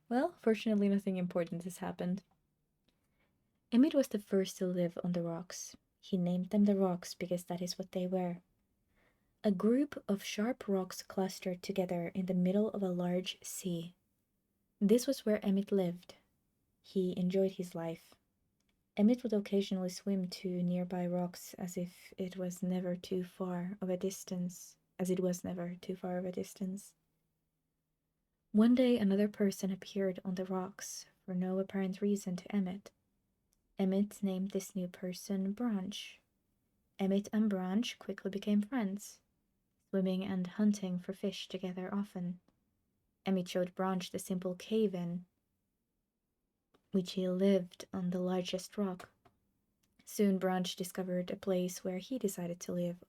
Well, fortunately, nothing important has happened. Emmett was the first to live on the rocks. He named them the rocks because that is what they were. A group of sharp rocks clustered together in the middle of a large sea. This was where Emmett lived. He enjoyed his life. Emmett would occasionally swim to nearby rocks as if it was never too far of a distance, as it was never too far of a distance. One day another person appeared on the rocks for no apparent reason to Emmett. Emmett named this new person Branch. Emmett and Branch quickly became friends, swimming and hunting for fish together often. Emmett showed Branch the simple cave in which he lived on the largest rock. Soon Branch discovered a place where he decided to live,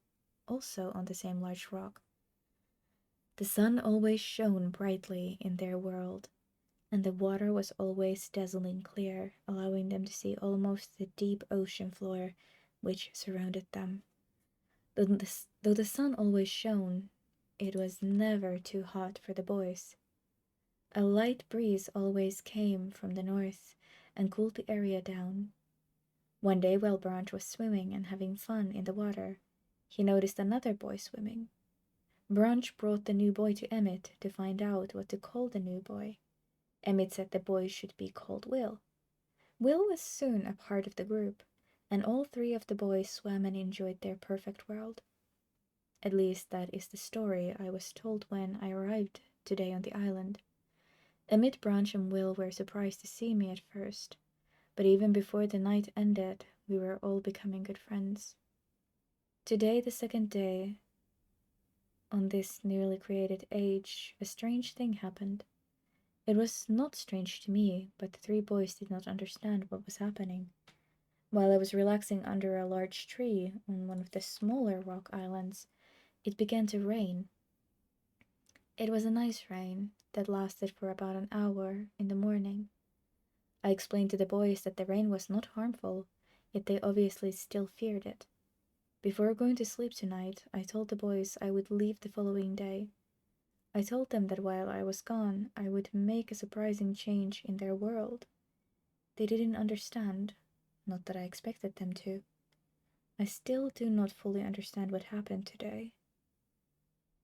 also on the same large rock. The sun always shone brightly in their world, and the water was always dazzling clear, allowing them to see almost the deep ocean floor which surrounded them. Though the sun always shone, it was never too hot for the boys. A light breeze always came from the north and cooled the area down. One day, while Branch was swimming and having fun in the water, he noticed another boy swimming. Branch brought the new boy to Emmett to find out what to call the new boy. Emmett said the boy should be called Will. Will was soon a part of the group, and all three of the boys swam and enjoyed their perfect world. At least that is the story I was told when I arrived today on the island. Emmett, Branch, and Will were surprised to see me at first, but even before the night ended, we were all becoming good friends. Today, the second day on this newly created age, a strange thing happened. It was not strange to me, but the three boys did not understand what was happening. While I was relaxing under a large tree on one of the smaller rock islands, it began to rain. It was a nice rain that lasted for about an hour in the morning. I explained to the boys that the rain was not harmful, yet they obviously still feared it. Before going to sleep tonight, I told the boys I would leave the following day. I told them that while I was gone, I would make a surprising change in their world. They didn't understand, not that I expected them to. I still do not fully understand what happened today.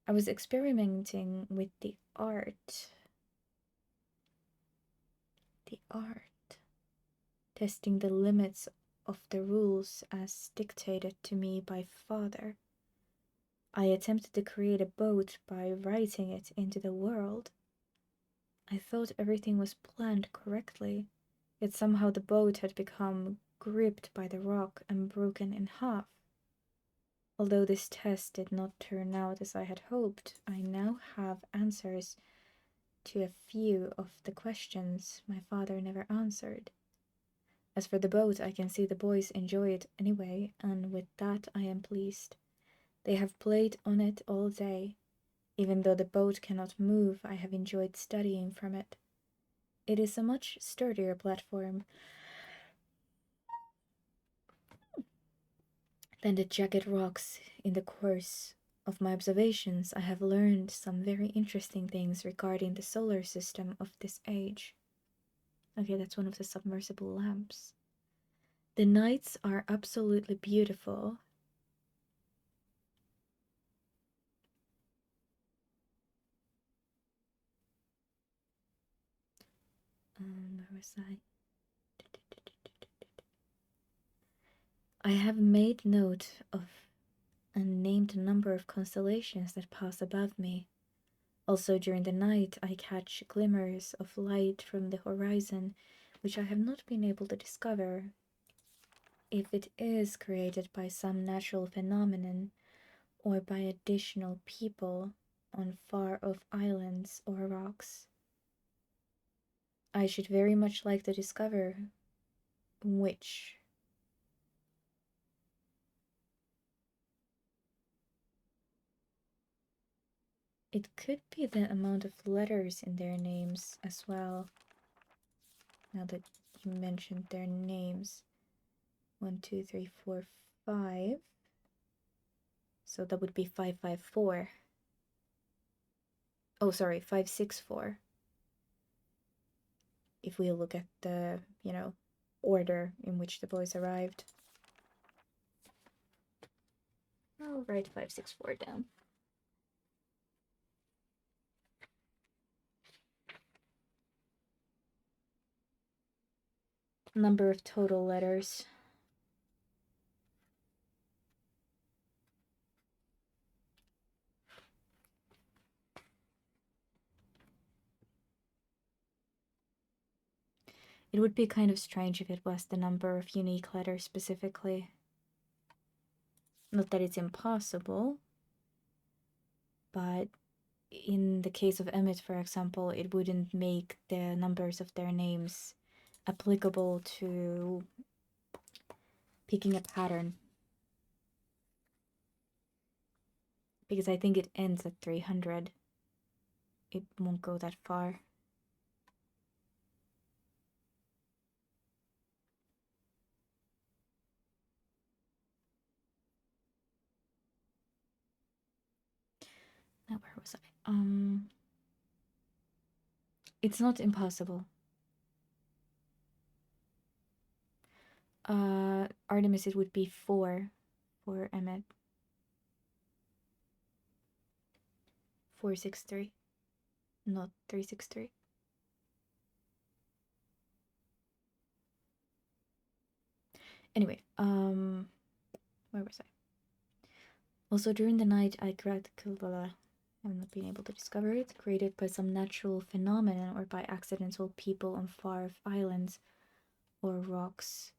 I was experimenting with the art, testing the limits of the rules as dictated to me by Father. I attempted to create a boat by writing it into the world. I thought everything was planned correctly, yet somehow the boat had become gripped by the rock and broken in half. Although this test did not turn out as I had hoped, I now have answers to a few of the questions my father never answered. As for the boat, I can see the boys enjoy it anyway, and with that I am pleased. They have played on it all day. Even though the boat cannot move, I have enjoyed studying from it. It is a much sturdier platform than the jagged rocks. In the course of my observations, I have learned some very interesting things regarding the solar system of this age. Okay, that's one of the submersible lamps. The nights are absolutely beautiful. Where was I? I have made note of and named a number of constellations that pass above me. Also, during the night, I catch glimmers of light from the horizon, which I have not been able to discover if it is created by some natural phenomenon or by additional people on far off islands or rocks. I should very much like to discover which. It could be the amount of letters in their names as well. Now that you mentioned their names. 1, 2, 3, 4, 5. So that would be 554. Oh, sorry, 564. if we look at the, order in which the boys arrived. I'll write 564 down. Number of total letters. It would be kind of strange if it was the number of unique letters specifically. Not that it's impossible, but in the case of Emmett, for example, it wouldn't make the numbers of their names applicable to picking a pattern. Because I think it ends at 300. It won't go that far. Now, where was I? It's not impossible. Artemis, it would be 4 for Emmet. 463, not 363. Anyway, where was I? Also, during the night, I have not been able to discover it, created by some natural phenomenon or by accidental people on far-off islands or rocks.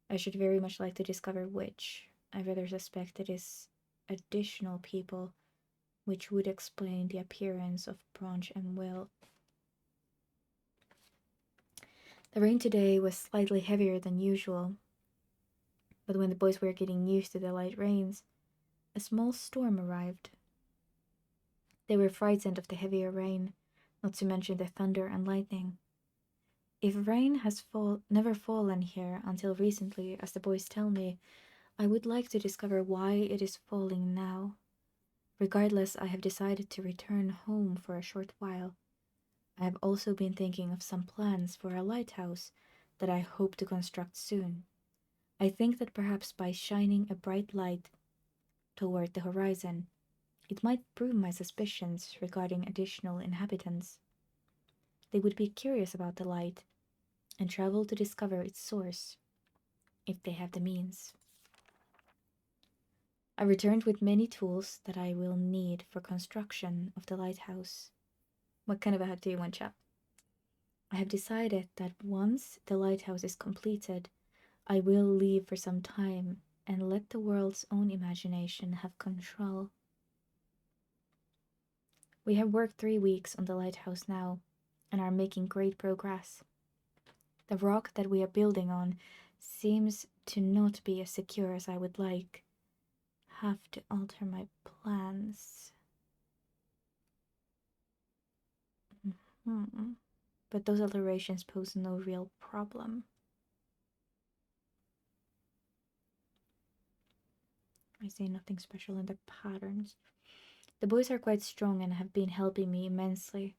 I should very much like to discover which. I rather suspect it is additional people, which would explain the appearance of Branch and Will. The rain today was slightly heavier than usual, but when the boys were getting used to the light rains, a small storm arrived. They were frightened of the heavier rain, not to mention the thunder and lightning. If rain has never fallen here until recently, as the boys tell me, I would like to discover why it is falling now. Regardless, I have decided to return home for a short while. I have also been thinking of some plans for a lighthouse that I hope to construct soon. I think that perhaps by shining a bright light toward the horizon, it might prove my suspicions regarding additional inhabitants. They would be curious about the light and travel to discover its source, if they have the means. I returned with many tools that I will need for construction of the lighthouse. What kind of a hut do you want, chap? I have decided that once the lighthouse is completed, I will leave for some time and let the world's own imagination have control. We have worked 3 weeks on the lighthouse now and are making great progress. The rock that we are building on seems to not be as secure as I would like. Have to alter my plans. But those alterations pose no real problem. I see nothing special in the patterns. The boys are quite strong and have been helping me immensely.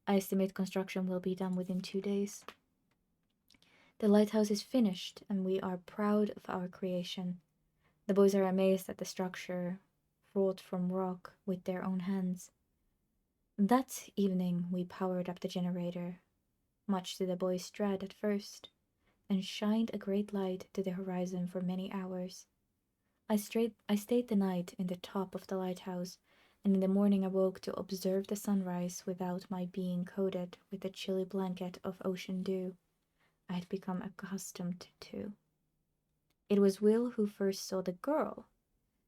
I estimate construction will be done within 2 days. The lighthouse is finished, and we are proud of our creation. The boys are amazed at the structure wrought from rock with their own hands. That evening we powered up the generator, much to the boys' dread at first, and shined a great light to the horizon for many hours. I stayed the night in the top of the lighthouse, and in the morning awoke to observe the sunrise without my being coated with the chilly blanket of ocean dew I had become accustomed to. It was Will who first saw the girl.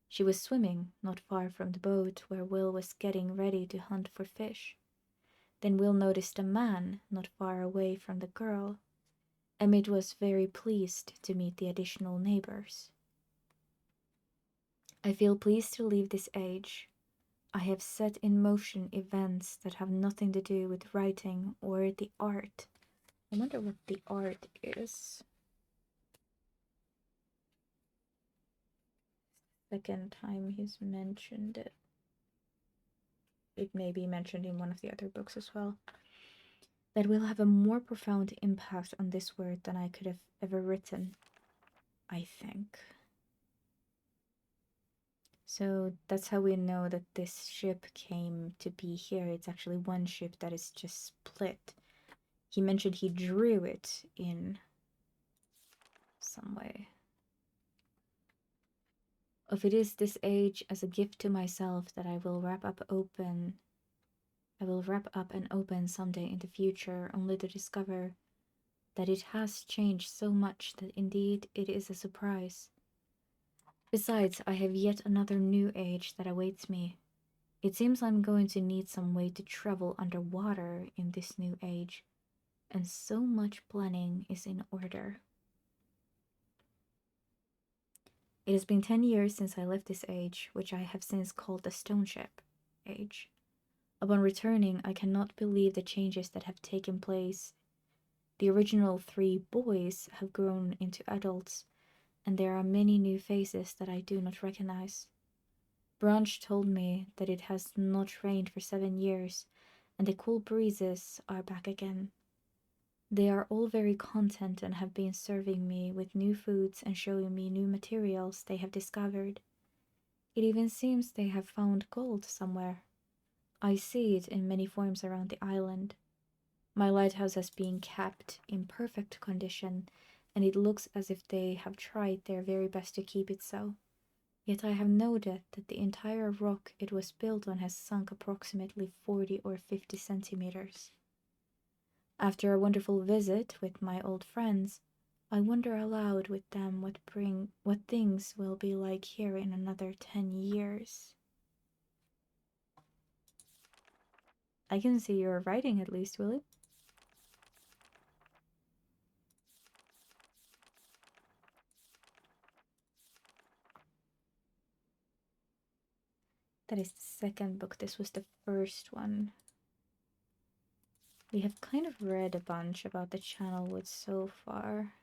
She was swimming not far from the boat where Will was getting ready to hunt for fish. Then Will noticed a man not far away from the girl. Emmett was very pleased to meet the additional neighbors. I feel pleased to leave this age. I have set in motion events that have nothing to do with writing or the art. I wonder what the art is. Second time he's mentioned it. It may be mentioned in one of the other books as well. that will have a more profound impact on this word than I could have ever written, I think. So that's how we know that this ship came to be here. It's actually one ship that is just split. He mentioned he drew it in some way. If it is this age as a gift to myself that I will wrap up and open someday in the future, only to discover that it has changed so much that indeed it is a surprise. Besides, I have yet another new age that awaits me. It seems I'm going to need some way to travel underwater in this new age, and so much planning is in order. It has been 10 years since I left this age, which I have since called the Stone Ship age. Upon returning, I cannot believe the changes that have taken place. The original 3 boys have grown into adults, and there are many new faces that I do not recognize. Branch told me that it has not rained for 7 years, and the cool breezes are back again. They are all very content and have been serving me with new foods and showing me new materials they have discovered. It even seems they have found gold somewhere. I see it in many forms around the island. My lighthouse has been kept in perfect condition, and it looks as if they have tried their very best to keep it so. Yet I have noted that the entire rock it was built on has sunk approximately 40 or 50 centimeters. After a wonderful visit with my old friends, I wonder aloud with them what things will be like here in another 10 years. I can see your writing at least, Willie. That is the second book. This was the first one. We have kind of read a bunch about the channel wood so far.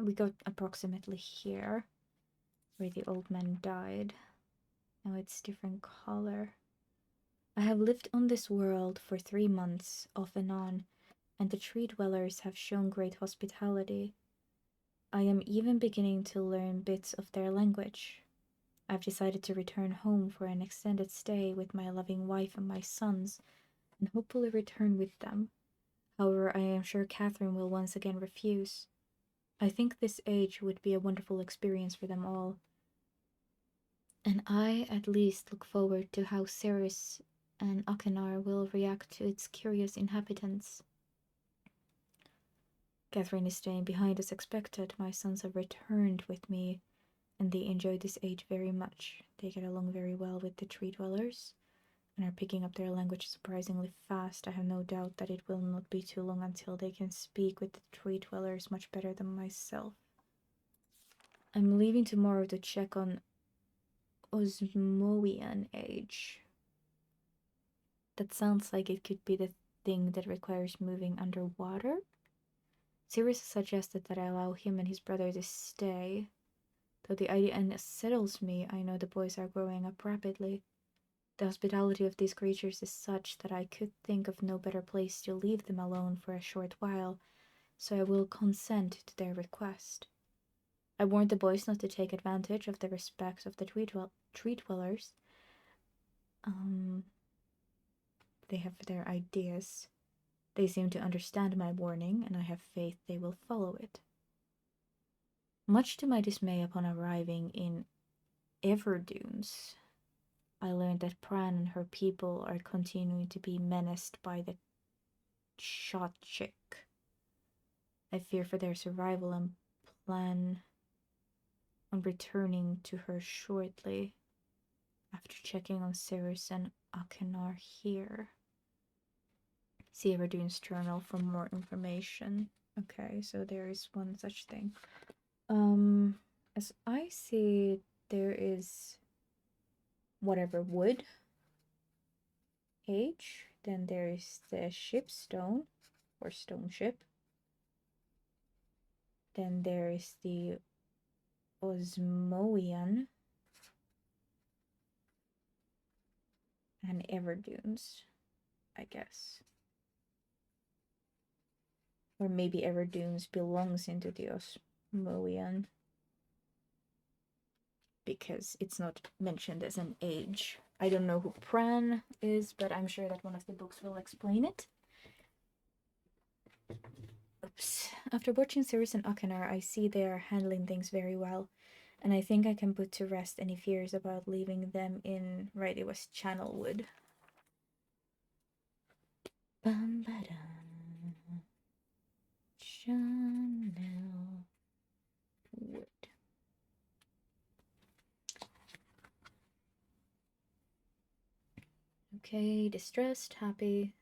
We go approximately here, where the old man died. Now it's different color. I have lived on this world for 3 months, off and on, and the tree dwellers have shown great hospitality. I am even beginning to learn bits of their language. I've decided to return home for an extended stay with my loving wife and my sons, and hopefully return with them. However, I am sure Catherine will once again refuse. I think this age would be a wonderful experience for them all, and I at least look forward to how Ceres and Akinar will react to its curious inhabitants. Catherine is staying behind as expected. My sons have returned with me, and they enjoy this age very much. They get along very well with the tree dwellers, and are picking up their language surprisingly fast. I have no doubt that it will not be too long until they can speak with the tree dwellers much better than myself. I'm leaving tomorrow to check on Osmoian age. That sounds like it could be the thing that requires moving underwater. Sirius suggested that I allow him and his brother to stay. Though the idea unsettles me, I know the boys are growing up rapidly. The hospitality of these creatures is such that I could think of no better place to leave them alone for a short while, so I will consent to their request. I warned the boys not to take advantage of the respect of the tree dwellers. They have their ideas. They seem to understand my warning, and I have faith they will follow it. Much to my dismay upon arriving in Everdunes, I learned that Pran and her people are continuing to be menaced by the Shotchik. I fear for their survival and plan on returning to her shortly after checking on Ceres and Akinar here. See Everdune's journal for more information. Okay, so there is one such thing. As I see, there is whatever wood age Then there is the shipstone, or stone ship. Then there is the Osmoian and Everdunes, I guess. Or maybe Everdunes belongs into the Osmoian, because it's not mentioned as an age. I don't know who Pran is, but I'm sure that one of the books will explain it. Oops. After watching Cirrus and Akanar, I see they are handling things very well, and I think I can put to rest any fears about leaving them in, right, it was Channelwood. Channelwood. Okay, distressed, happy.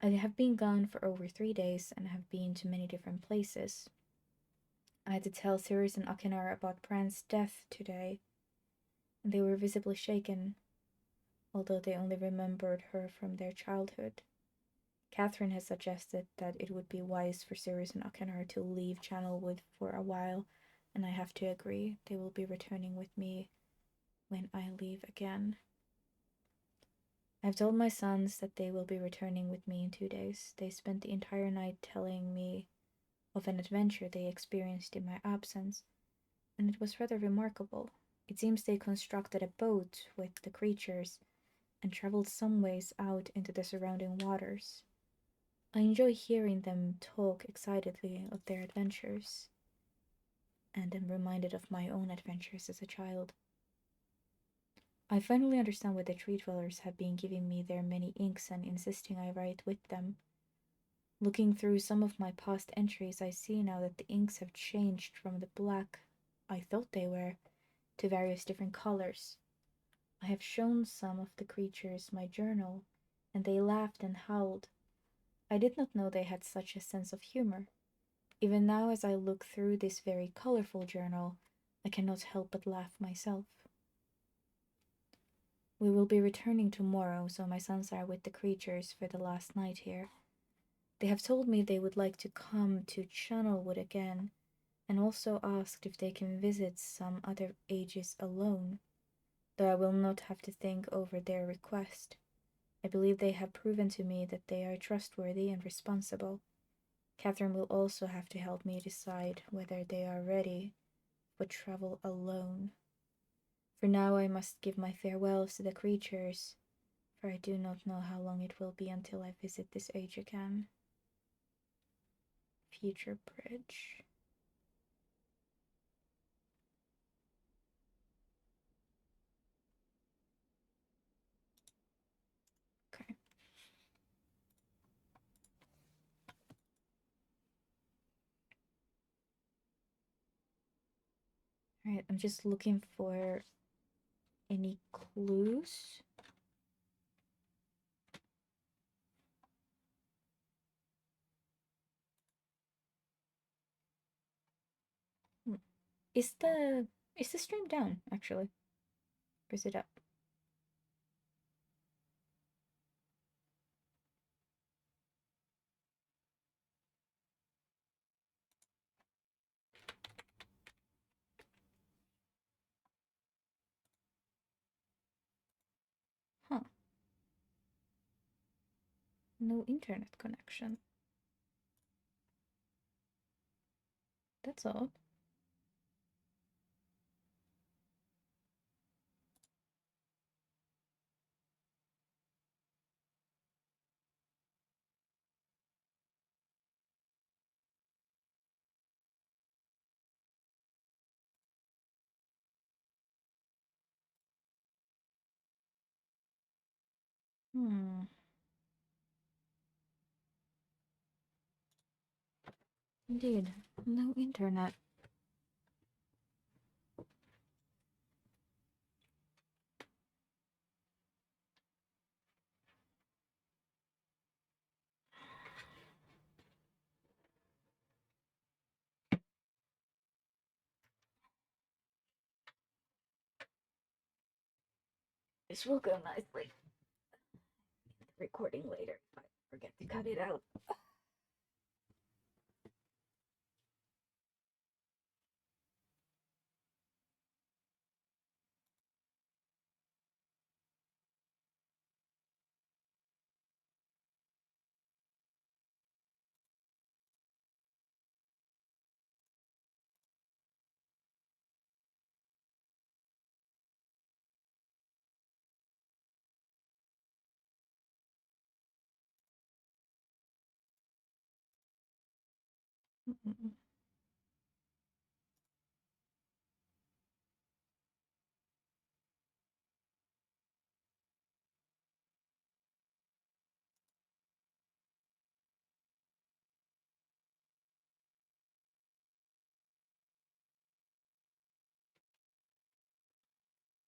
I have been gone for over 3 days and have been to many different places. I had to tell Sirius and Akinar about Pran's death today, and they were visibly shaken, although they only remembered her from their childhood. Catherine has suggested that it would be wise for Sirius and Akinar to leave Channelwood for a while, and I have to agree. They will be returning with me when I leave again. I've told my sons that they will be returning with me in 2 days. They spent the entire night telling me of an adventure they experienced in my absence, and it was rather remarkable. It seems they constructed a boat with the creatures and traveled some ways out into the surrounding waters. I enjoy hearing them talk excitedly of their adventures, and am reminded of my own adventures as a child. I finally understand why the tree dwellers have been giving me their many inks and insisting I write with them. Looking through some of my past entries, I see now that the inks have changed from the black I thought they were to various different colors. I have shown some of the creatures my journal, and they laughed and howled. I did not know they had such a sense of humor. Even now, as I look through this very colorful journal, I cannot help but laugh myself. We will be returning tomorrow, so my sons are with the creatures for the last night here. They have told me they would like to come to Channelwood again, and also asked if they can visit some other ages alone, though I will not have to think over their request. I believe they have proven to me that they are trustworthy and responsible. Catherine will also have to help me decide whether they are ready for travel alone. For now I must give my farewells to the creatures, for I do not know how long it will be until I visit this age again. Future Bridge. Okay. Alright, I'm just looking for any clues. Is the stream down actually? Or is it up? Huh. No internet connection. That's odd. Indeed, no internet. This will go nicely. recording later if I forget to cut it out.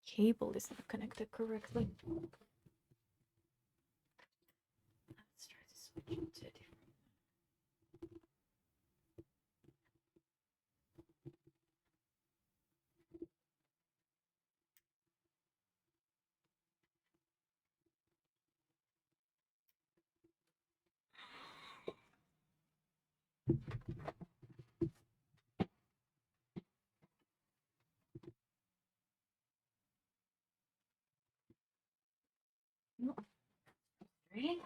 Cable is not connected correctly. Let's try to switch it to a different. No. Ready?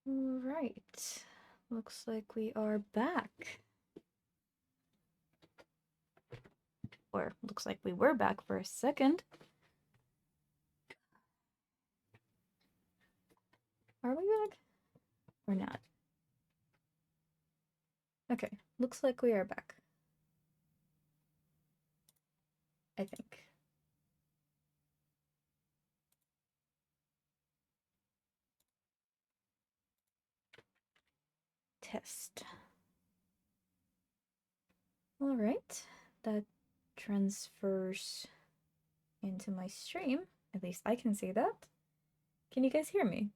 Right. Looks like we are back. Or looks like we were back for a second. Are we back? Or not? Okay, looks like we are back. I think. Test. All right, that transfers into my stream. At least I can see that. Can you guys hear me?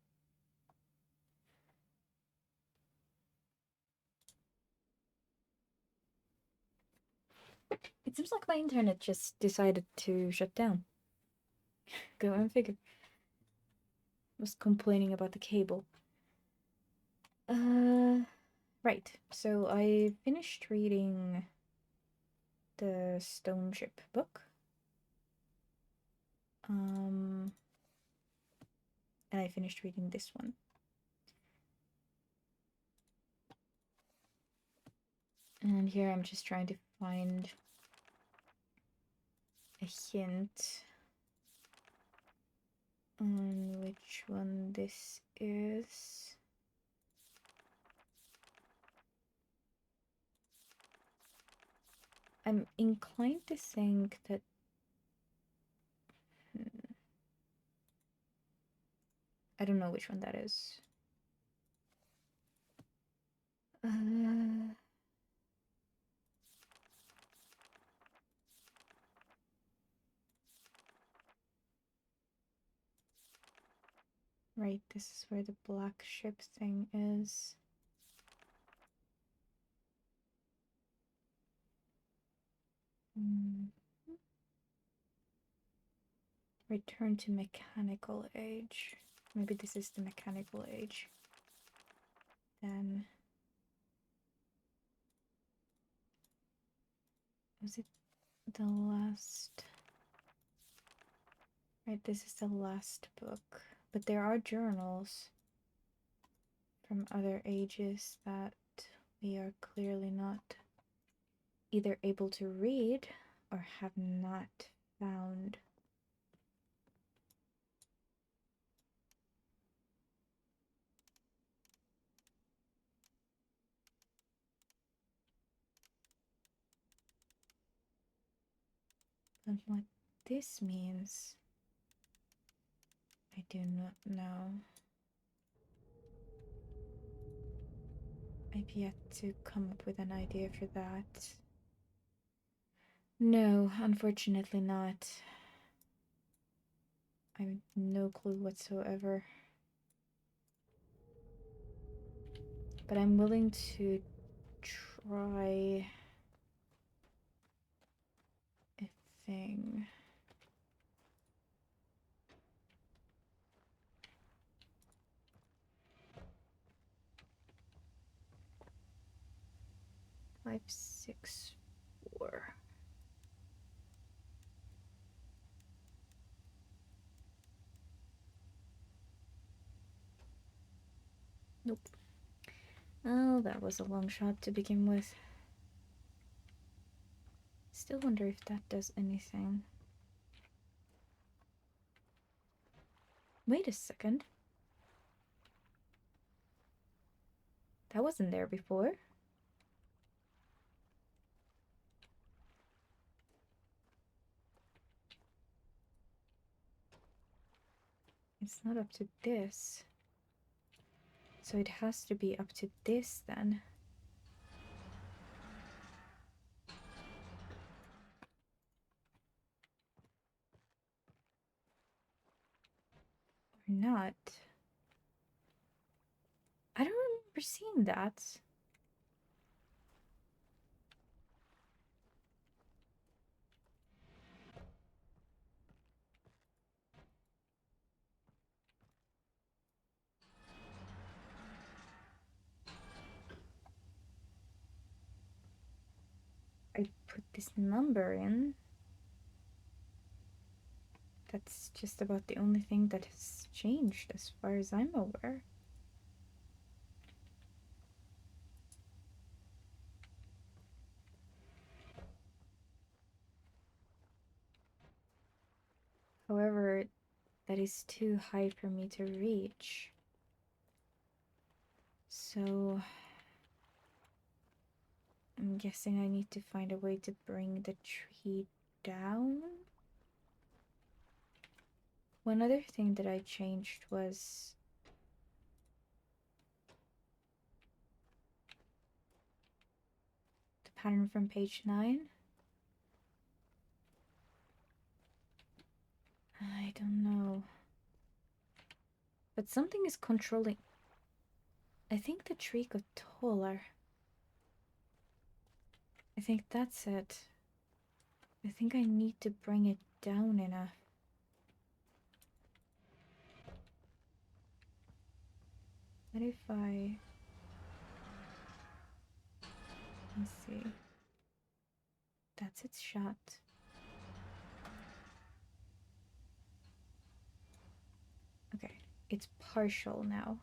It seems like my internet just decided to shut down. Go and figure. Was complaining about the cable. Right. So I finished reading the Stone Ship book. And I finished reading this one. And here I'm just trying to find a hint on which one this is. I'm inclined to think that I don't know which one that is. Right, this is where the black ship thing is. Return to mechanical age. Maybe this is the mechanical age. Then was it the last? Right, this is the last book. But there are journals from other ages that we are clearly not either able to read or have not found. But what this means, I do not know. I've yet to come up with an idea for that. No, unfortunately not. I have no clue whatsoever. But I'm willing to try a thing. Five, 6, 4. Nope. Oh, that was a long shot to begin with. Still wonder if that does anything. Wait a second. That wasn't there before. It's not up to this. So it has to be up to this then. Or not. I don't remember seeing that. I put this number in. That's just about the only thing that has changed as far as I'm aware. However, that is too high for me to reach. So I'm guessing I need to find a way to bring the tree down. One other thing that I changed was the pattern from page 9. I don't know. But something is controlling. I think the tree got taller. I think that's it. I think I need to bring it down enough. What if I... Let's see. That's its shot. Okay, it's partial now.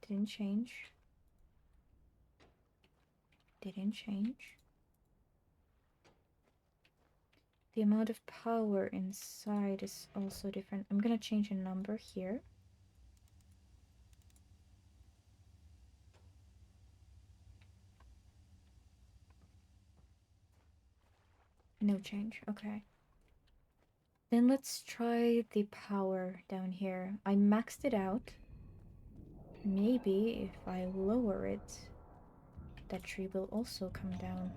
Didn't change. Didn't change. The amount of power inside is also different. I'm gonna change a number here. No change, okay. Then let's try the power down here. I maxed it out. Maybe if I lower it, that tree will also come down.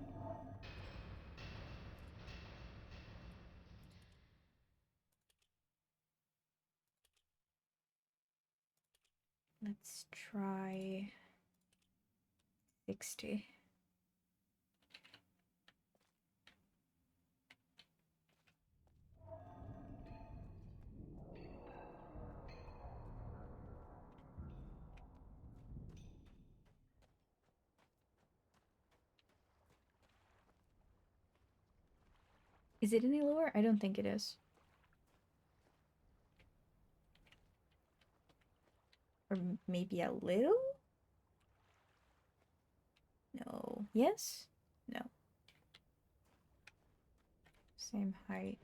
Let's try 60. Is it any lower? I don't think it is. Or maybe a little? No. Yes? No. Same height.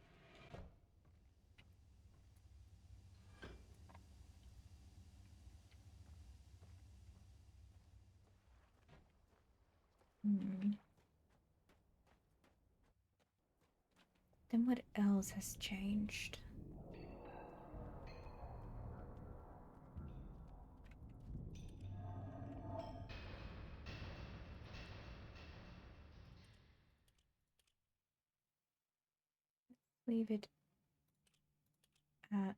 Then what else has changed? Leave it at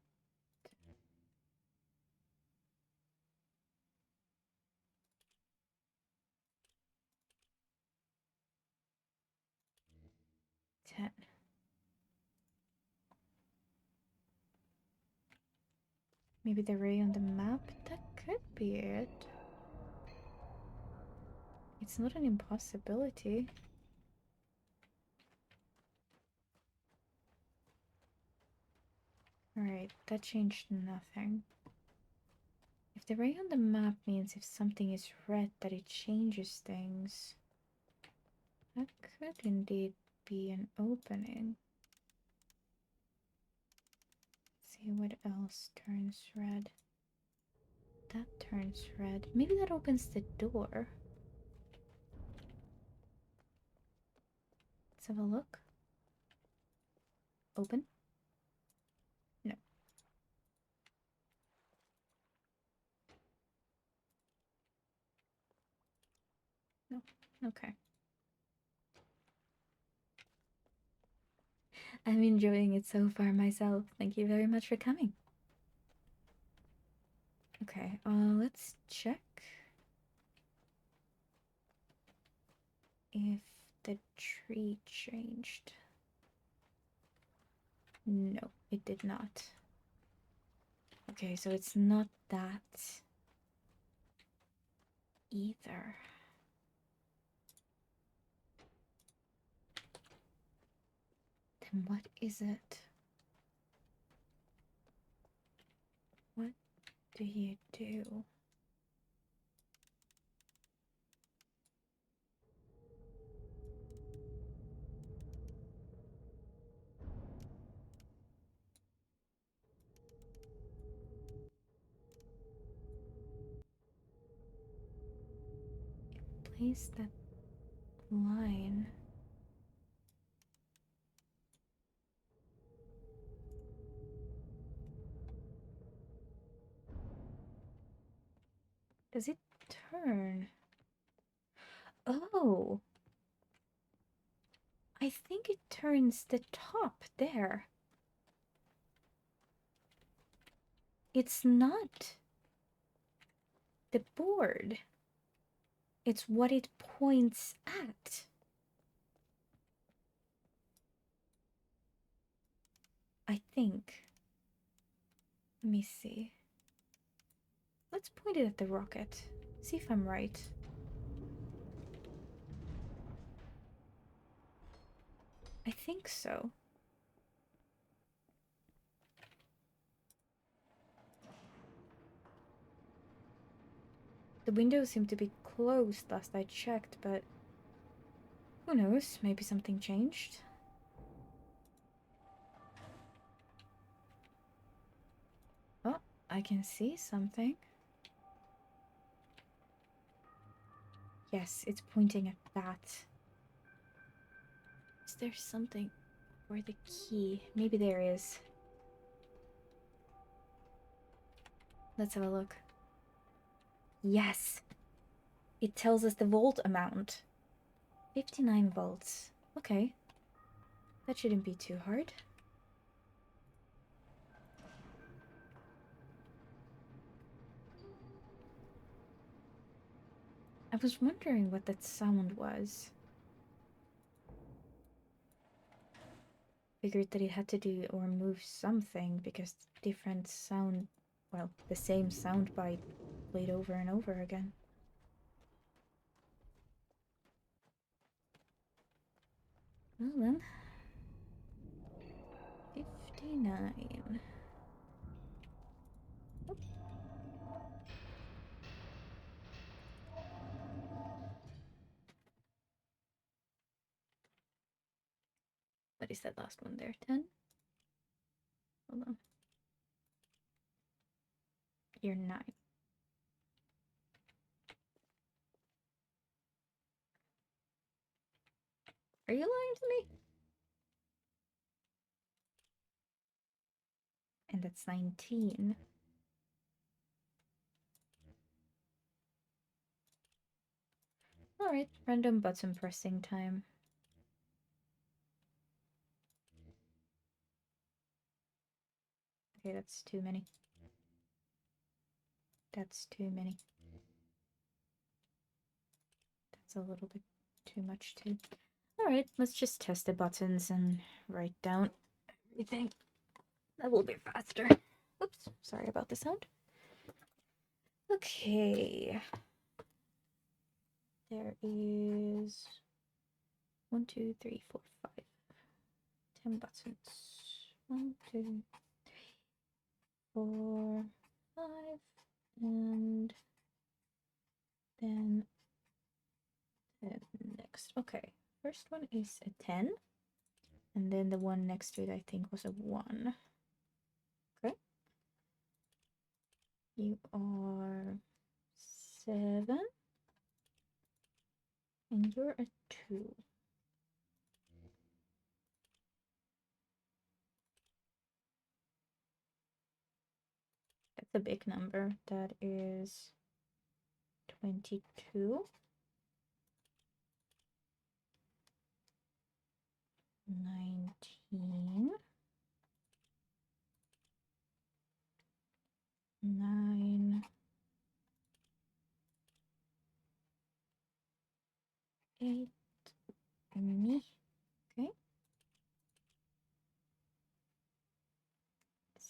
10. Maybe the ray on the map? That could be it. It's not an impossibility. Alright, that changed nothing. If the ray on the map means if something is red that it changes things, that could indeed be an opening. Let's see what else turns red. That turns red. Maybe that opens the door. Let's have a look. Open? No. No. Okay. I'm enjoying it so far myself. Thank you very much for coming. Okay, let's check if the tree changed. No, it did not. Okay, so it's not that either. Then what is it? What do you do? Place that line. Does it turn? Oh! I think it turns the top there. It's not the board. It's what it points at. I think. Let me see. Let's point it at the rocket. See if I'm right. I think so. The windows seem to be closed last I checked, but who knows? Maybe something changed. Oh, I can see something. Yes, it's pointing at that. Is there something for the key? Maybe there is. Let's have a look. Yes! It tells us the volt amount. 59 volts. Okay. That shouldn't be too hard. I was wondering what that sound was. Figured that it had to do or move something because different sound, well, the same sound bite played over and over again. Well then. 59. Oh. What is that last one there? 10? Hold on. You're 9. Are you lying to me? And that's 19. Alright, random button pressing time. Okay, that's too many. That's too many. That's a little bit too much too. Alright, let's just test the buttons and write down everything. That will be faster. Oops, sorry about the sound. Okay. There is 1, 2, 3, 4, 5. 10 buttons. 1, 2, 3, 4, 5. And then the next. Okay. First one is a 10. And then the one next to it, I think, was a 1. Okay. You are 7. And you're a 2. That's a big number. That is 22. 19. 9. 8. Me. Okay.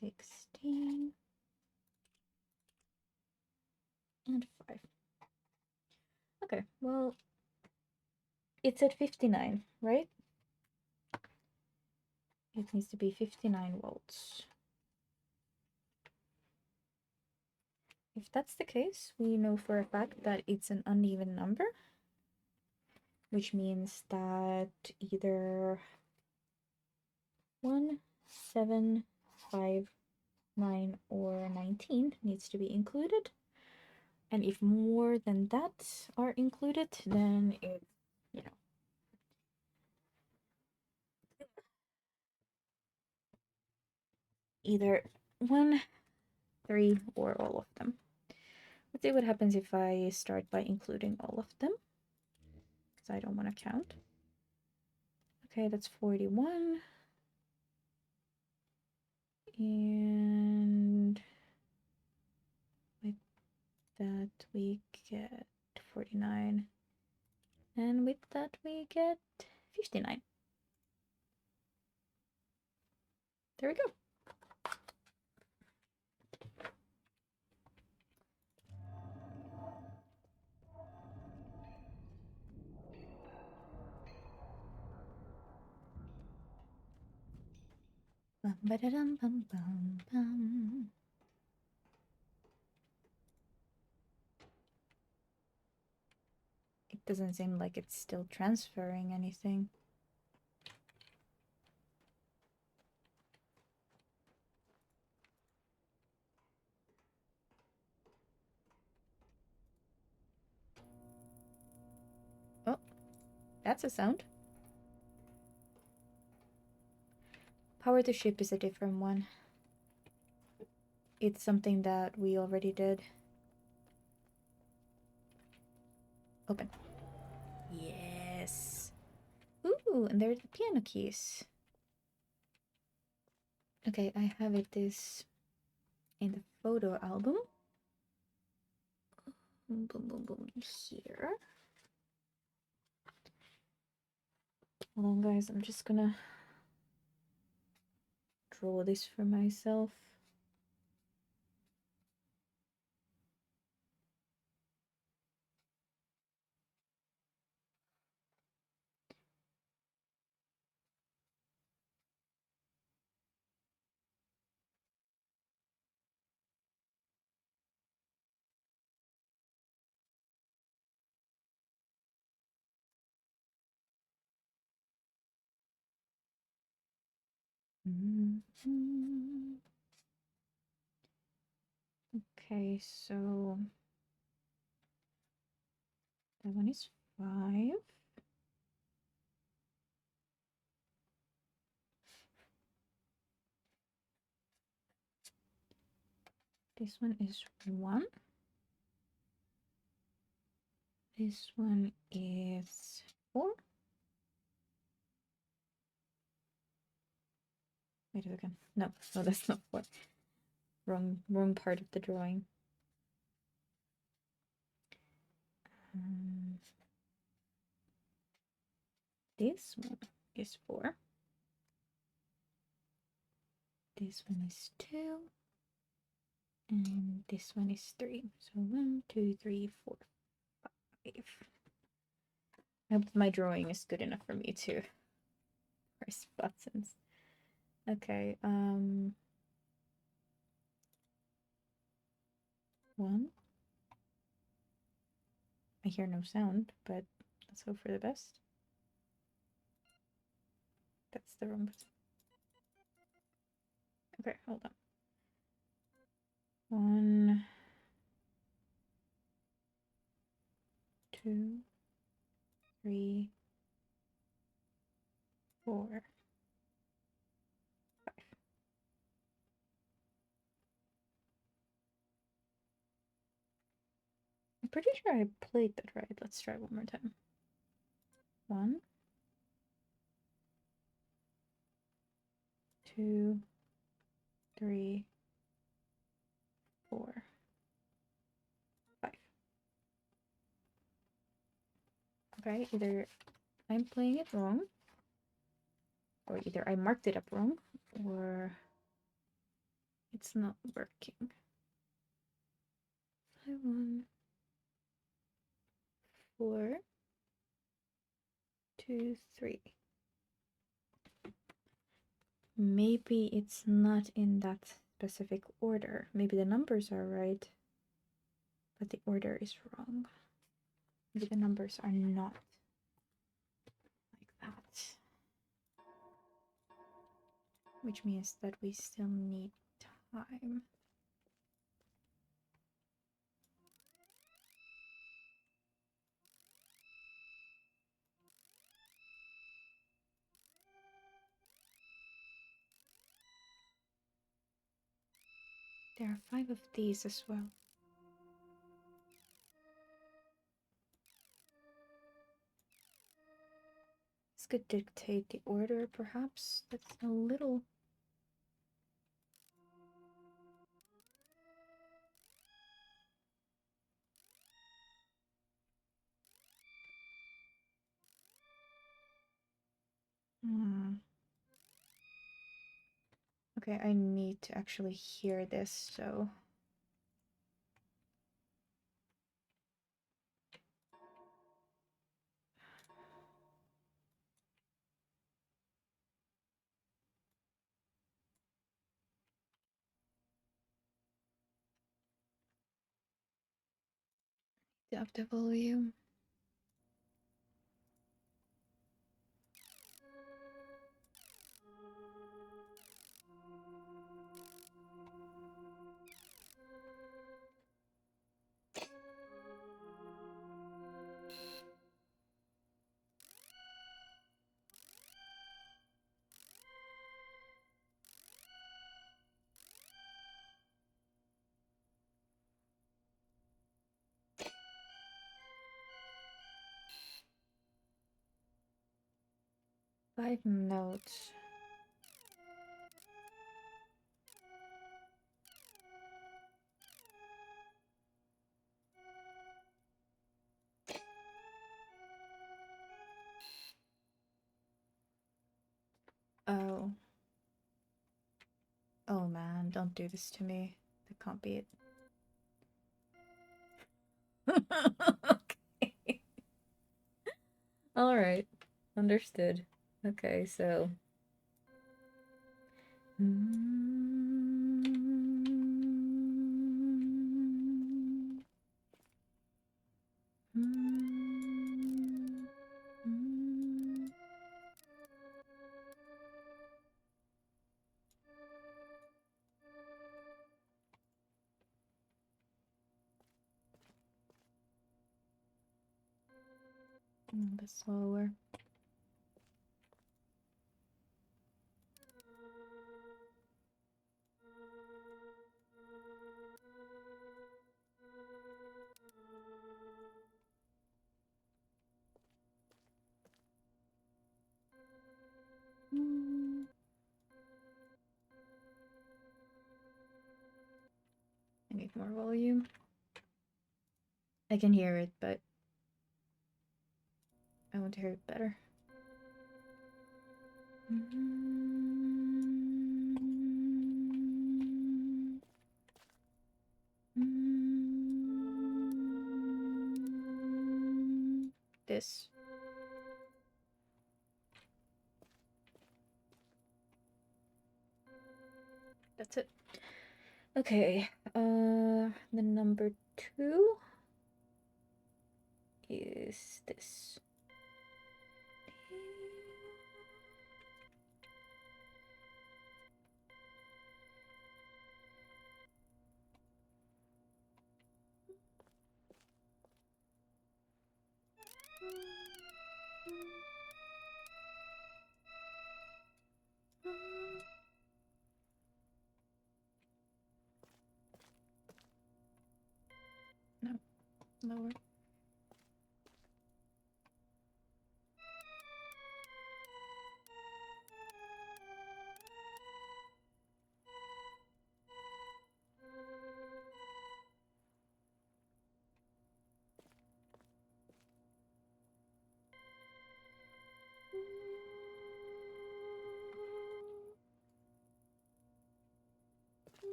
16. And 5. Okay, well, it's at 59, right? It needs to be 59 volts. If that's the case, we know for a fact that it's an uneven number, which means that either 1, 7, 5, 9, or 19 needs to be included. And if more than that are included, then it, you know, either 1, 3, or all of them. Let's see what happens if I start by including all of them, because I don't want to count. Okay, that's 41. And with that we get 49. And with that we get 59. There we go. Bum, ba-da-dum, bum, bum, bum. It doesn't seem like it's still transferring anything. Oh, that's a sound. Power to ship is a different one. It's something that we already did. Open. Yes. Ooh, and there's the piano keys. Okay, I have it this in the photo album. Boom, boom, boom, boom, here. Hold on, guys. I'm just gonna draw this for myself. Okay, so that one is 5. This one is 1. This one is 4. Wait a second. No, that's not 4. Wrong part of the drawing. This one is 4. This one is 2. And this one is 3. So 1, 2, 3, 4, 5. I hope my drawing is good enough for me to press buttons. Okay, 1. I hear no sound, but let's hope for the best. That's the wrong button. Okay, hold on. 1, 2, 3, 4, 5. I'm pretty sure I played that right. Let's try one more time. 1, 2, 3, 4, 5. Okay, either I'm playing it wrong, or either I marked it up wrong, or it's not working. 5, 1, 4, 2, 3. Maybe it's not in that specific order. Maybe the numbers are right, but the order is wrong. Maybe the numbers are not like that. Which means that we still need time. There are 5 of these as well. This could dictate the order, perhaps. That's a little... Okay, I need to actually hear this, so... Up the volume. Five notes. Oh. Oh man, don't do this to me. That can't be it. Okay. Alright. Understood. Okay, so... A bit slower. bit more volume. I can hear it, but I want to hear it better. This. That's it. Okay, the number 2 is this. No, lower.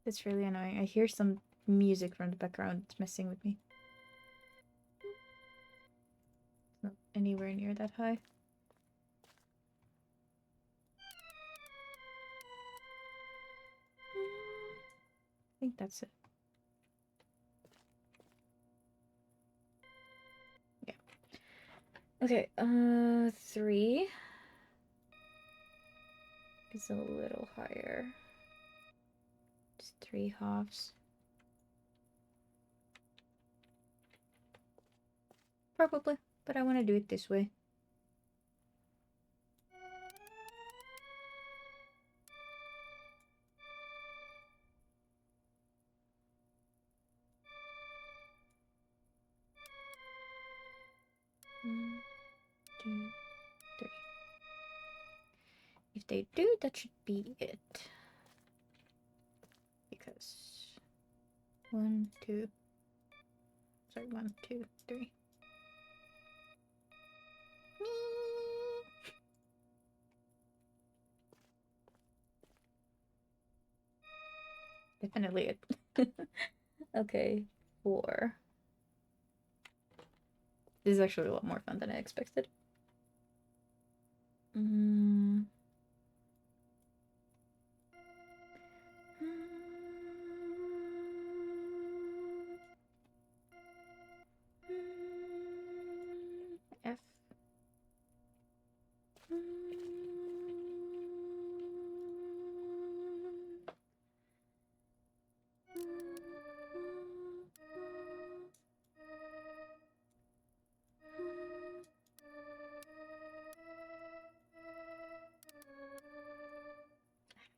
It's really annoying. I hear some music from the background. It's messing with me. It's not anywhere near that high. I think that's it. Yeah. Okay, 3 is a little higher. Just 3 halves. Probably, but I want to do it this way. One, 2, 3. If they do, that should be it. Because 1, 2. Sorry, 1, 2, 3. Definitely it. Okay, 4. This is actually a lot more fun than I expected. F.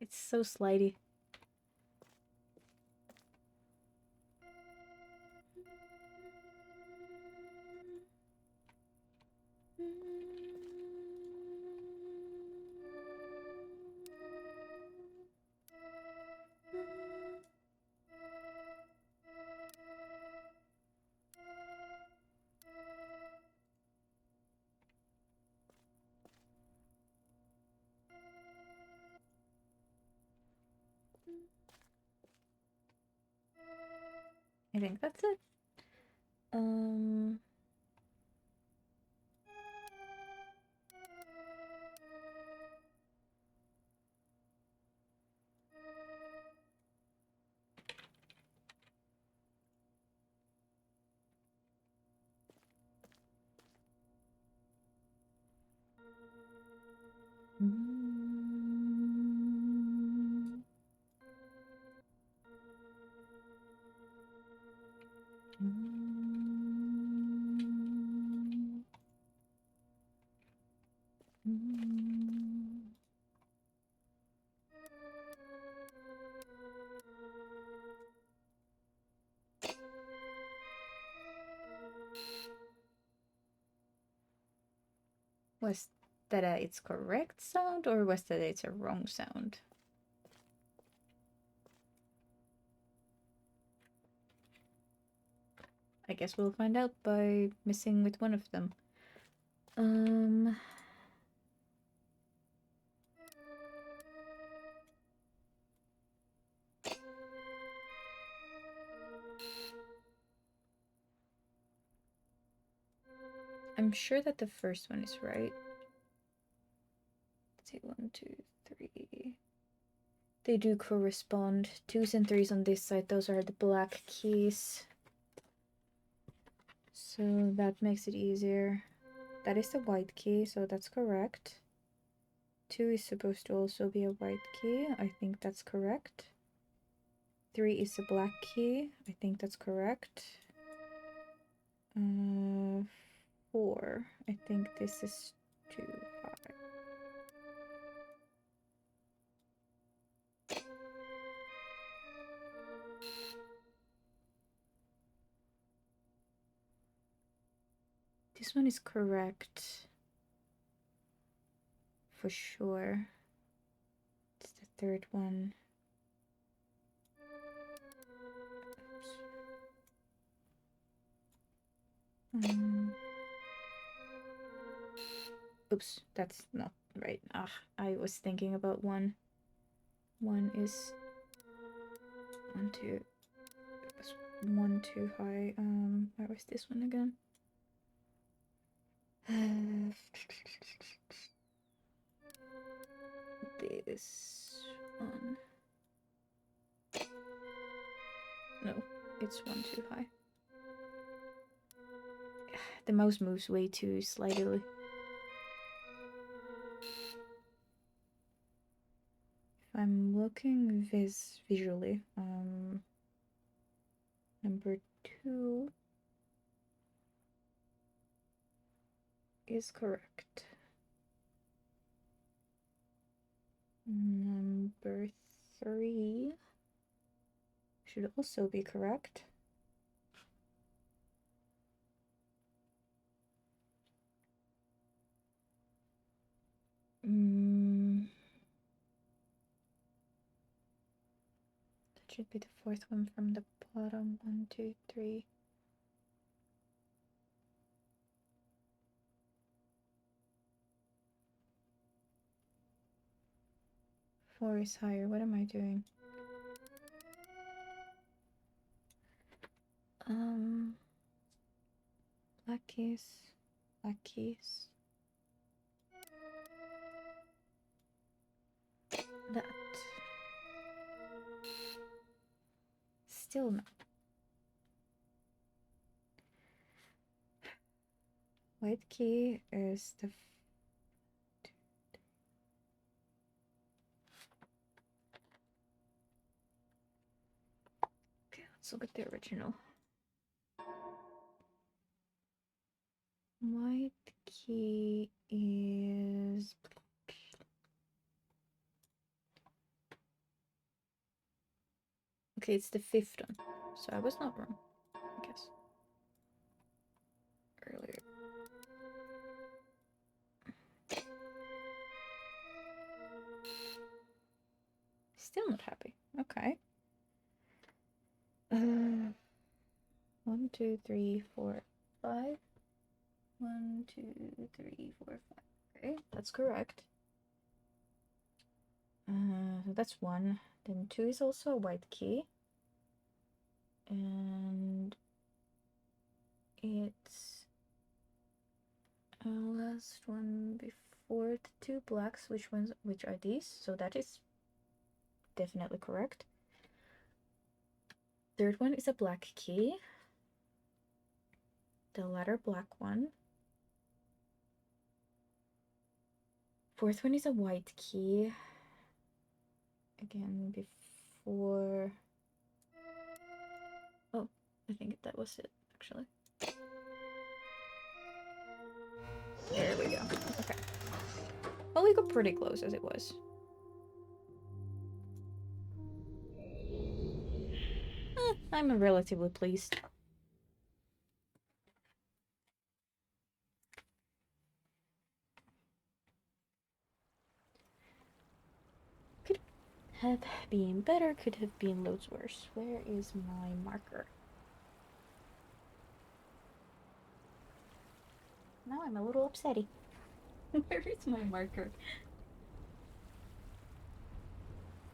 It's so slidey. I think that's it. Was that its correct sound, or was that it's a wrong sound? I guess we'll find out by messing with one of them. I'm sure that the first one is right. Let's see, 1, 2, 3. They do correspond. 2s and 3s on this side, those are the black keys. So that makes it easier. That is the white key, so that's correct. 2 is supposed to also be a white key. I think that's correct. 3 is a black key. I think that's correct. 4. I think this is too high. This one is correct. For sure. It's the third one. Oops, that's not right. Ah, I was thinking about 1. 1 is 1, 2. That's 1 too high. Where was this one again? This one. No, it's 1 too high. The mouse moves way too slightly. If I'm looking visually, number 2 is correct. Number 3 should also be correct. That should be the 4th one from the bottom. 1, 2, 3. Four is higher. What am I doing? Black keys. Black keys. That. Still not. White key is the... Okay, let's look at the original. White key is... Okay, it's the 5th one. So I was not wrong, I guess. Earlier. Still not happy. Okay. 1, 2, 3, 4, 5. 1, 2, 3, 4, 5. Okay, that's correct. So that's 1. Then 2 is also a white key. And it's a last one before the 2 blacks. Which are these? So that is definitely correct. 3rd one is a black key. The latter black one. 4th one is a white key. Again, before... Oh, I think that was it, actually. There we go. Okay. Well, we got pretty close as it was. I'm relatively pleased. have been better, could have been loads worse. Where is my marker? Now I'm a little upsetty. Where is my marker?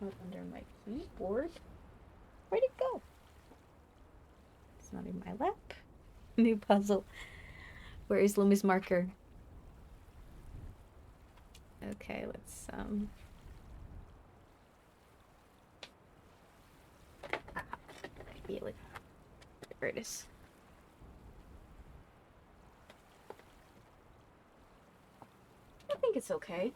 Not under my keyboard. Where'd it go? It's not in my lap. New puzzle. Where is Lumi's marker? Okay, let's I feel it. There it is. I think it's okay.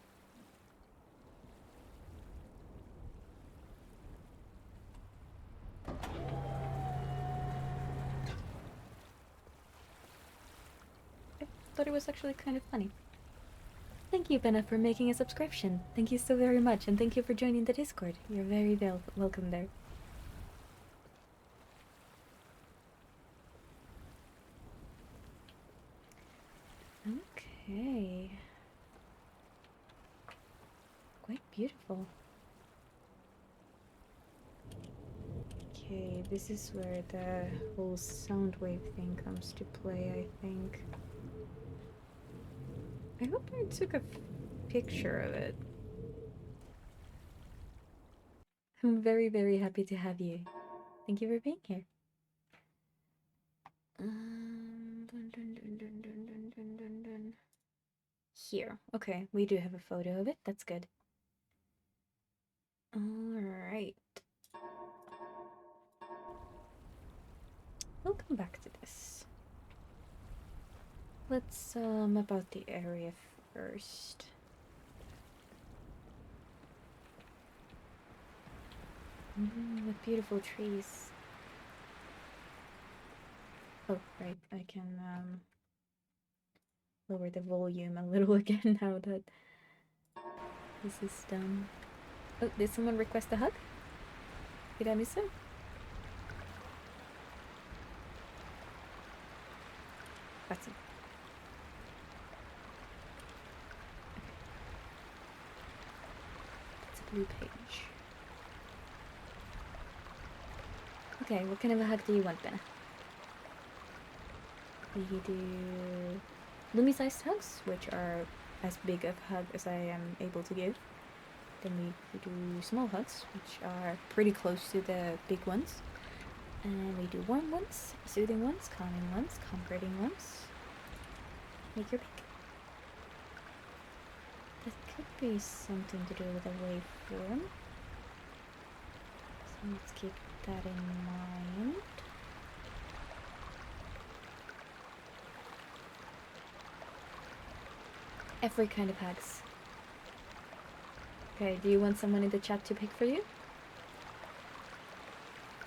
I thought it was actually kind of funny. Thank you, Benna, for making a subscription. Thank you so very much, and thank you for joining the Discord. You're very welcome there. Okay. Quite beautiful. Okay, this is where the whole sound wave thing comes to play, I think. I hope I took a picture of it. I'm very, very happy to have you. Thank you for being here. Here. Okay, we do have a photo of it. That's good. Alright. We'll come back to this. Let's map out the area first. What beautiful trees. Oh, right, I can lower the volume a little again now that this is done. Oh, did someone request a hug? Did I miss it? That's it. It's a blue page. Okay, what kind of a hug do you want, Benna? We do Lumi-sized hugs, which are as big of a hug as I am able to give. Then we do small hugs, which are pretty close to the big ones. And we do warm ones, soothing ones, calming ones, comforting ones. Make your pick. That could be something to do with the waveform. So let's keep that in mind. Every kind of hugs. Okay, do you want someone in the chat to pick for you?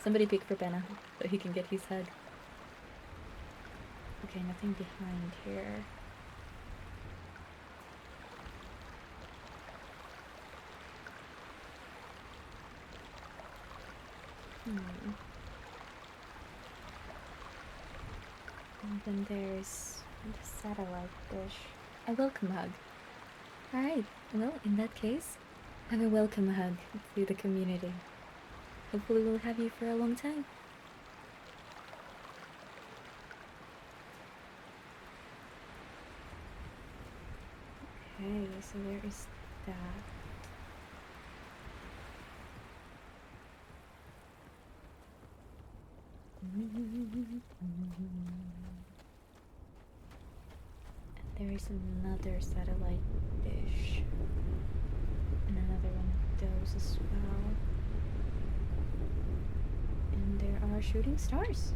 Somebody pick for Benna, so he can get his hug. Okay, nothing behind here. And then there's the satellite dish. A welcome hug. Alright, well, in that case, have a welcome hug to the community. Hopefully we'll have you for a long time. Okay, so there is that. And there is another satellite dish. And another one of those as well. And there are shooting stars.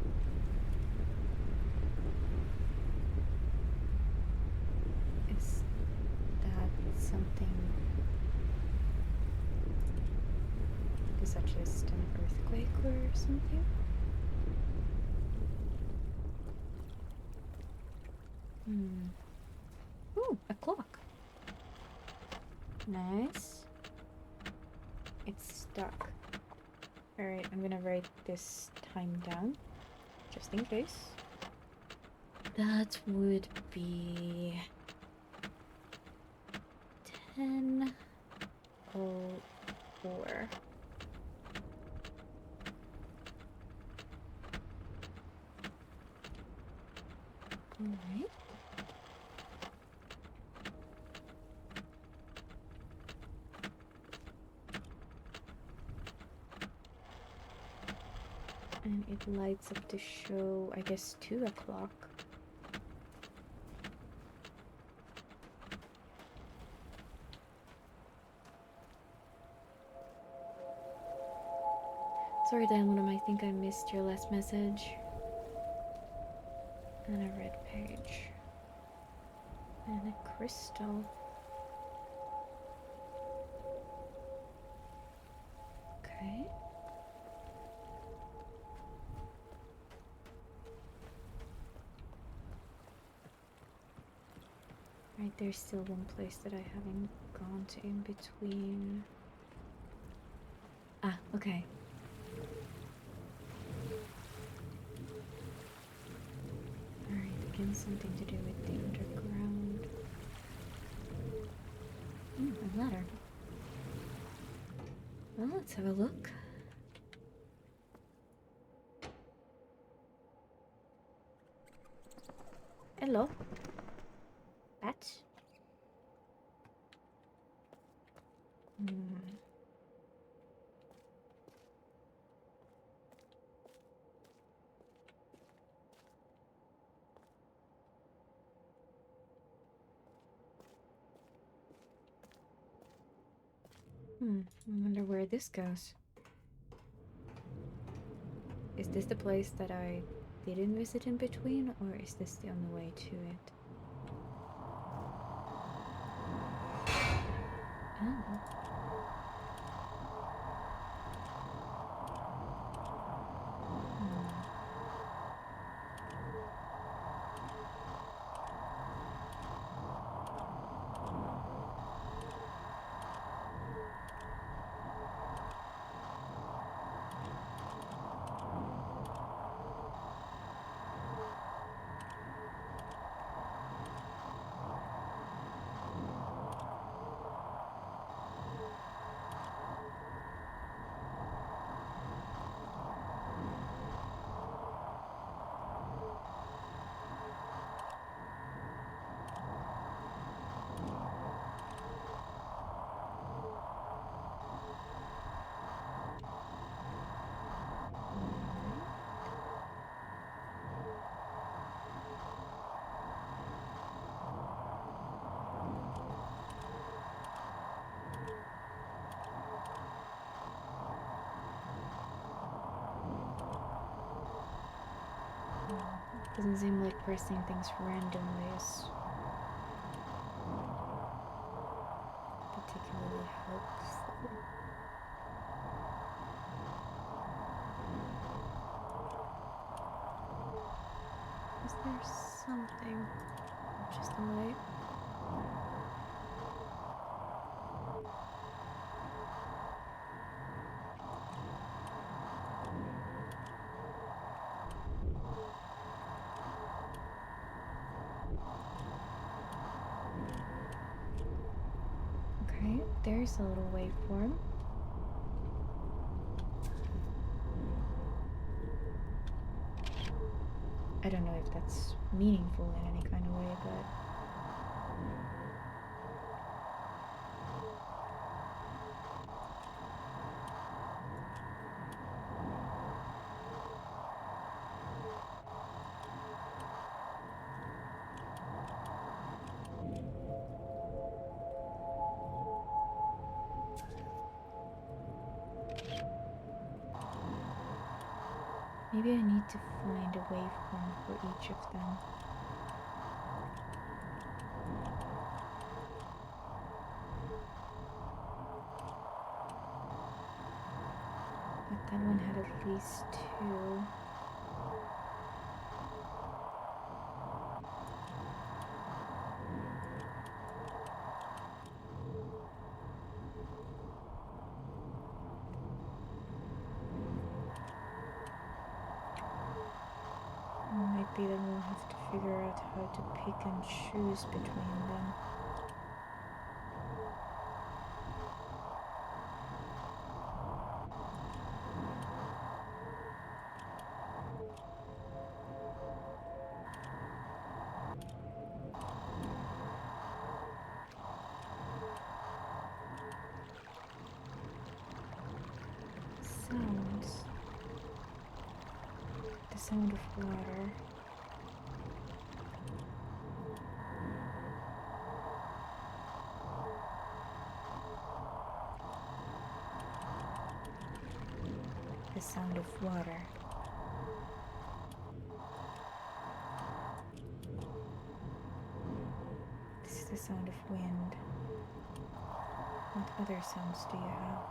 Is that something? Is that just an earthquake or something? Ooh, a clock. Nice. It's stuck. Alright, I'm gonna write this time down, just in case. That would be 10:04. Alright. And it lights up the show, I guess, 2 o'clock. Sorry, Diamond, I think I missed your last message. And a red page. And a crystal. Okay. Right, there's still one place that I haven't gone to in between. Ah, okay. Alright, again, something to do with the underground. A ladder. Well, let's have a look. Hello. Bats? I wonder where this goes. Is this the place that I didn't visit in between, or is this the only way to it? Oh. Doesn't seem like pressing things randomly is particularly helpful. Is there something just a light? Okay, there's a little waveform. I don't know if that's meaningful in any kind of way, but maybe I need to find a waveform for each of them. But that one had at least 2. Might be that we'll have to figure out how to pick and choose between them. sound of water. The sound of water. This is the sound of wind. What other sounds do you have?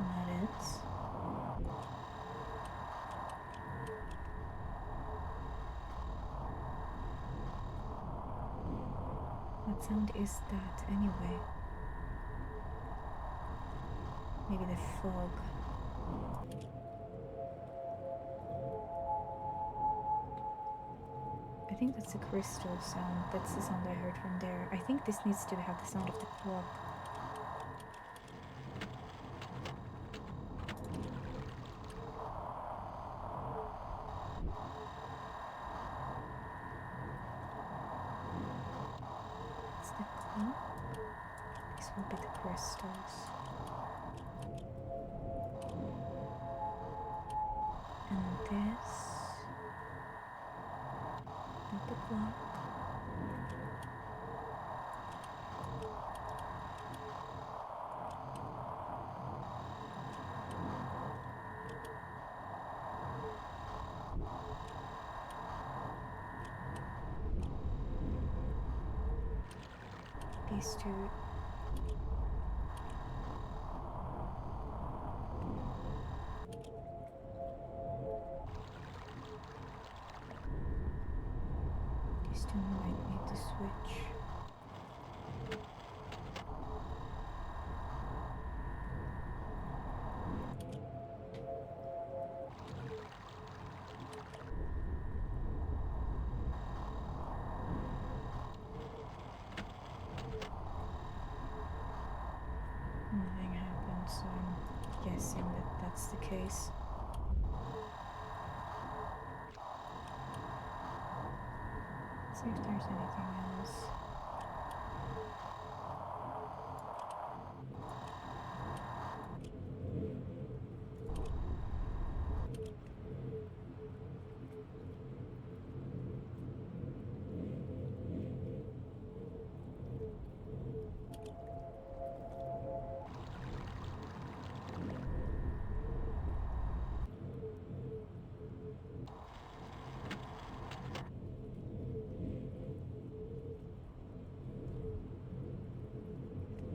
Not it. What sound is that anyway? Maybe the fog. I think that's a crystal sound. That's the sound I heard from there. I think this needs to have the sound of the clock. It's the clock. This will be the crystals. And this. Not the clock. These two. These two might need to switch. Nothing happened, so I'm guessing that that's the case. See if there's anything else.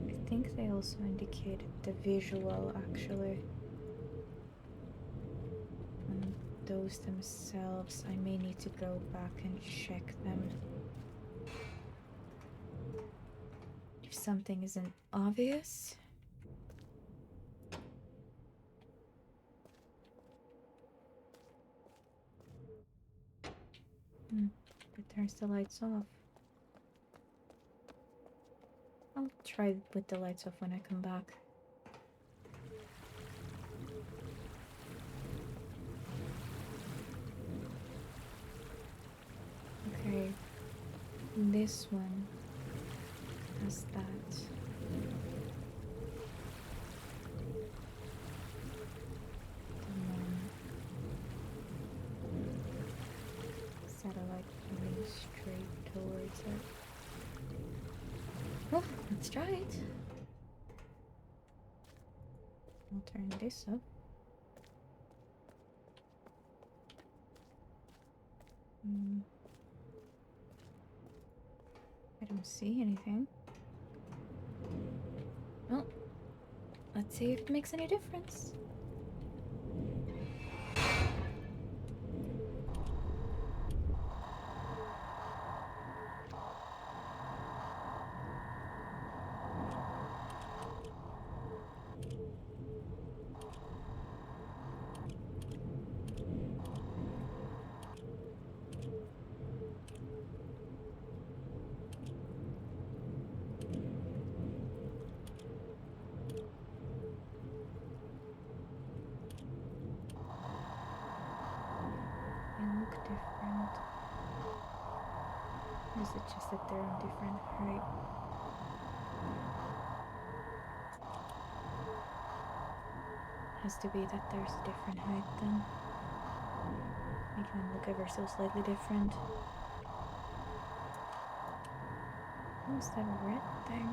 I think they also indicated the visual, actually. And those themselves, I may need to go back and check them. If something isn't obvious. It turns the lights off. I'll try with the lights off when I come back. Okay, this one has that. Satellite coming straight towards it. Well, let's try it. I'll turn this up. I don't see anything. Well, let's see if it makes any difference. Different. Or is it just that they're on different height? Has to be that there's a different height then. Make them look ever so slightly different. What's that red thing?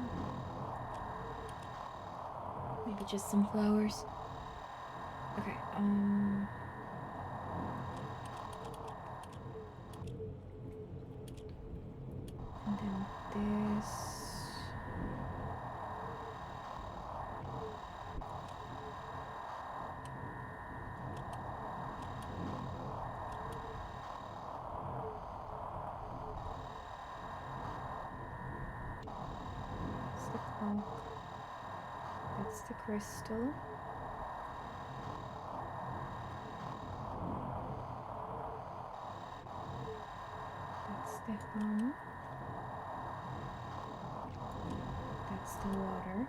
Maybe just some flowers. Okay, and then this. That's the clock. That's the crystal. That's the hum. That's the water.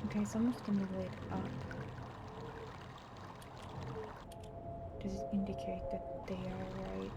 Okay, some of them are lit up. Does it indicate that they are right?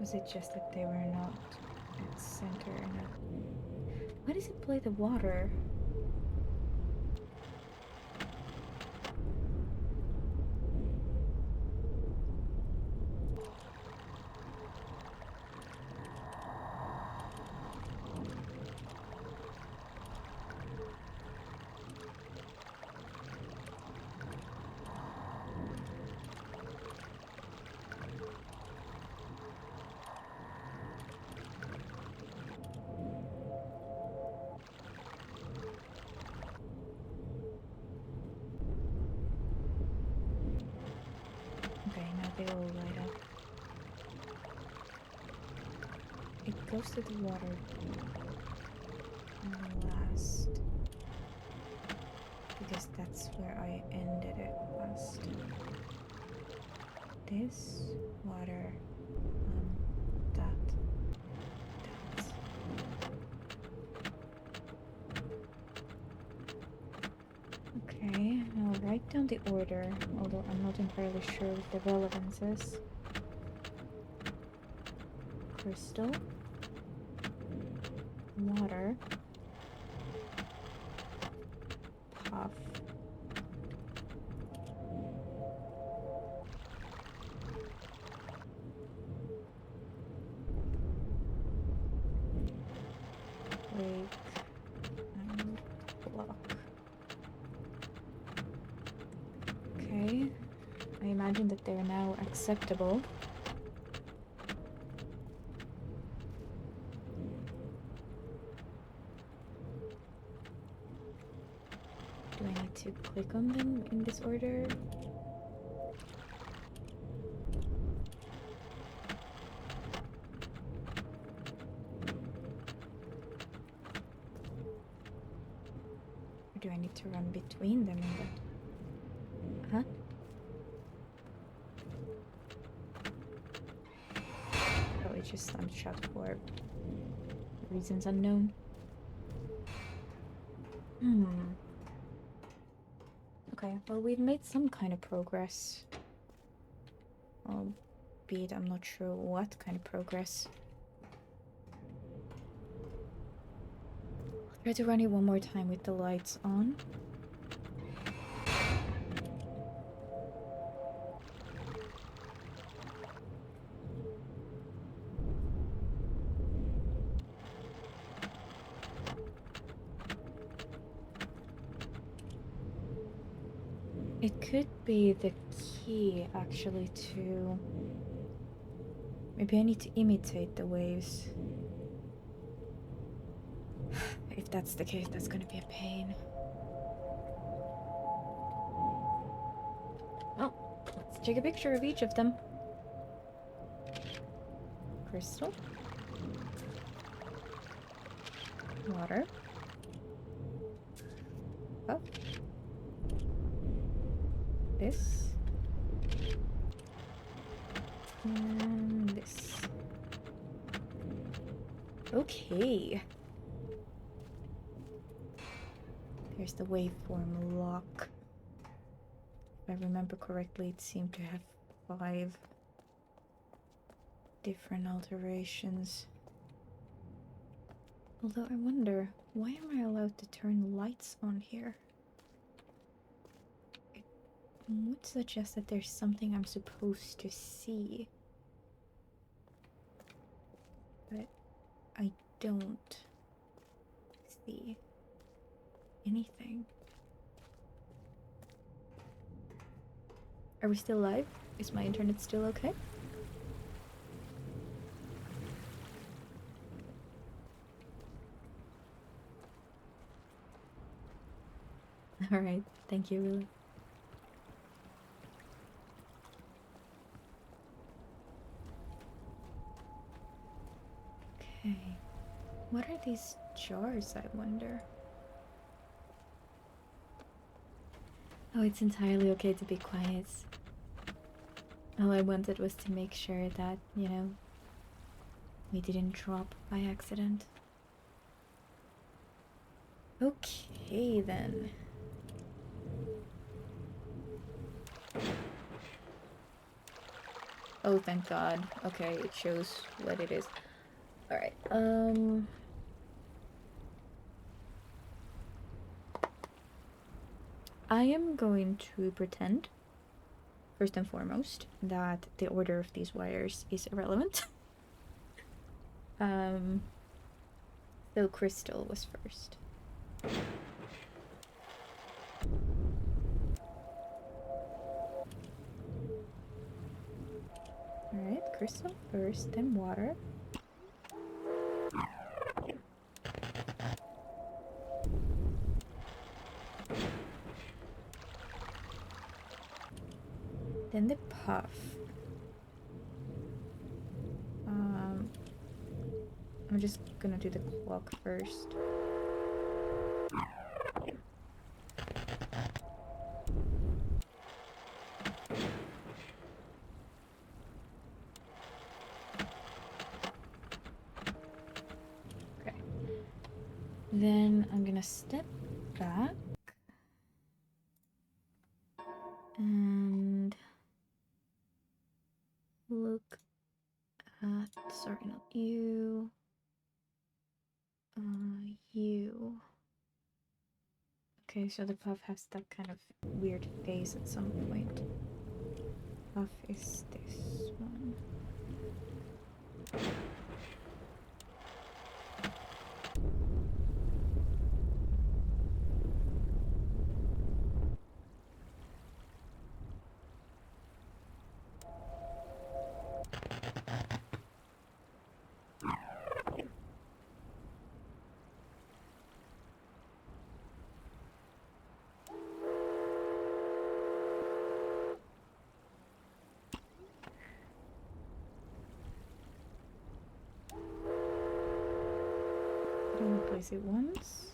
Was it just that they were not at center enough? Why does it play the water? Okay, now they all light up. It goes to the water last. Because that's where I ended it last. This, water, that. Okay, I'll write down the order, although I'm not entirely sure what the relevance is. Crystal, water, puff, wake, and block. Okay, I imagine that they're now acceptable. Do I need to click on them in this order? Or do I need to run between them in that? Huh? Oh, it just slammed shut for reasons unknown. Okay, well, we've made some kind of progress. Albeit I'm not sure what kind of progress. I'll try to run it one more time with the lights on. It could be the key, actually, to... Maybe I need to imitate the waves. If that's the case, that's gonna be a pain. Well, let's take a picture of each of them. Crystal. Water. Oh. This. And this. Okay. There's the waveform lock. If I remember correctly, it seemed to have 5 different alterations. Although I wonder, why am I allowed to turn lights on here? It would suggest that there's something I'm supposed to see. But I don't see anything. Are we still live? Is my internet still okay? Alright, thank you, Willa. Okay. What are these jars, I wonder? Oh, it's entirely okay to be quiet. All I wanted was to make sure that, you know, we didn't drop by accident. Okay, then. Oh, thank God. Okay, it shows what it is. Alright, I am going to pretend, first and foremost, that the order of these wires is irrelevant. So Crystal was first. Alright, Crystal first, then water. Then the puff. I'm just gonna do the clock first. Okay. Then I'm gonna step back. And look at, sorry, not you. You. Okay, so the puff has that kind of weird face at some point. Puff is this one. I only place it once.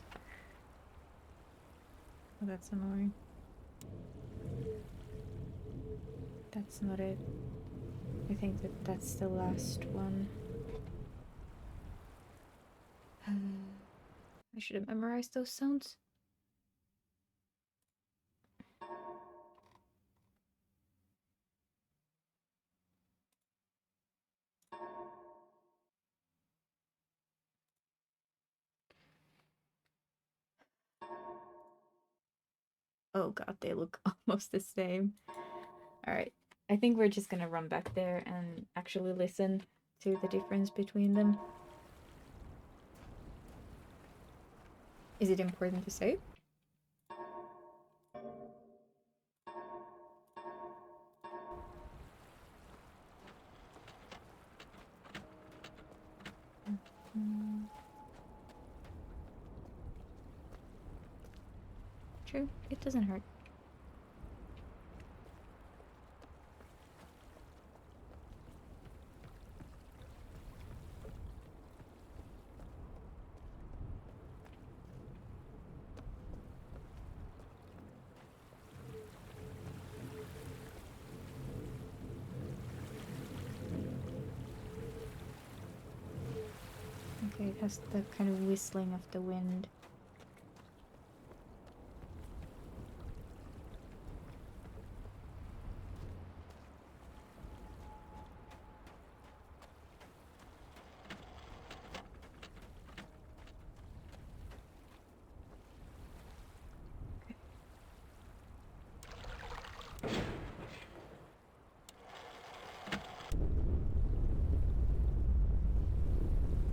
Oh, that's annoying. That's not it. I think that that's the last one. I should have memorized those sounds. Oh god, they look almost the same. Alright, I think we're just gonna run back there and actually listen to the difference between them. Is it important to say? True, it doesn't hurt. Okay, it has the kind of whistling of the wind.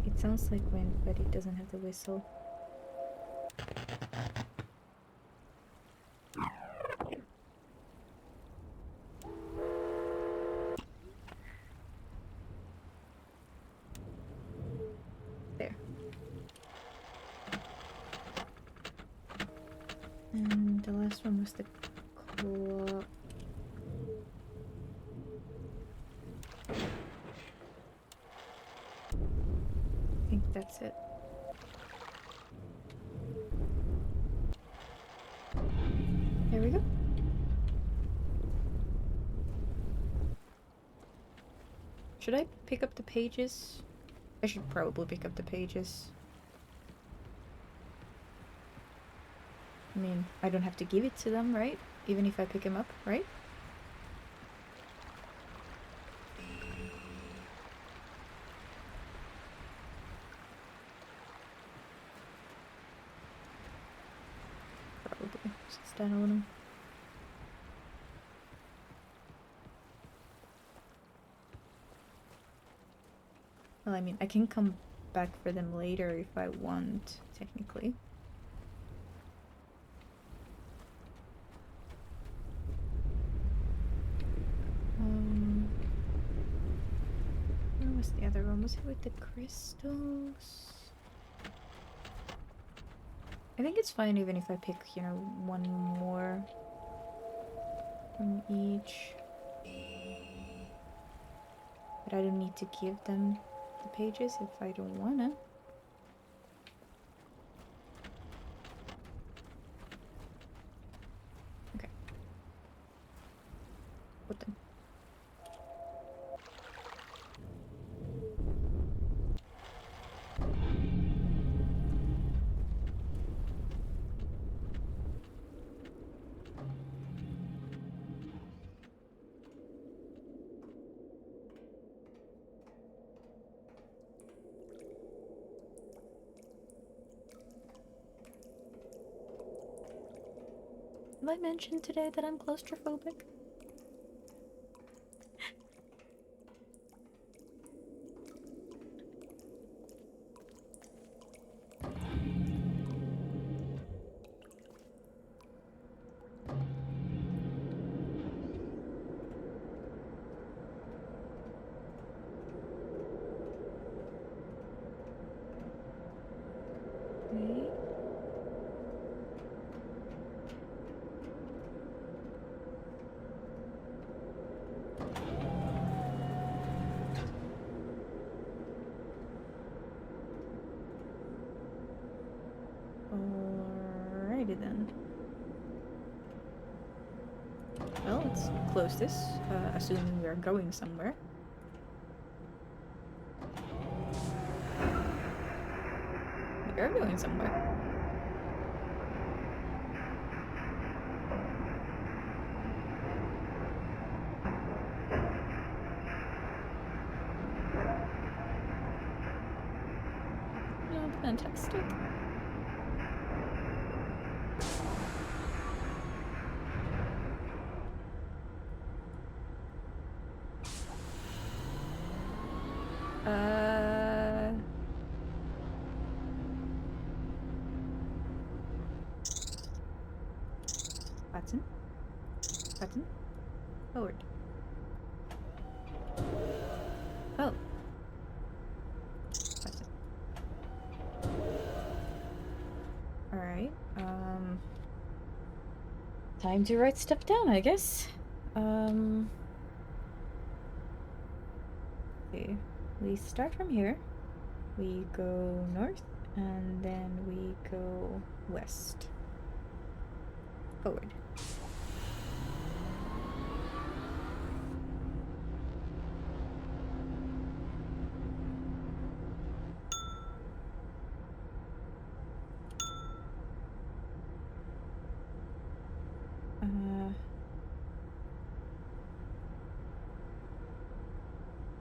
It sounds like wind, but it doesn't have the whistle. There. And the last one was the clock. I think that's it. There we go. Should I pick up the pages? I should probably pick up the pages. I mean, I don't have to give it to them, right? Even if I pick them up, right? Probably. Just stand on them. Well, I mean, I can come back for them later if I want, technically. Where was the other one? Was it with the crystals? I think it's fine even if I pick, you know, one more from each. But I don't need to give them the pages if I don't wanna. Okay. Put them. Have I mentioned today that I'm claustrophobic? Okay. Alrighty then. Well, let's close this, assuming we are going somewhere. We are going somewhere. Oh, fantastic. Button. Button. Forward. Oh. Button. Alright, Time to write stuff down, I guess. Okay. We start from here. We go north, and then we go west. Forward.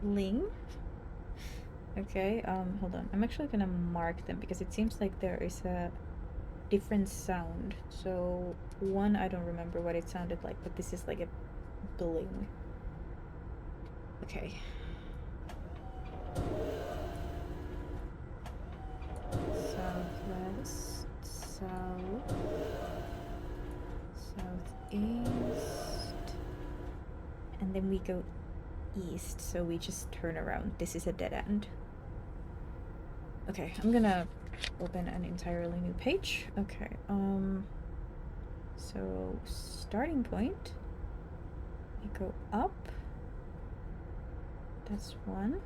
Ling. Okay, hold on. I'm actually gonna mark them because it seems like there is a different sound. So one, I don't remember what it sounded like, but this is like a bling. Okay. Southwest, south, southeast, and then we go east, so we just turn around. This is a dead end. Okay, I'm gonna open an entirely new page. Okay, so starting point, we go up. That's 1.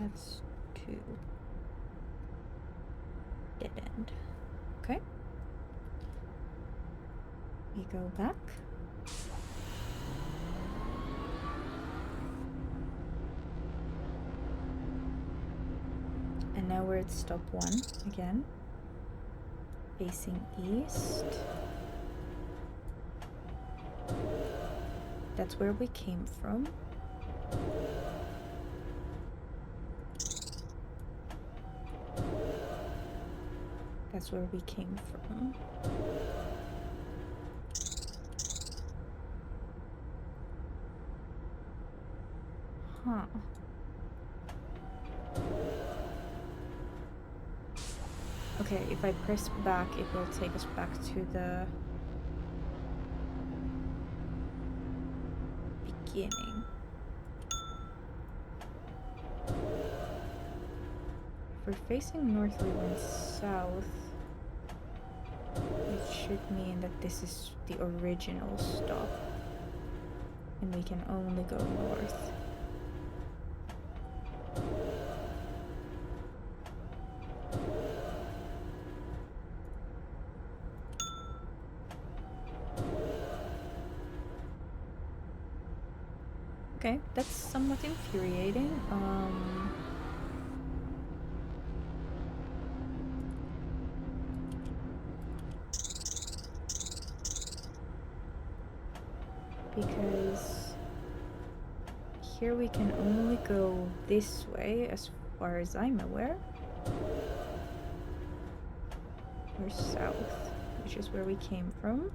That's 2. Dead end. Okay. We go back. And now we're at stop 1 again. Facing east. That's where we came from. That's where we came from. Huh. Okay, if I press back, it will take us back to the beginning. If we're facing north, we went south. It should mean that this is the original stop. And we can only go north. Okay, that's somewhat infuriating. Because here we can only go this way as far as I'm aware. Or south, which is where we came from.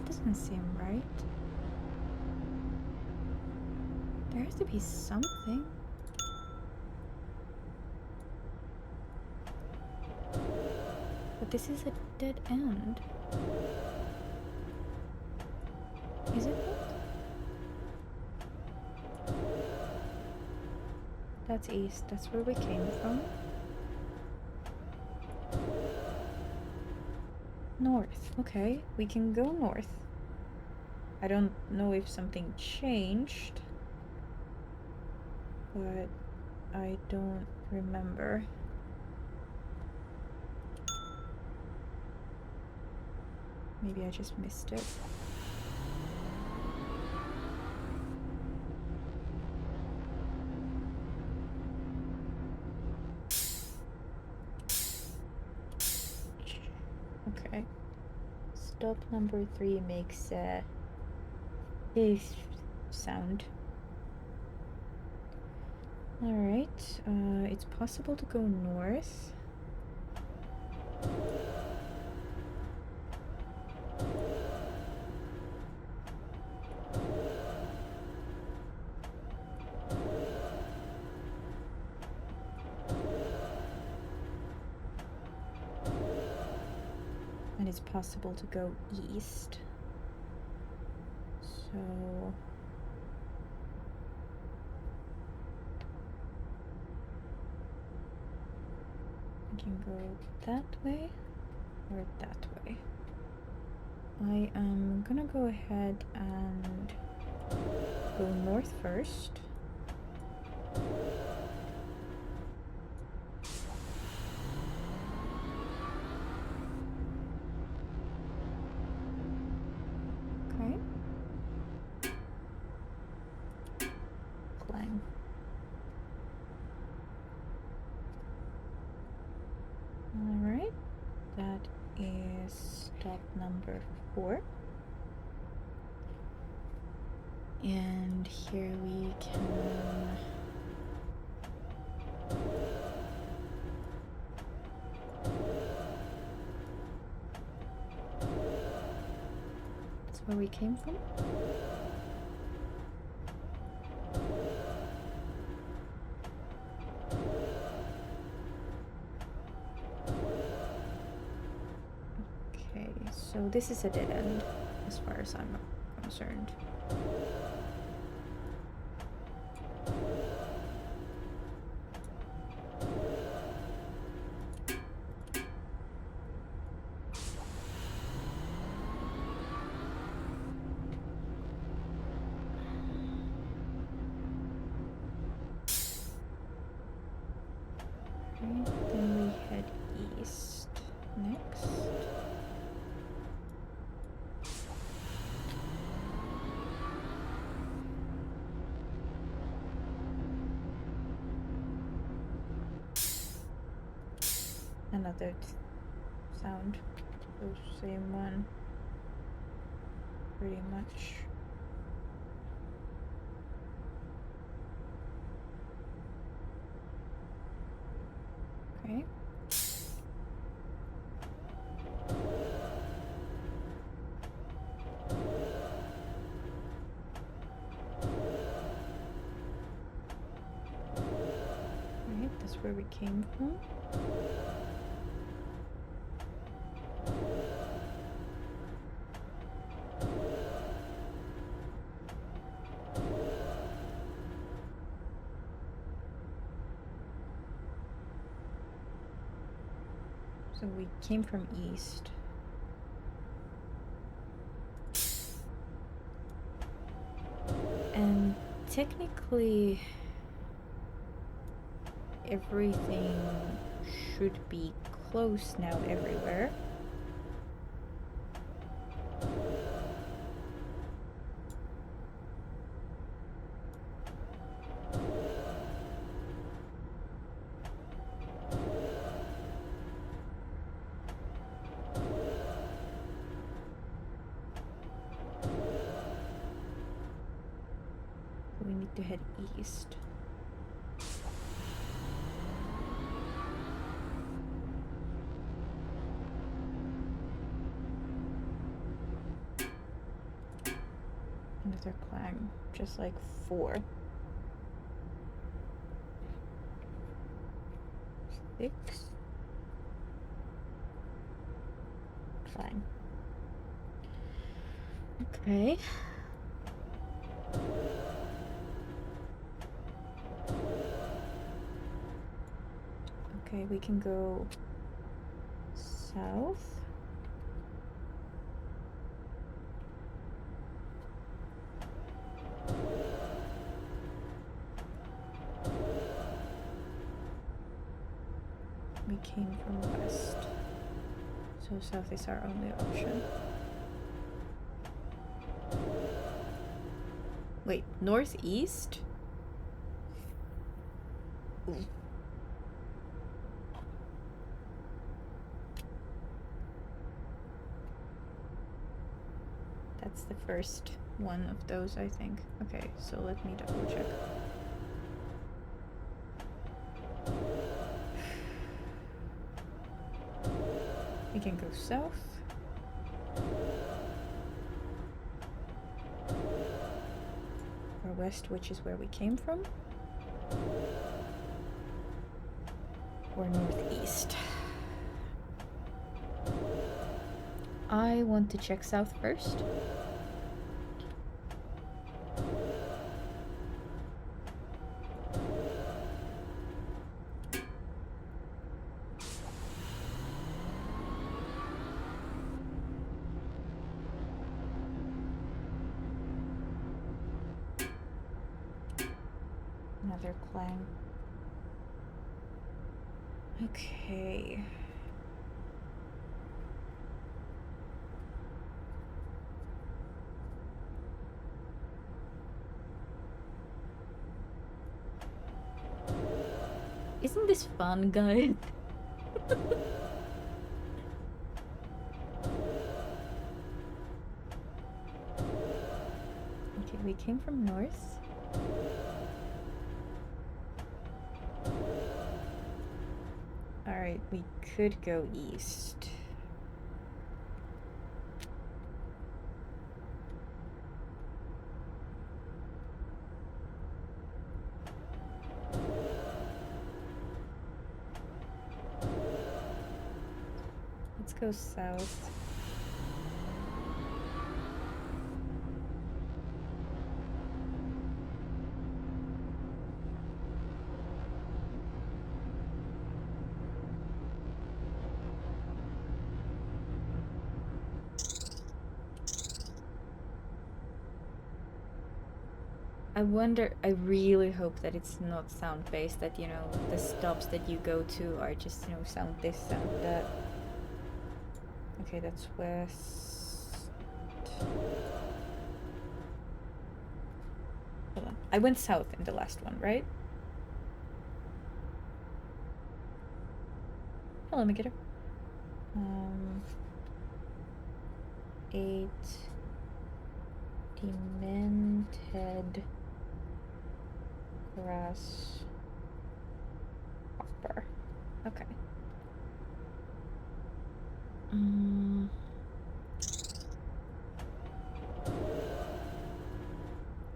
Doesn't seem right. There has to be something. But this is a dead end. Is it not? That's east. That's where we came from. North. Okay, we can go north. I don't know if something changed, but I don't remember. Maybe I just missed it. Okay. Stop number 3 makes this sound. Alright, it's possible to go north. And it's possible to go east. So I can go that way or that way. I am gonna go ahead and go north first. Okay. Clang. Alright. That is stop number 4. And here we can that's where we came from. Okay, so this is a dead end as far as I'm concerned. Right, then we head east next. Another sound, so same one, pretty much. Okay. Right, that's where we came from. So we came from east. And technically everything should be close now everywhere. We need to head east. Another clang, just like 4. 6. Clang. Okay. Okay, we can go south. We came from west, so south is our only option. Wait, northeast? Ooh. That's the first one of those, I think. Okay, so let me double check. We can go south. Or west, which is where we came from. Or northeast. I want to check south first. Another clang. Okay. Isn't this fun, guys? Okay, we came from north. Alright, we could go east. Let's go south. I wonder, I really hope that it's not sound-based, that, you know, the stops that you go to are just, you know, sound this, sound that. Okay, that's west. Hold on. I went south in the last one, right? Hello, Mikita. 8 demented grasshopper. Okay.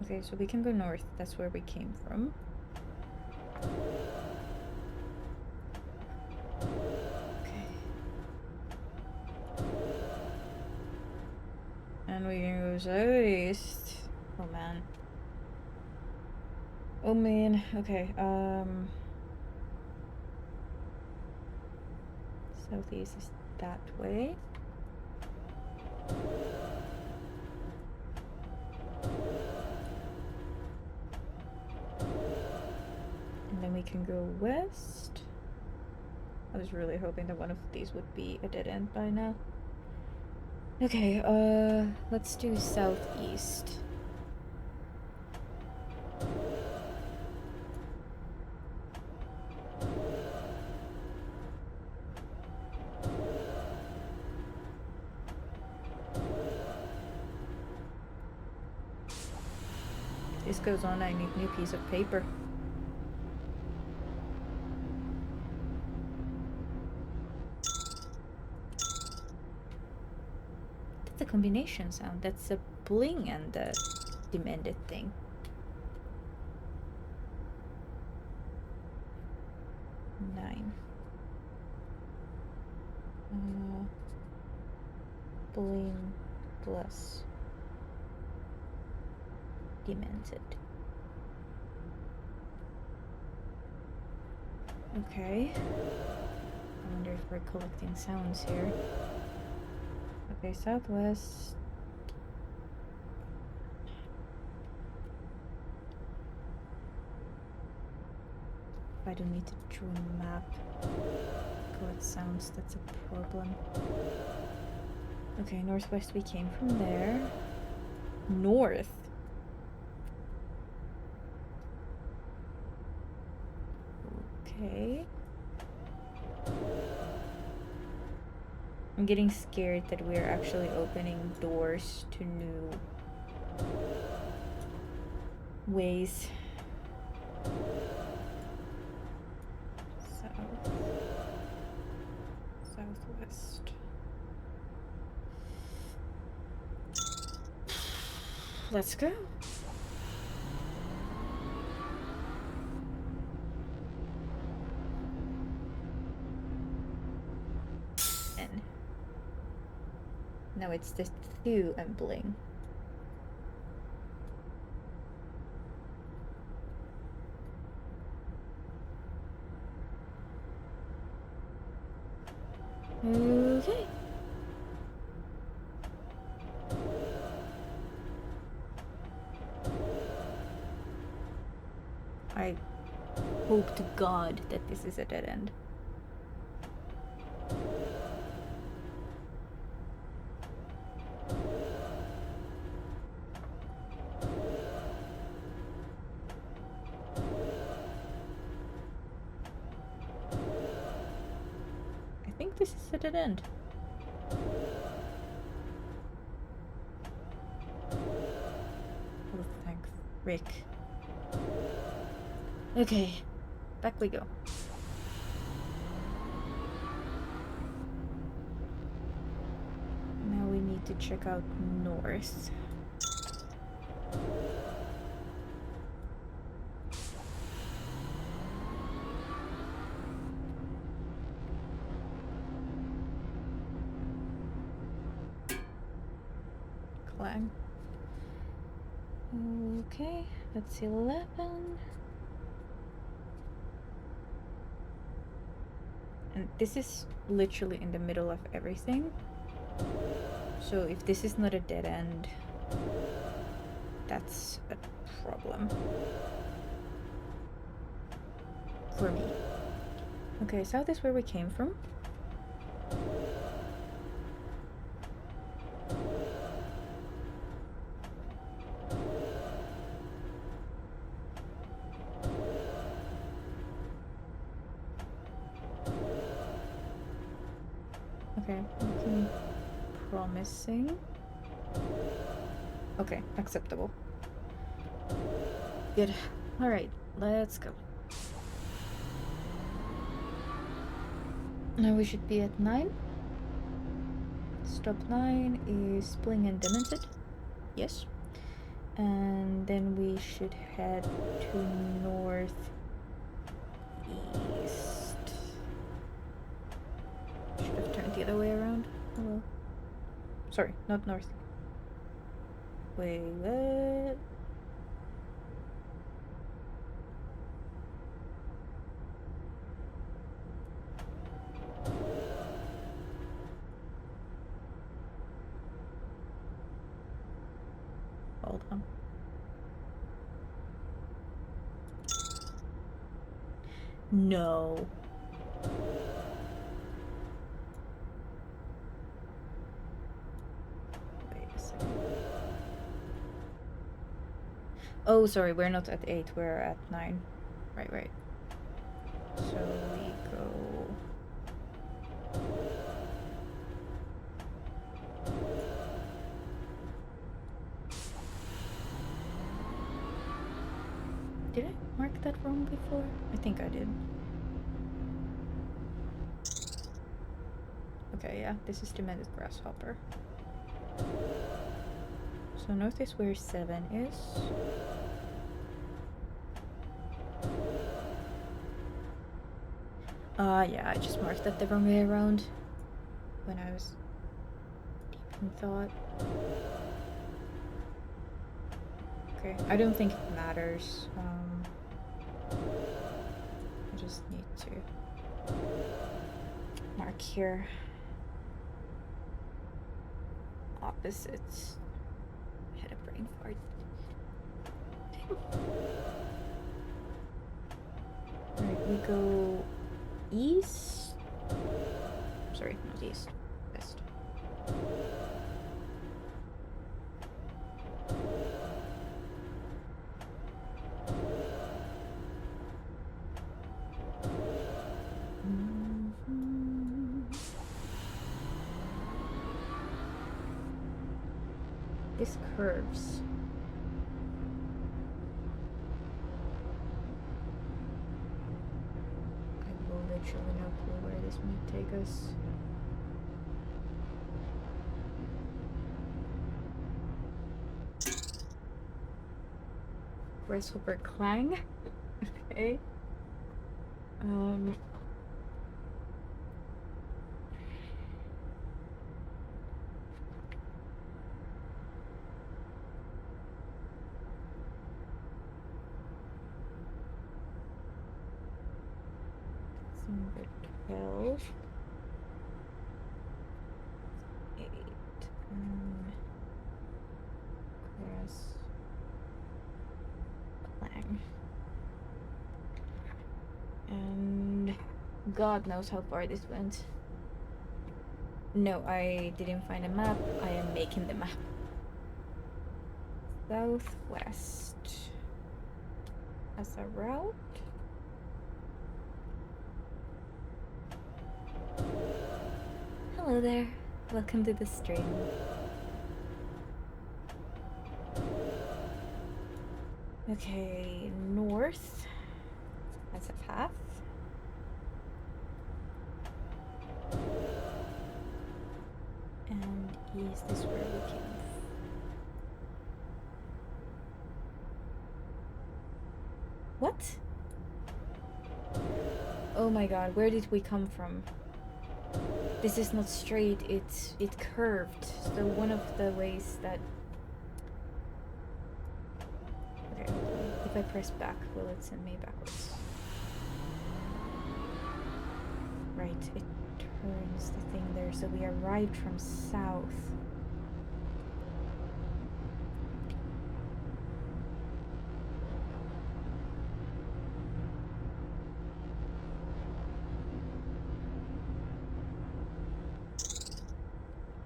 Okay, so we can go north. That's where we came from. Okay. And we can go southeast. Oh man. Oh man. Okay. Southeast is that way. And then we can go west. I was really hoping that one of these would be a dead end by now. Okay, let's do southeast. This goes on, I need a new piece of paper. That's a combination sound. That's a bling and a demanded thing. Nine. Bling plus demented. Okay. I wonder if we're collecting sounds here. Okay, southwest. I don't need to draw a map. Collect sounds, that's a problem. Okay, northwest, we came from there. North. Okay. I'm getting scared that we're actually opening doors to new ways. South. Southwest. Let's go. No, it's the Thu and Bling. Okay. I hope to God that this is a dead end. I think this is a dead end. Oh, thank Rick. Okay, back we go. Now we need to check out north. Clang. Okay, that's 11. And this is literally in the middle of everything. So if this is not a dead end, that's a problem for me. Okay, south is where we came from. Okay, looking promising. Okay, acceptable. Good. Alright, let's go. Now we should be at 9. Stop 9 is Bling and Demented. Yes. And then we should head to northeast. Should have turned the other way around. Oh well. Sorry, not north. Wait, what? Hold on. No. Wait a second. Oh, sorry, we're not at 8, we're at 9. Right. So we go... Did I mark that wrong before? I think I did. Okay, yeah, this is Demented Grasshopper. So north is where 7 is. Yeah, I just marked that the wrong way around when I was deep in thought. Okay, I don't think it matters. I just need to mark here. Opposites. I had a brain fart. Alright, we go east. Sorry, not east. West. This curves. I have literally no clue where this might take us. Grasshopper Clang. Okay. Number 12. 8. Cross. Clang. And God knows how far this went. No, I didn't find a map. I am making the map. Southwest. As a route. Hello there. Welcome to the stream. Okay, north. As a path. And east is where we came. What? Oh my god, where did we come from? This is not straight, it curved. So one of the ways that... Okay, if I press back, will it send me backwards? Right, it turns the thing there, so we arrived from south.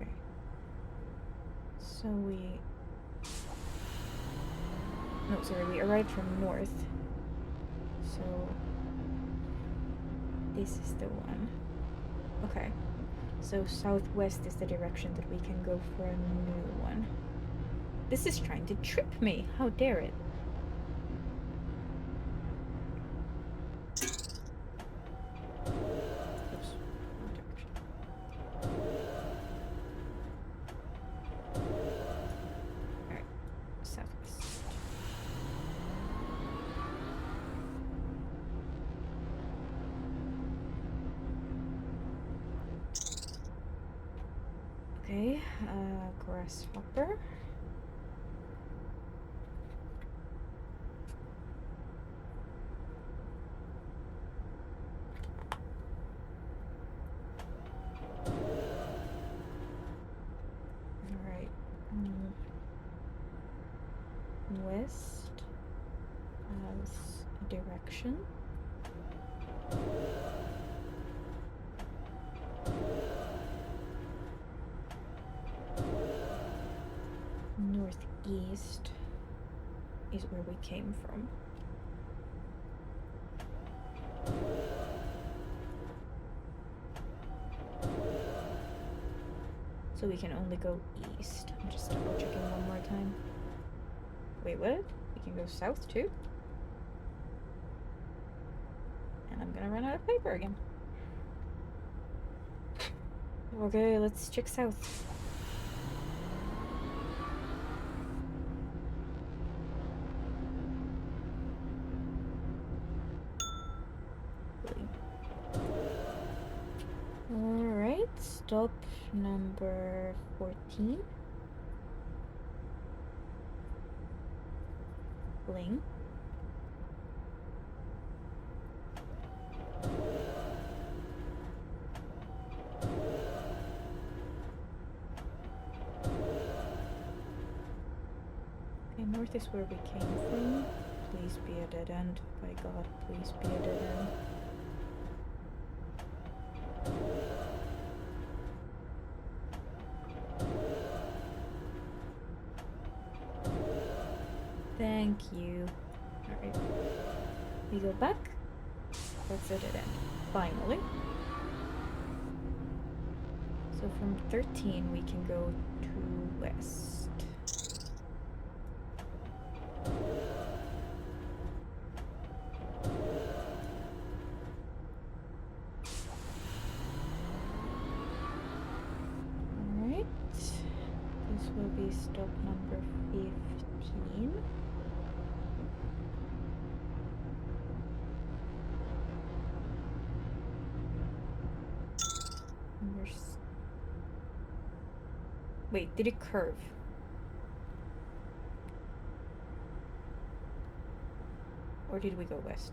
Okay. So we... No, sorry, we arrived from north. So... this is the one. Okay. So southwest is the direction that we can go for a new one. This is trying to trip me. How dare it? Oops. Wrong direction. Alright. Southwest. Okay, grasshopper. Alright. West as a direction. Northeast is where we came from. So we can only go east. I'm just double checking one more time. Wait, what? We can go south too? And I'm gonna run out of paper again. Okay, let's check south. Alright, stop number 14. Bling. Okay, north is where we came from. Please be a dead end. By God, please be a dead end. Thank you. Alright. We go back. That's a dead end. Finally. So from 13 we can go to west. Alright. This will be stop number 15. Wait, did it curve? Or did we go west?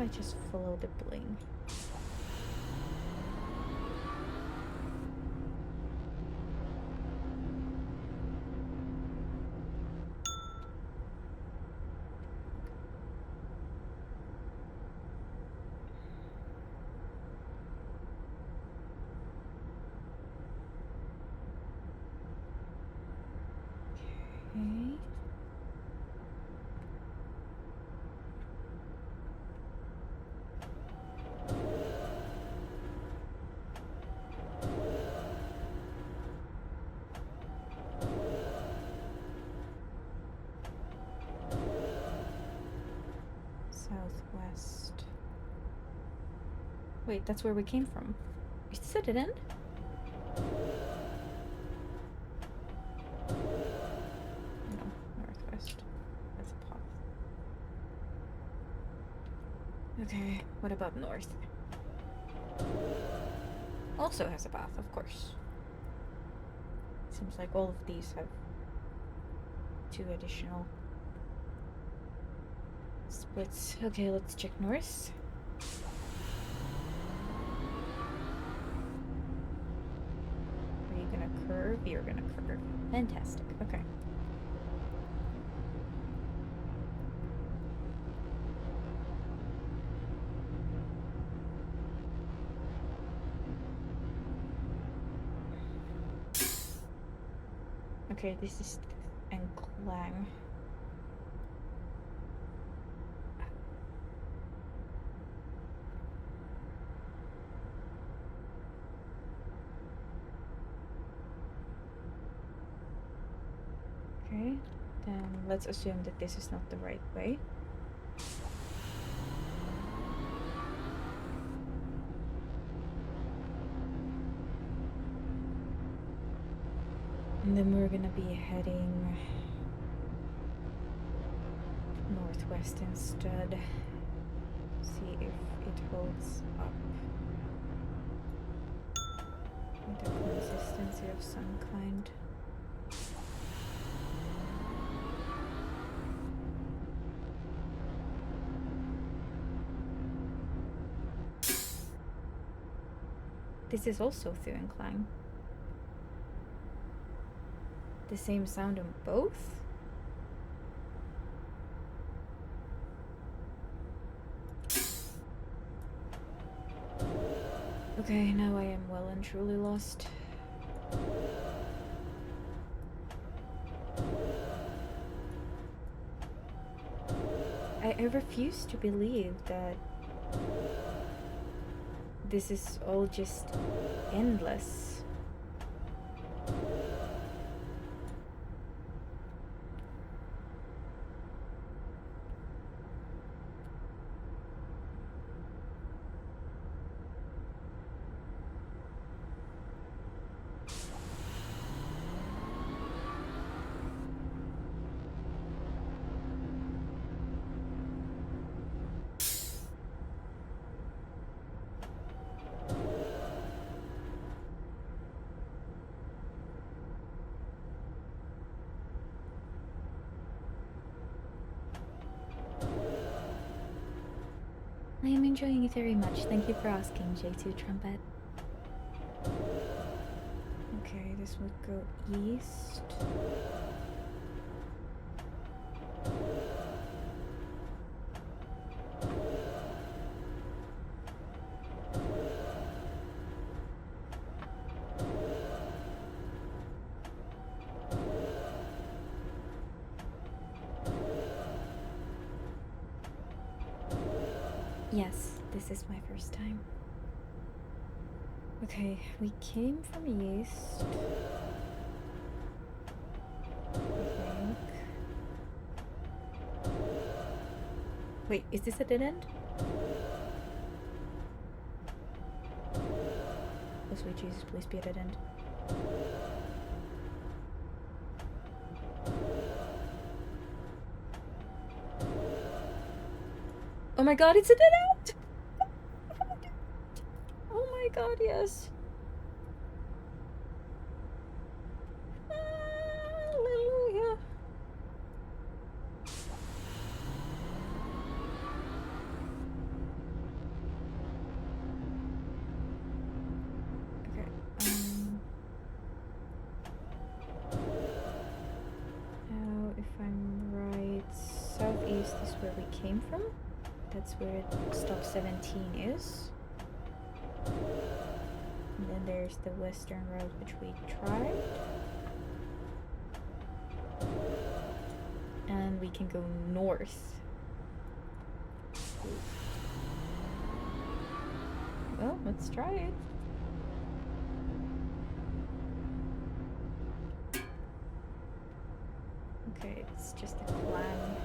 if I just follow the bling? Okay. Southwest. Wait, that's where we came from. Is this a dead end? No, northwest. That's a path. Okay, what about north? Also has a path, of course. Seems like all of these have 2 additional splits. Okay, let's check north. Are you gonna curve? You're gonna curve. Fantastic, okay. Okay, this is and Clang. Okay, then let's assume that this is not the right way. And then we're gonna be heading northwest instead. See if it holds up with a consistency of some kind. This is also Thu and Clang. The same sound on both? Okay, now I am well and truly lost. I refuse to believe that this is all just endless. I am enjoying it very much. Thank you for asking, J2 Trumpet. Okay, this would go east. Yes, this is my first time. Okay, we came from east. I think. Wait, is this a dead end? Oh sweet Jesus, please be a dead end. Oh my god, it's a dead end! Oh my god, yes. Hallelujah. where we came from. That's where stop 17 is. And then there's the western road which we tried. And we can go north. Well, let's try it. Okay, it's just a clan.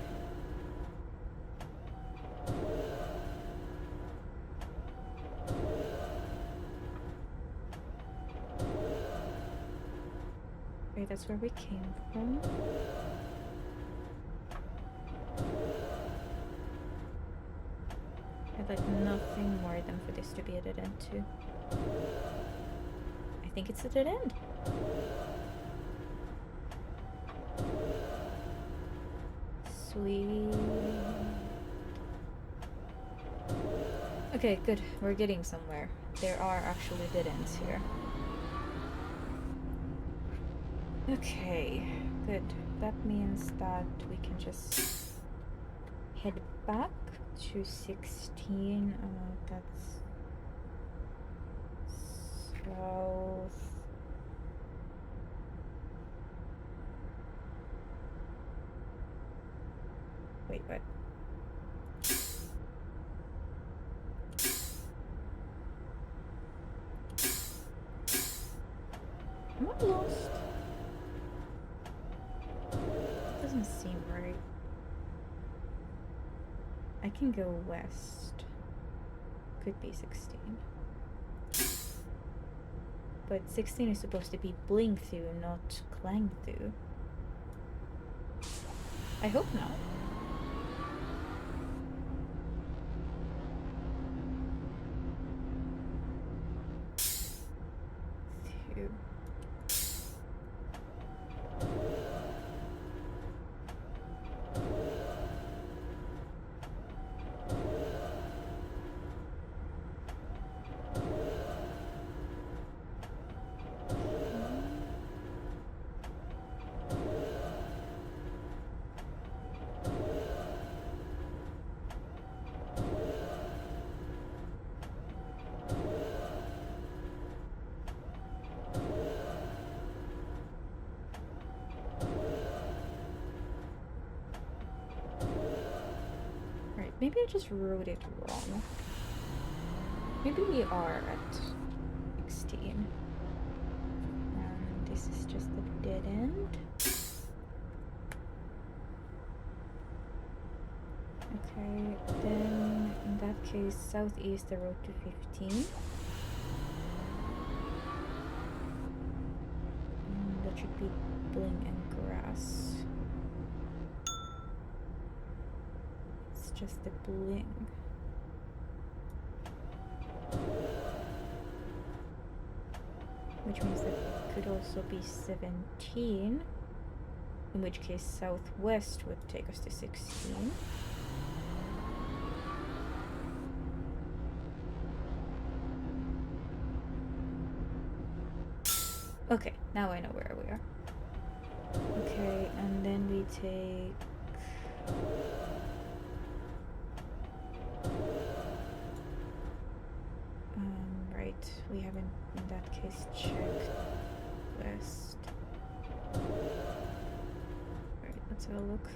Okay, that's where we came from. I'd like nothing more than for this to be a dead end too. I think it's a dead end. Sweet. Okay, good. We're getting somewhere. There are actually dead ends here. Okay, good. That means that we can just head back to 16. That's south. Wait, what? Am I lost? That doesn't seem right. I can go west. Could be 16. But 16 is supposed to be bling through, not clang through. I hope not. Phew. Maybe I just wrote it wrong. Maybe we are at 16. And this is just a dead end. Okay, then in that case, southeast the road to 15. And that should be bling and grass. Just the bling. Which means that it could also be 17, in which case southwest would take us to 16. Okay, now I know where we are. Okay, and then we take... right, we haven't in that case checked west. Right, let's have a look.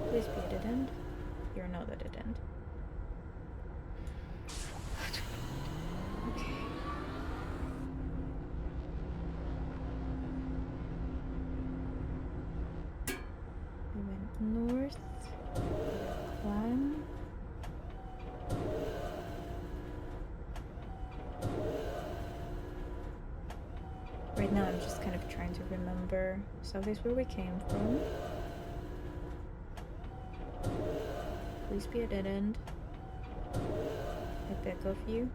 Please be a dead end. You're not a dead end. Okay. We went north. Climb. Right now I'm just kind of trying to remember. South is where we came from. Please be a dead end. I beg of you.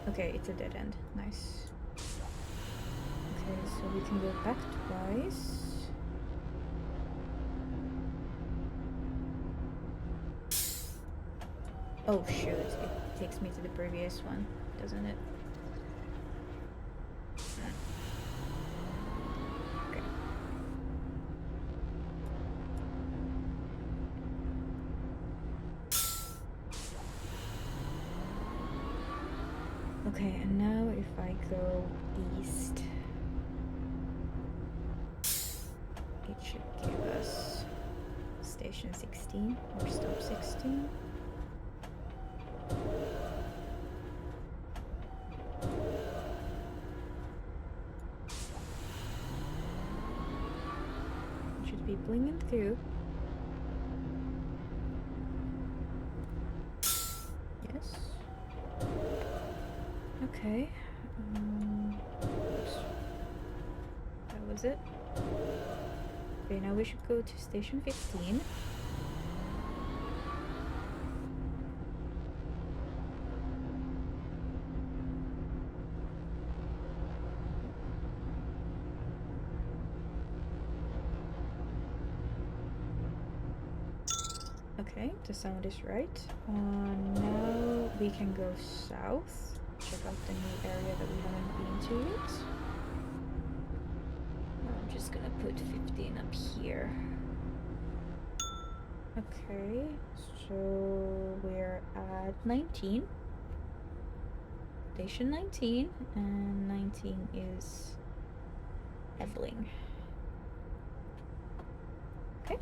Okay, it's a dead end. Nice. Okay, so we can go back twice. Oh shoot, it takes me to the previous one, doesn't it? Okay. Okay, and now if I go east, it should give us station 16 or stop 16. It should be blinging through. Yes. Okay. Oops. That was it. Okay, now we should go to station 15. Okay, the sound is right. Now we can go south. Check out the new area that we haven't been to yet. I'm just gonna put 15 up here. Okay, so we're at 19. Station 19, and 19 is Ebling. Okay.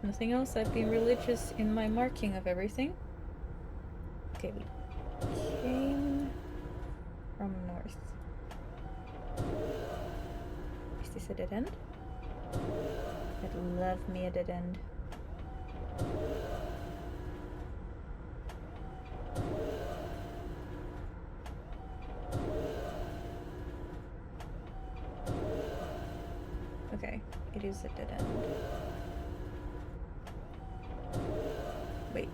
Nothing else. I've been religious in my marking of everything. Okay, we came from north. Is this a dead end? I'd love me a dead end. Okay, it is a dead end. Wait.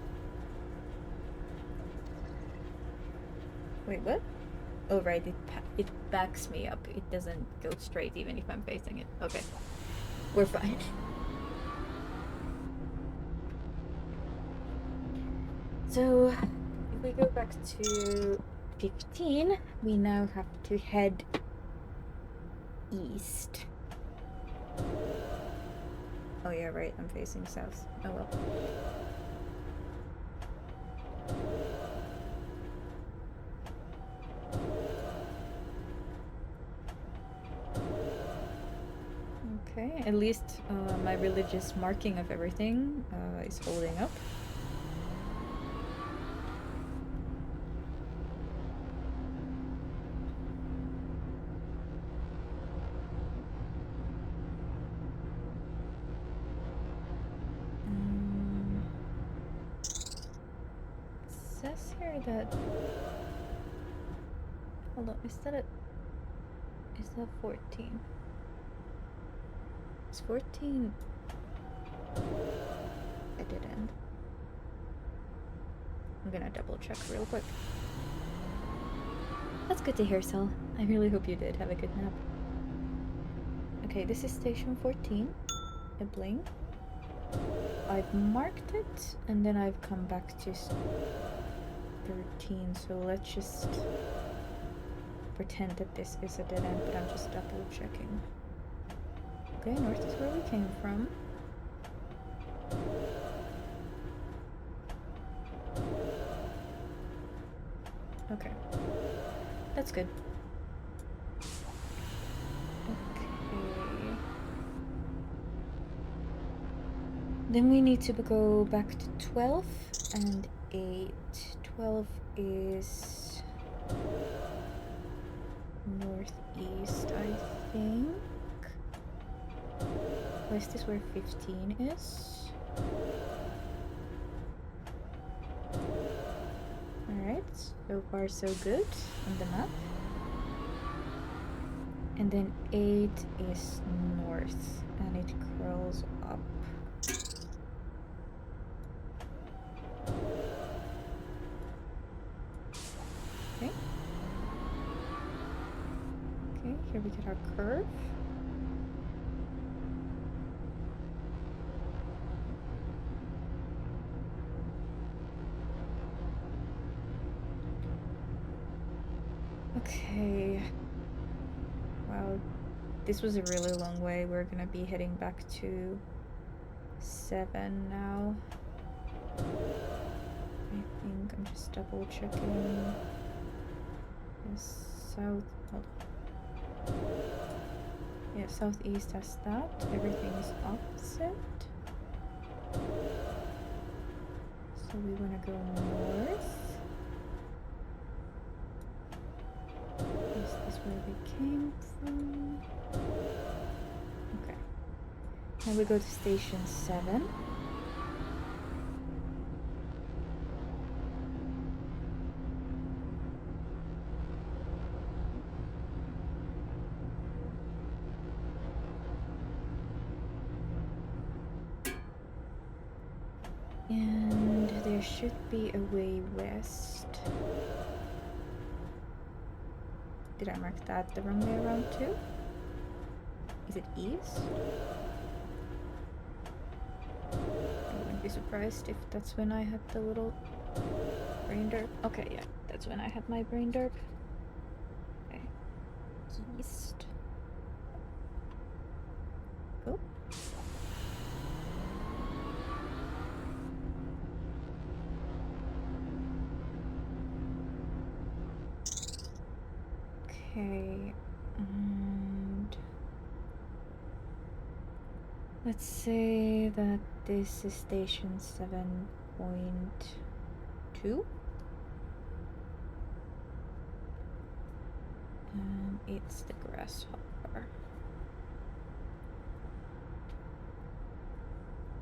Wait, what? Oh, right, it backs me up. It doesn't go straight even if I'm facing it. Okay. We're fine. So, if we go back to 15, we now have to head east. Oh yeah, right, I'm facing south. Oh well. Okay, at least my religious marking of everything is holding up. It says here that... Hold on, is that 14? Is 14 a dead end? I'm gonna double check real quick. That's good to hear, Sal. I really hope you did have a good nap. Okay, this is station 14, Ebling. I've marked it, and then I've come back to 13, so let's just pretend that this is a dead end, but I'm just double checking. Okay, north is where we came from. Okay. That's good. Okay. Then we need to go back to 12 and 8. 12 is northeast, I think. Or is this where 15 is? Alright, so far so good on the map. And then 8 is north, and it curls up. Okay. Okay, here we could curve. Okay. Wow, this was a really long way. We're gonna be heading back to 7 now. I think I'm just double checking. South. Hold on. Yeah, southeast has that. Everything is opposite. So we want to go north. Is this where we came from? Okay. Now we go to station 7. And there should be a way west. Did I mark that the wrong way around too? Is it east? I wouldn't be surprised if that's when I had the little brain derp. Okay, yeah, that's when I had my brain derp. Okay. East. Go. Okay, and let's say that this is station 7.2. And it's the grasshopper.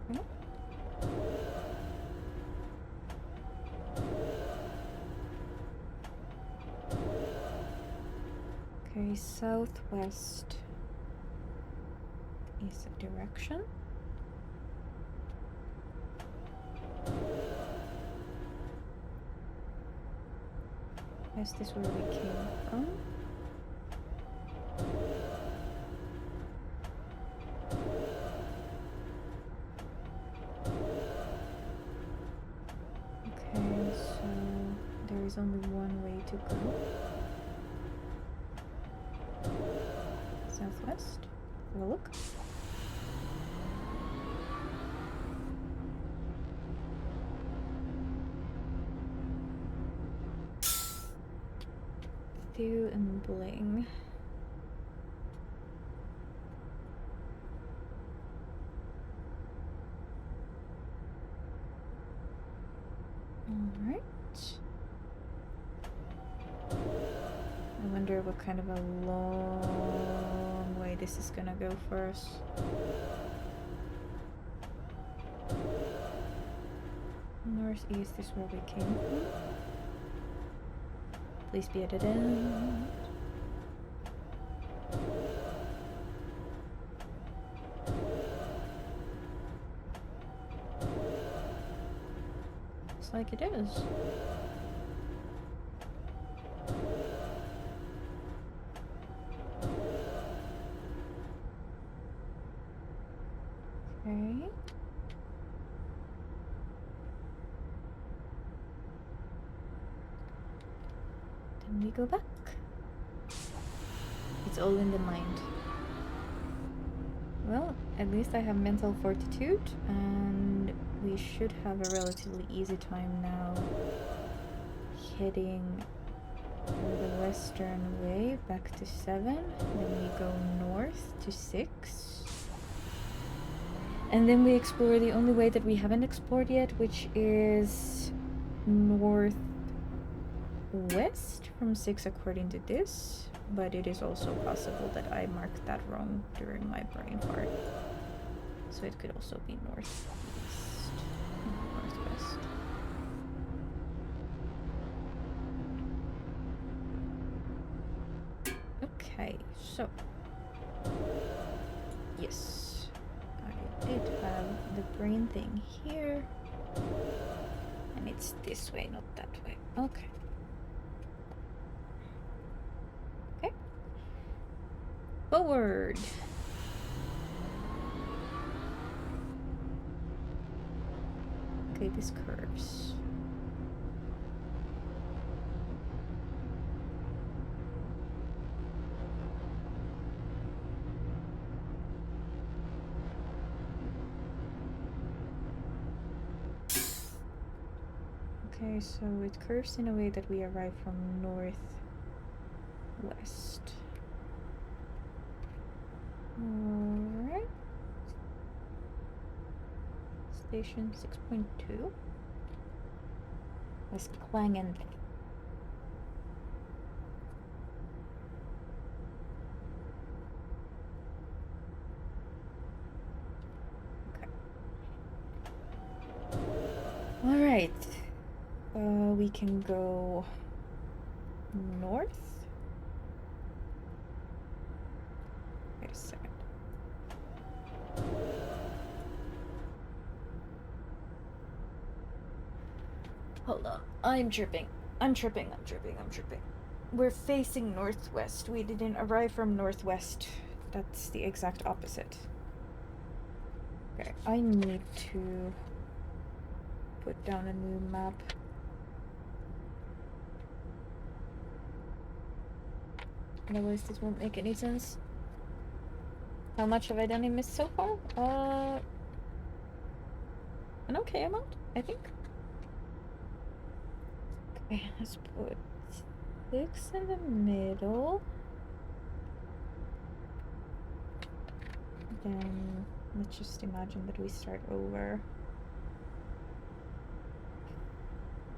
Okay. Okay, southwest is the direction. Is this where we came from? Okay, so there is only one way to go. Southwest. Have a look. Thew and Bling. Alright. I wonder what kind of a long way this is gonna go for us. Northeast is where we came from. Please be at dead end. Looks like it is. Okay. Then we go back. It's all in the mind. Well, at least I have mental fortitude, and we should have a relatively easy time now heading the western way back to 7. Then we go north to 6. And then we explore the only way that we haven't explored yet, which is northwest from 6 according to this. But it is also possible that I marked that wrong during my brain fart. So it could also be northeast, northwest. Okay, so yes, I did have the brain thing here, and it's this way, not that way. Okay. forward. Okay, this curves. Okay, so it curves in a way that we arrive from northwest. Alright. Station 6.2. West Klangen. Okay. Alright. We can go north. Wait a second. Hold on. I'm tripping. We're facing northwest. We didn't arrive from northwest. That's the exact opposite. Okay, I need to put down a new map. Otherwise this won't make any sense. How much have I done in Myst so far? An okay amount, I think. Okay, let's put 6 in the middle. Then let's just imagine that we start over.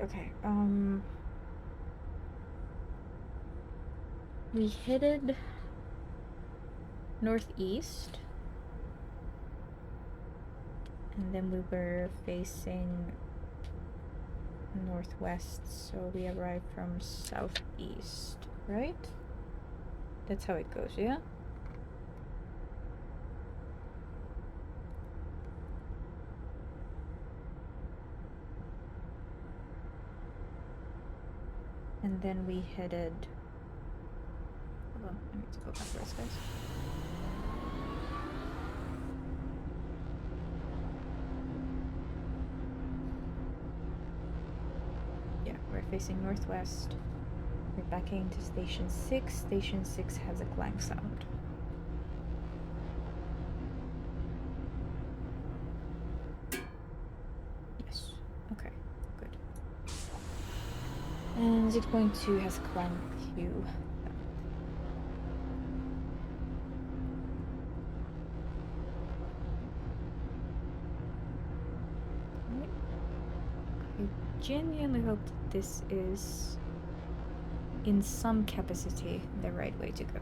Okay, we headed northeast, and then we were facing northwest, so we arrived from southeast, right? That's how it goes, yeah? And then we headed... Hold on, I need to go backwards, guys. Yeah, we're facing northwest. We're backing to station 6. Station 6 has a clang sound. Yes, okay, good. And 6.2 has clang Q. I genuinely hope that this is, in some capacity, the right way to go.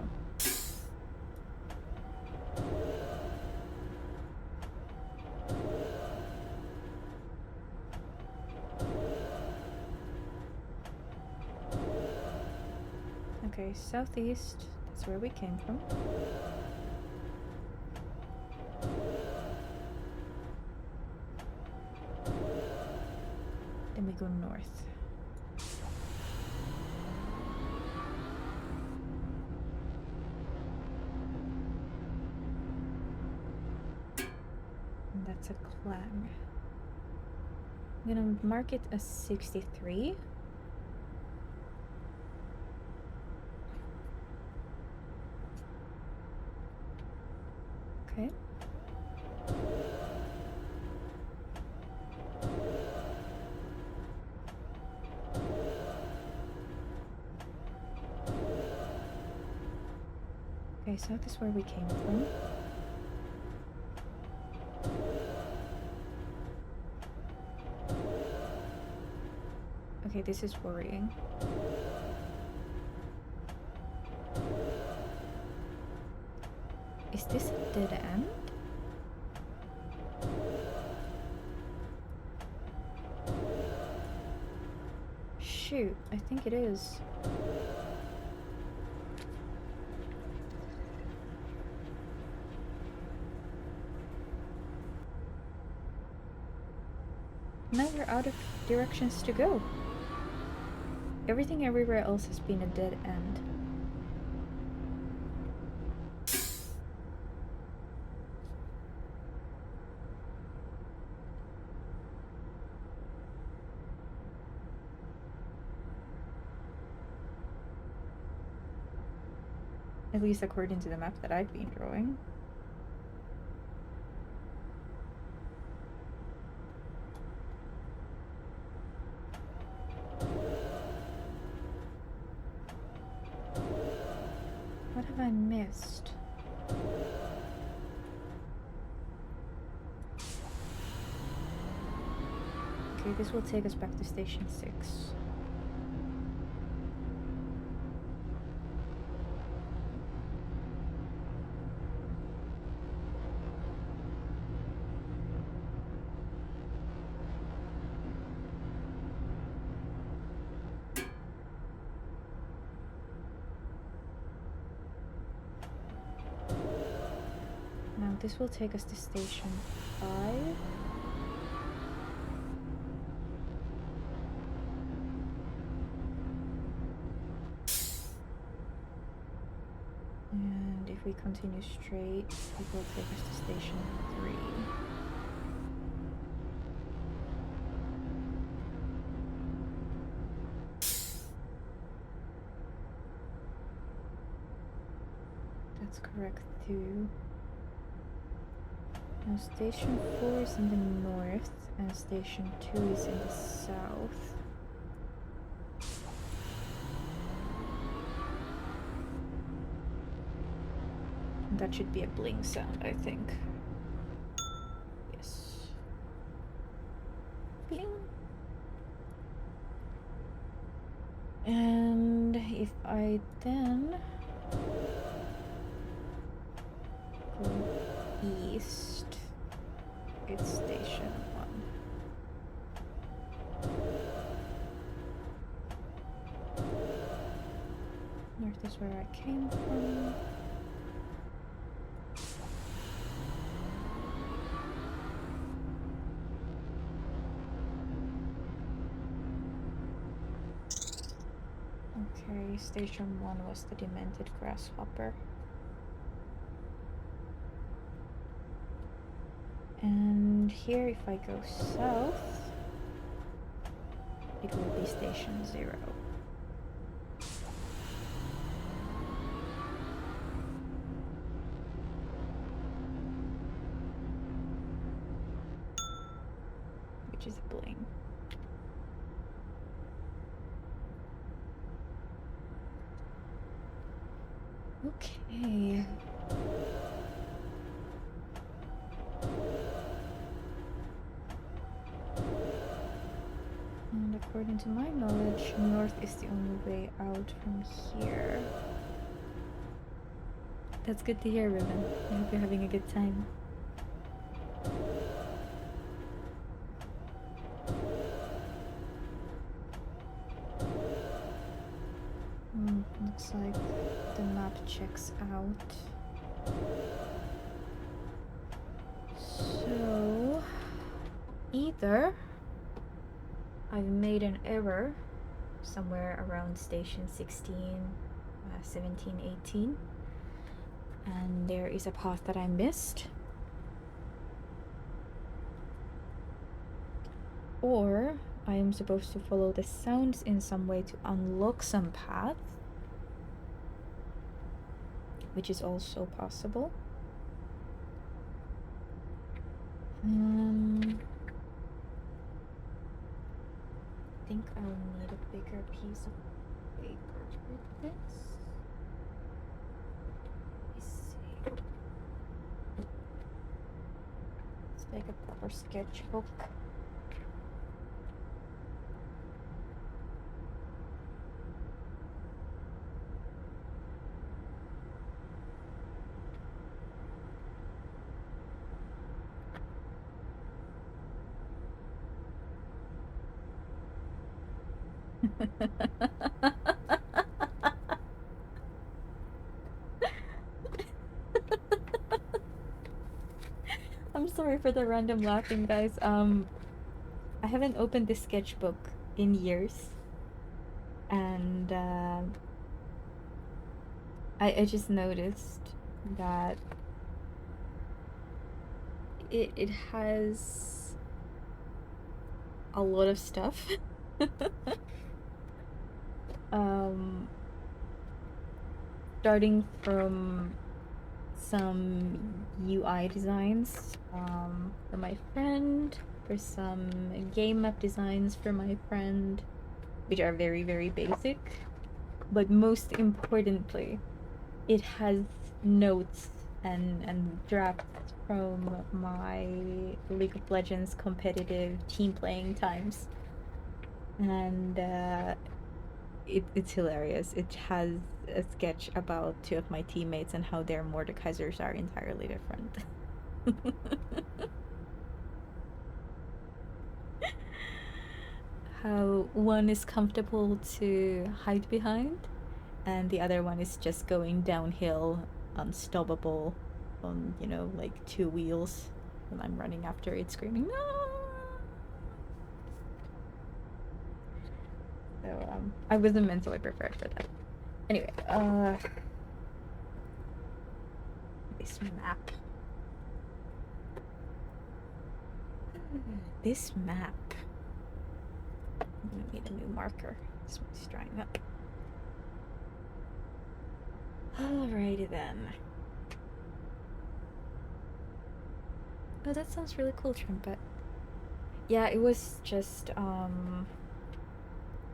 Okay, southeast, that's where we came from. Then we go north. And that's a clang. I'm gonna mark it as 63. Okay. Okay, south is where we came from. Okay, this is worrying. Is this a dead end? Shoot, I think it is. Now we're out of directions to go. Everything everywhere else has been a dead end. At least according to the map that I've been drawing. What have I missed? Okay, this will take us back to station 6. Now this will take us to station 5. And if we continue straight, it will take us to station 3. That's correct too. Now station 4 is in the north and station 2 is in the south. And that should be a bling sound, I think. Yes. Bling. And if I then go east, it's station 1. North is where I came from. Okay, station 1 was the demented grasshopper. And here, if I go south, it will be station 0. Which is a bling. Okay. And according to my knowledge, north is the only way out from here. That's good to hear, Riven. I hope you're having a good time. Looks like the map checks out. So, either I've made an error somewhere around station 16, 17, 18, and there is a path that I missed, or I am supposed to follow the sounds in some way to unlock some path, which is also possible. I think I'll need a bigger piece of paper for this. Let's see. Let's make a proper sketchbook. I'm sorry for the random laughing, guys. I haven't opened this sketchbook in years, and I just noticed that it has a lot of stuff. starting from some UI designs for my friend, for some game map designs for my friend, which are very, very basic. But most importantly, it has notes and drafts from my League of Legends competitive team playing times. And it's hilarious. It has a sketch about two of my teammates and how their Mordekaisers are entirely different. How one is comfortable to hide behind, and the other one is just going downhill, unstoppable, on, you know, like two wheels, and I'm running after it screaming, no! So, I wasn't mentally prepared for that. Anyway, this map. This map. I'm gonna need a new marker. This one's drying up. Alrighty then. Oh, that sounds really cool, Trumpet. Yeah, it was just,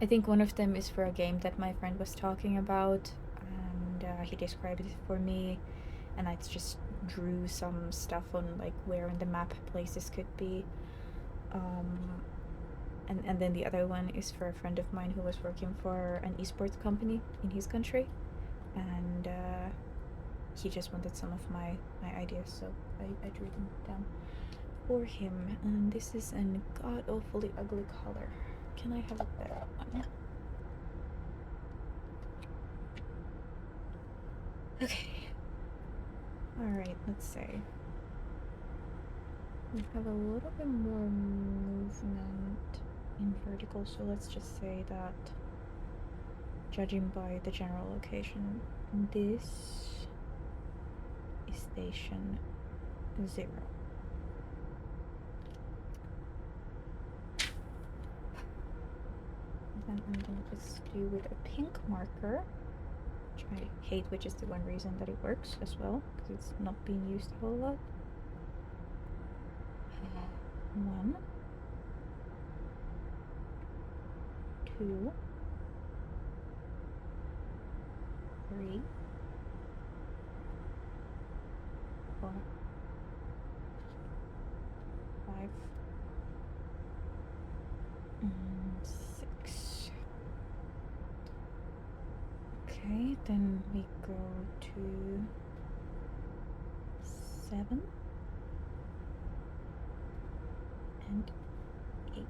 I think one of them is for a game that my friend was talking about, and he described it for me, and I just drew some stuff on like where in the map places could be. And then the other one is for a friend of mine who was working for an esports company in his country, and he just wanted some of my ideas, so I drew them down for him. And this is an god-awfully ugly color. Can I have a better one? Okay. Alright, let's say we have a little bit more movement in vertical, so let's just say that, judging by the general location, this is station 0. Then I'm gonna just do with a pink marker, which I hate, which is the one reason that it works as well, because it's not being used a whole lot. 1, 2, 3, 4, 5, and 6. Okay, then we go to 7 and 8.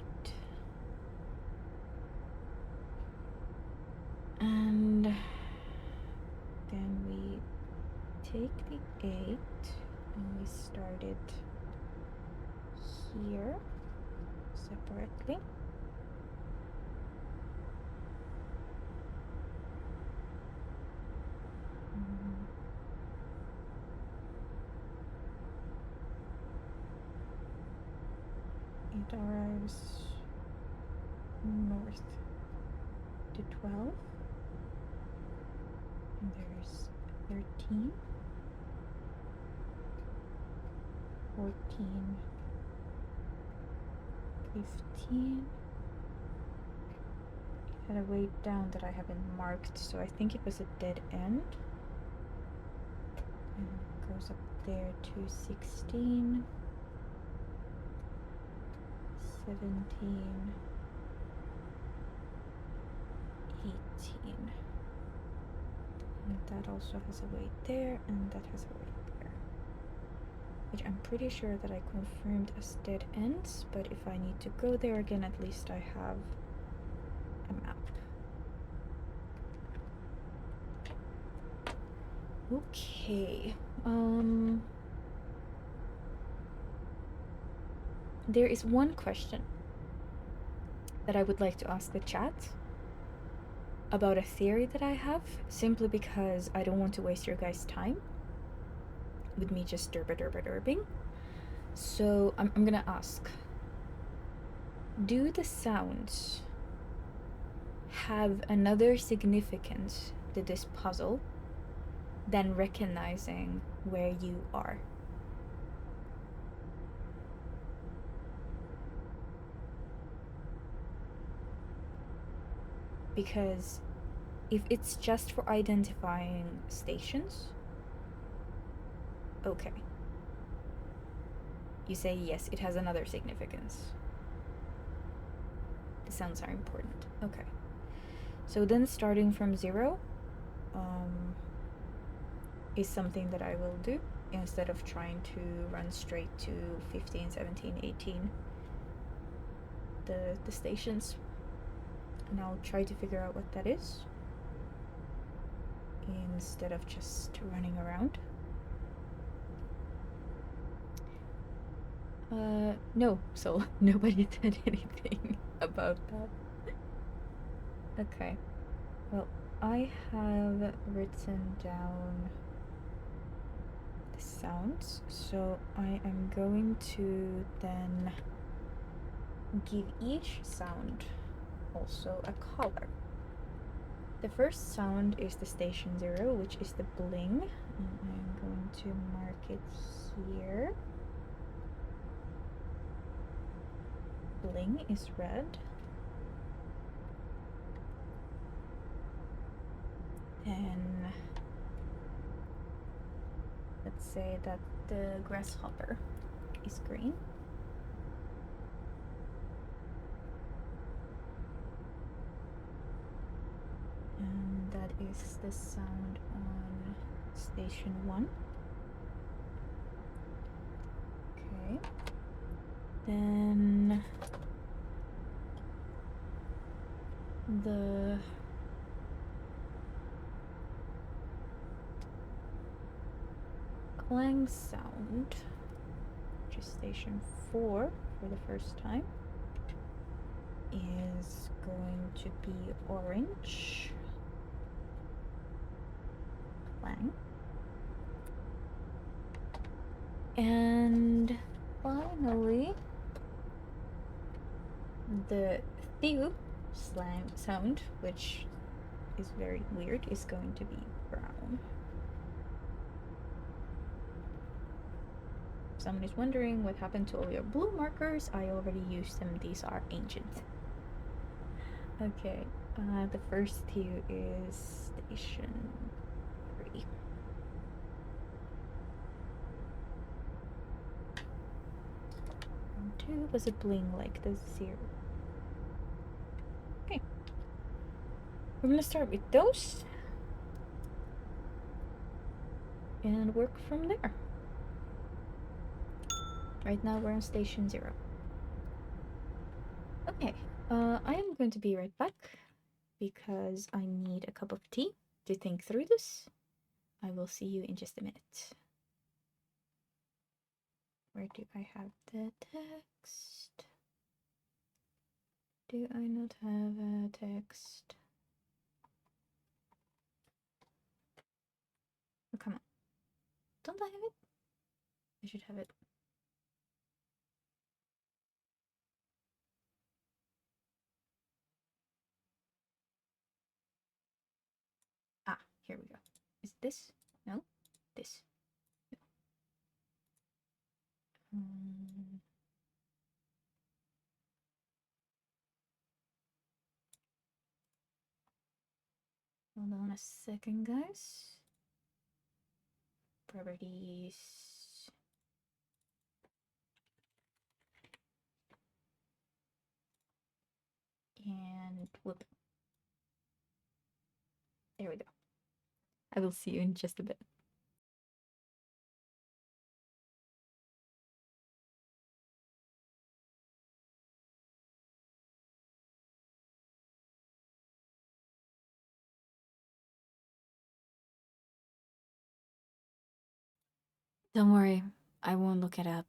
And then we take the 8 and we start it here separately. It arrives north to 12, and there's 13, 14, 15. It had a way down that I haven't marked, so I think it was a dead end. And it goes up there to 16, 17, 18. And that also has a weight there, and that has a weight there. Which I'm pretty sure that I confirmed as dead ends, but if I need to go there again, at least I have a map. Okay. There is one question that I would like to ask the chat about a theory that I have, simply because I don't want to waste your guys' time with me just derping. So I'm gonna ask, do the sounds have another significance to this puzzle than recognizing where you are. Because if it's just for identifying stations, okay. You say yes, it has another significance. The sounds are important. Okay. So then starting from 0 is something that I will do instead of trying to run straight to 15, 17, 18, the stations. And I'll try to figure out what that is instead of just running around. No, so nobody said anything about that. Okay. Well, I have written down the sounds, so I am going to then give each sound also a color. The first sound is the station 0, which is the bling, and I'm going to mark it here. Bling is red. And let's say that the grasshopper is green. And that is the sound on station 1. Okay. Then the clang sound, which is station 4 for the first time, is going to be orange. Clang. And finally, the thew slang sound, which is very weird, is going to be brown. If someone is wondering what happened to all your blue markers, I already used them. These are ancient. Okay, the first thew is station 3. And 2 was a bling like the 0. Okay. We're gonna start with those and work from there. Right now we're on station 0. Okay, I am going to be right back because I need a cup of tea to think through this. I will see you in just a minute. Where do I have the text? Do I not have a text? Oh, come on. Don't I have it? I should have it. Ah, here we go. Is it this? No? This. No. Hold on a second, guys. Properties. And whoop. There we go. I will see you in just a bit. Don't worry, I won't look it up.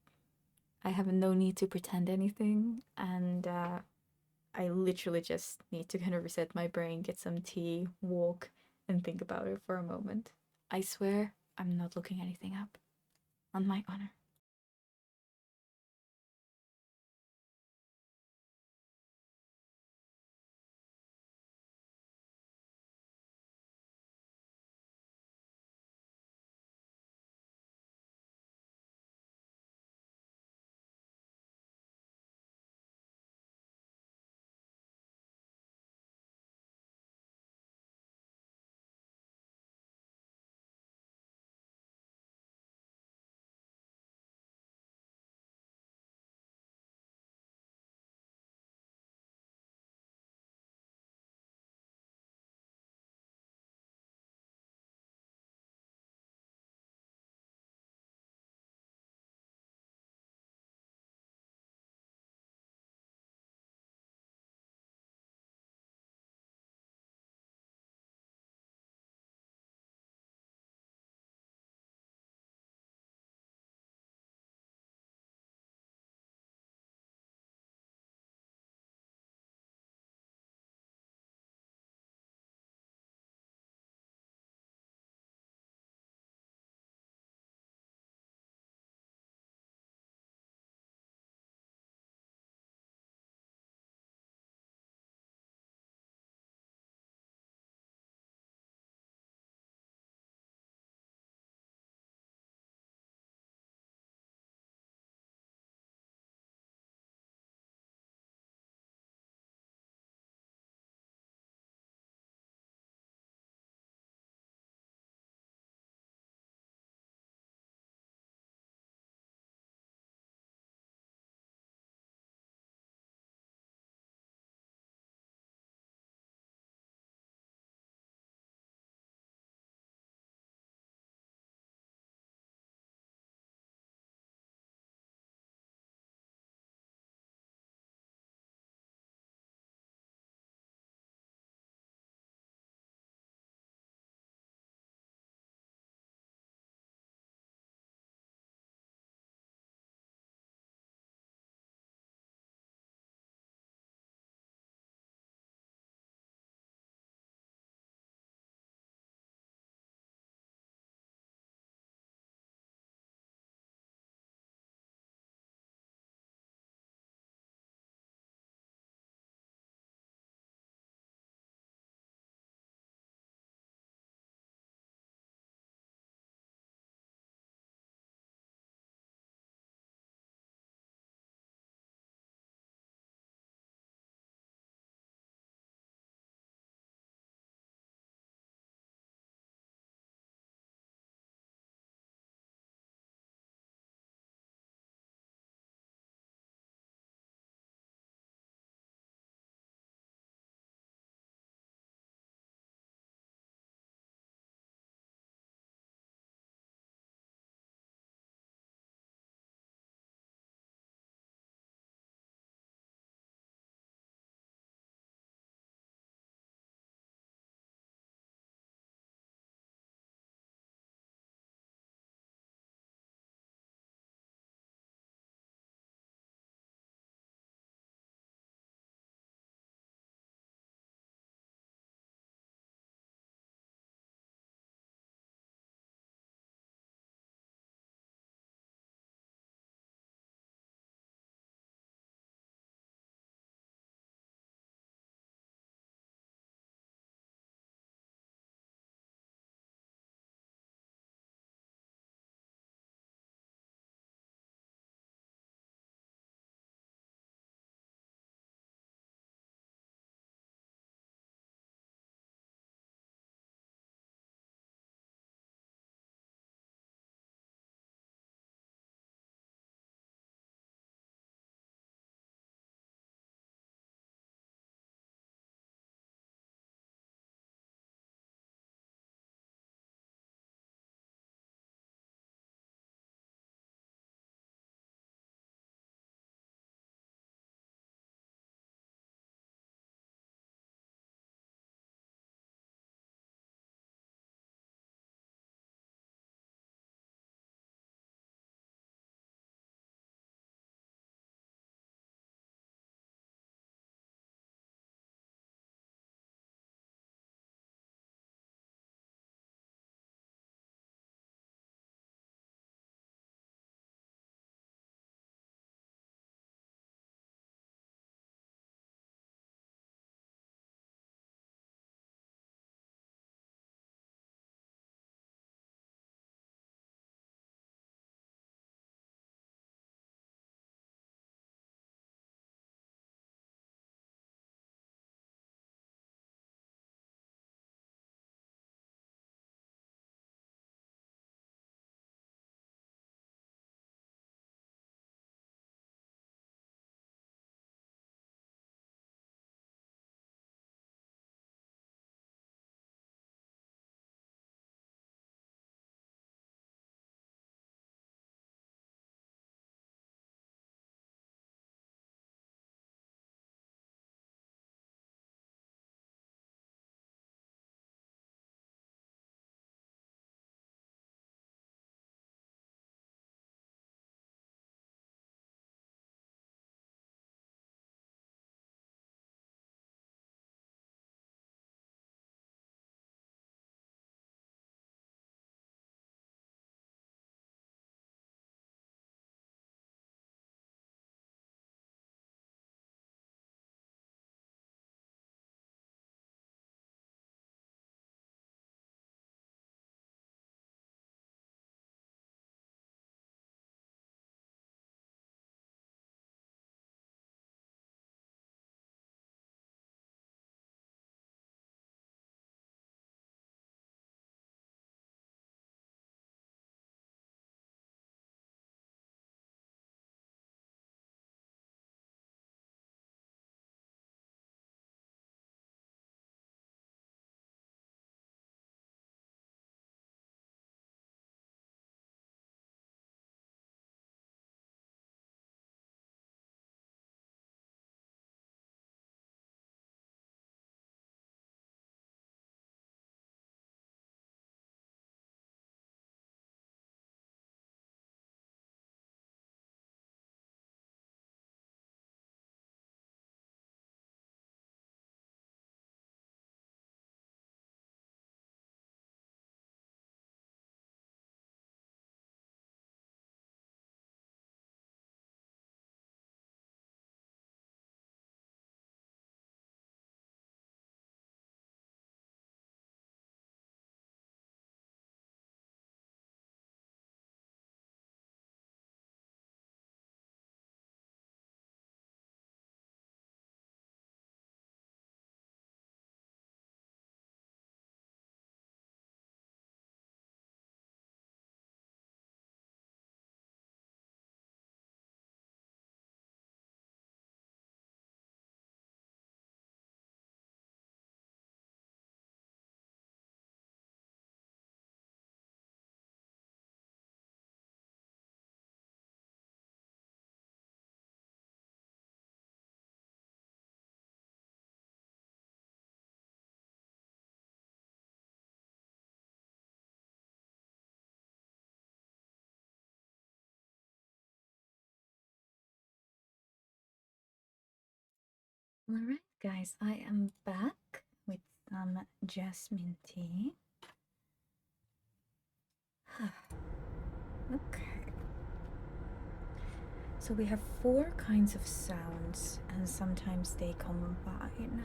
I have no need to pretend anything, and I literally just need to kind of reset my brain, get some tea, walk, and think about it for a moment. I swear I'm not looking anything up. On my honor. Alright, guys, I am back with some jasmine tea. Okay. So we have 4 kinds of sounds, and sometimes they combine.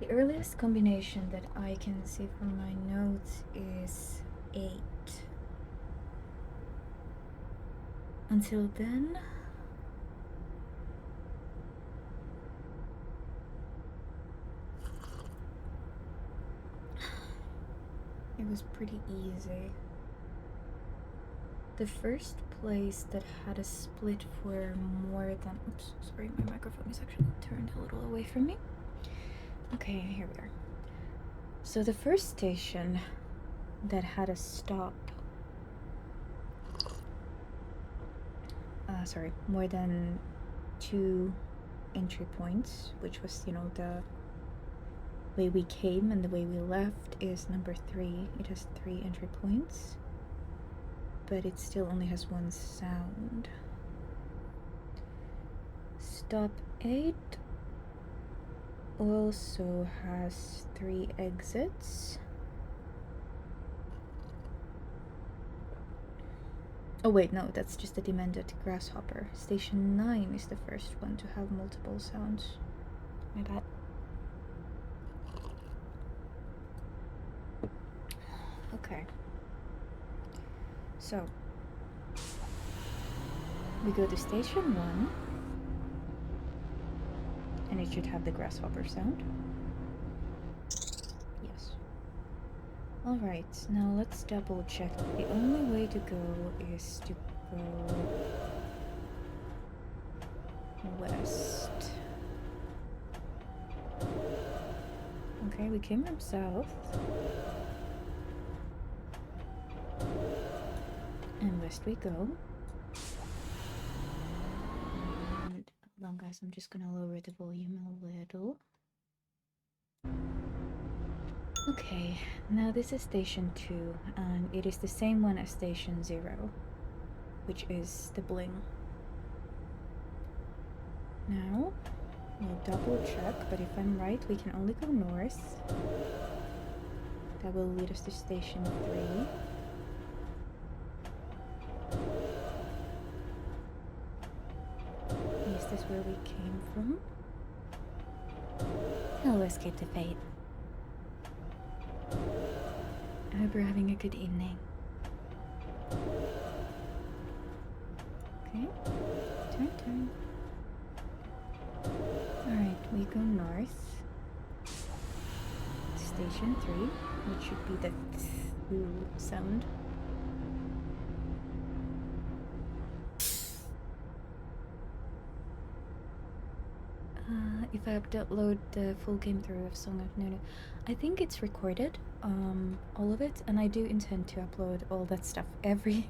The earliest combination that I can see from my notes is 8. Until then, it was pretty easy. The first place that had a split for more than... Oops, sorry, my microphone is actually turned a little away from me. Okay, here we are. So the first station that had a stop... sorry, more than 2 entry points, which was, you know, the way we came and the way we left, is number 3. It has 3 entry points, but it still only has 1 sound. Stop 8 also has 3 exits. Oh wait, no, that's just a demented grasshopper. Station 9 is the first one to have multiple sounds. My bad. Okay. So, we go to station 1, and it should have the grasshopper sound. Yes. Alright, now let's double check. The only way to go is to go west. Okay, we came from south. And west we go. And hold on, guys, I'm just gonna lower the volume a little. Okay, now this is station 2, and it is the same one as station 0, which is the bling. Now, we'll double check, but if I'm right, we can only go north. That will lead us to station 3. Is this where we came from? Hello, Escape to Fate. I hope you're having a good evening. Okay, turn. Alright, we go north. Station 3, which should be the sound. If I upload the full game through of Song of Nunu, I think it's recorded, all of it, and I do intend to upload all that stuff. Every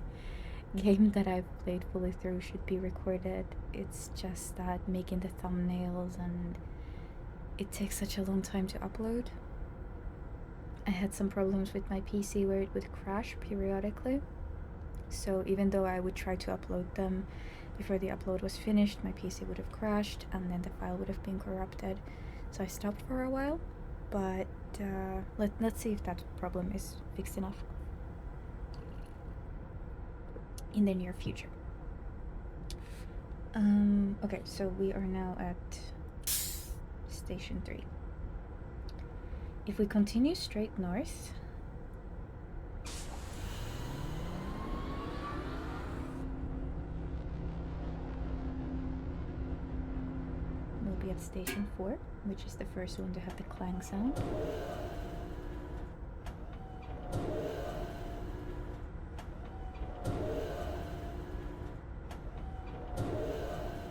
game that I've played fully through should be recorded. It's just that making the thumbnails, and it takes such a long time to upload. I had some problems with my PC where it would crash periodically, so even though I would try to upload them before the upload was finished, my PC would have crashed and then the file would have been corrupted. So I stopped for a while, but let's see if that problem is fixed enough in the near future. Okay, so we are now at station 3. If we continue straight north, at station 4, which is the first one to have the clang sound.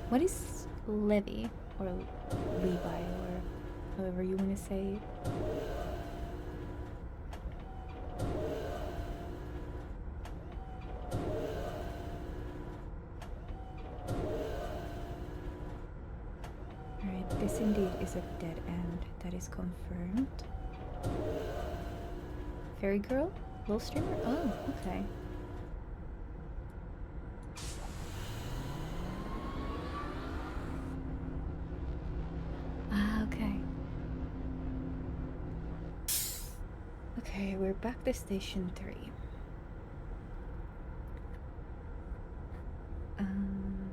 What is Levi, or Levi, or however you want to say it? This indeed is a dead end. That is confirmed. Fairy girl? Little streamer? Oh, okay. Okay, we're back to station 3.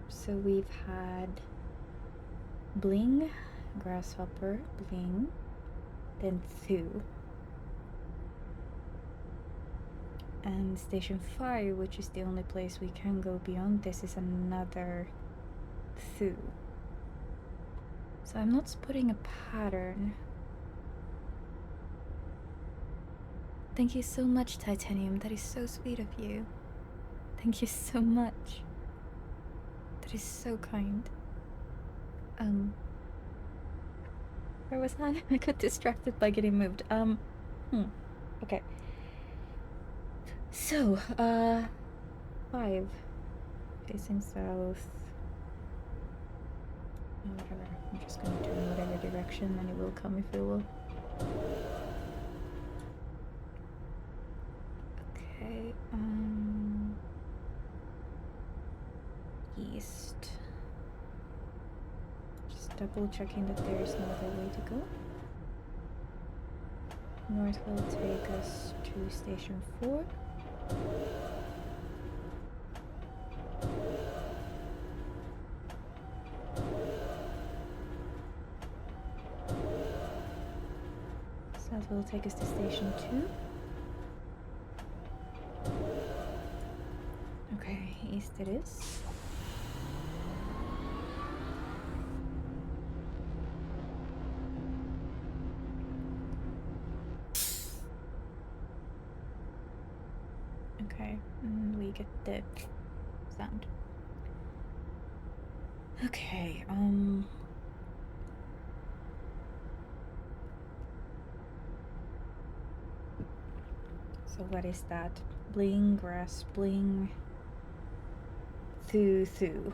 So we've had Bling, Grasshopper, Bling, then Thu. And station 5, which is the only place we can go beyond this, is another Thu. So I'm not spotting a pattern. Thank you so much, Titanium. That is so sweet of you. Thank you so much. That is so kind. Where was I? I got distracted by getting moved. Okay. So, 5. Facing south. Whatever. I'm just gonna turn whatever direction and it will come if it will. Okay, east. Just double checking that there is no other way to go. North will take us to station 4. South will take us to station 2. Okay, east it is. Okay, we get the sound. Okay, so what is that? Bling, grass, bling. Thu, thu.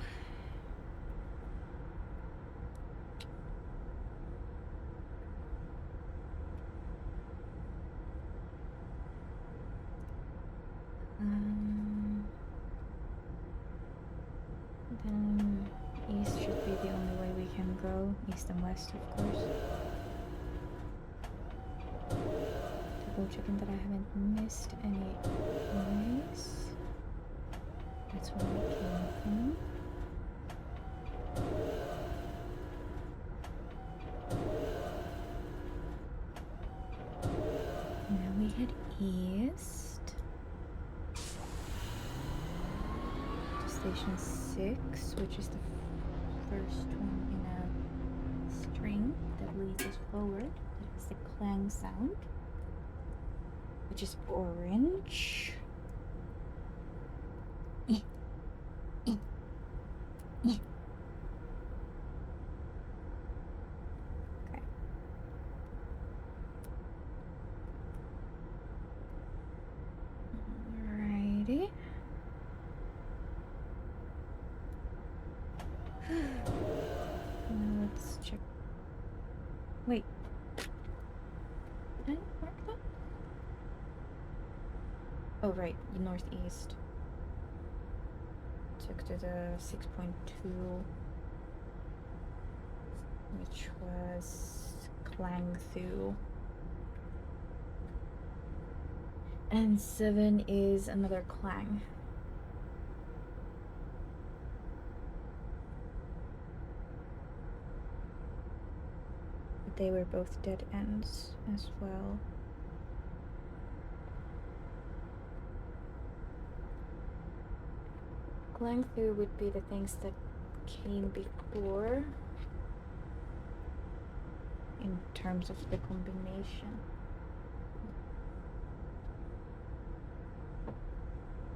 Then east should be the only way we can go. East and west, of course. Double checking that I haven't missed any ways. That's where we came from. Now we head east to station 6, which is the first one in a string that leads us forward. That is the clang sound, which is orange. Okay. Alrighty. Now let's check. Wait. Did I mark that? Oh, right. Northeast. Took to the 6.2, which was Klangthu. And 7 is another clang. But they were both dead ends as well. Klangthu would be the things that came before in terms of the combination.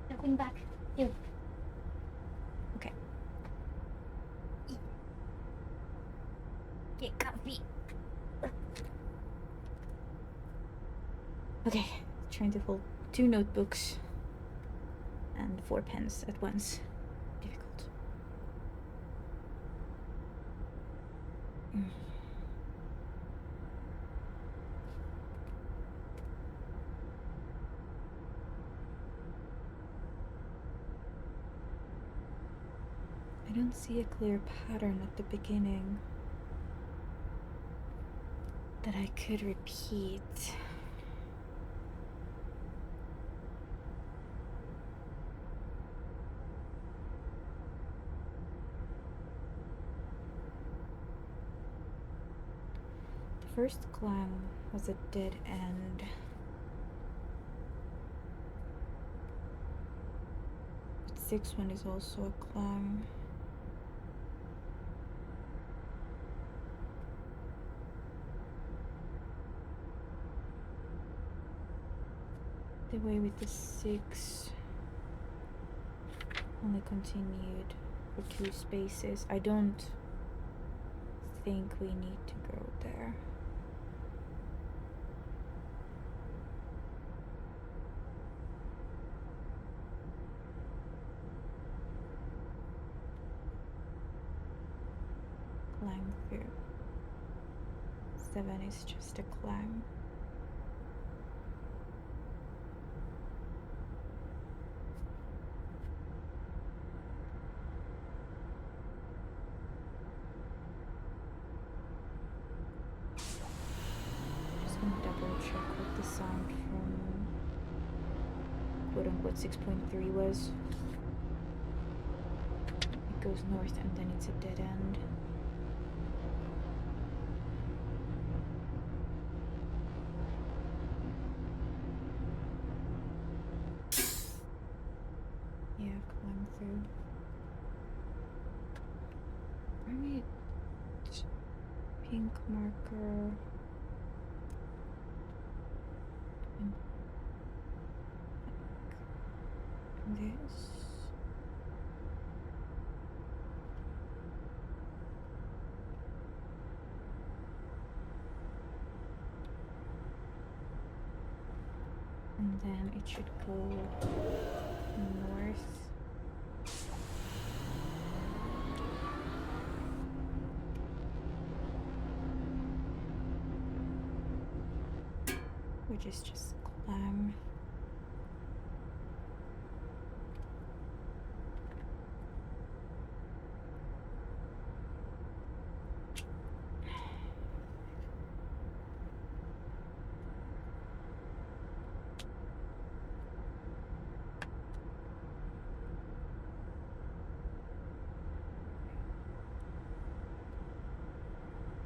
Nothing back. You. Okay. Get comfy. Okay, trying to hold 2 notebooks and 4 pens at once. Difficult. I don't see a clear pattern at the beginning that I could repeat. first climb was a dead end. But 6th one is also a climb. The way with the 6 only continued for 2 spaces. I don't think we need to go there. Climb through. 7 is just a climb. Just gonna double check what the sound from quote unquote 6.3 was. It goes north and then it's a dead end. Yeah, climb through. Right. Pink marker. And this. And then it should go north. Which is just climb.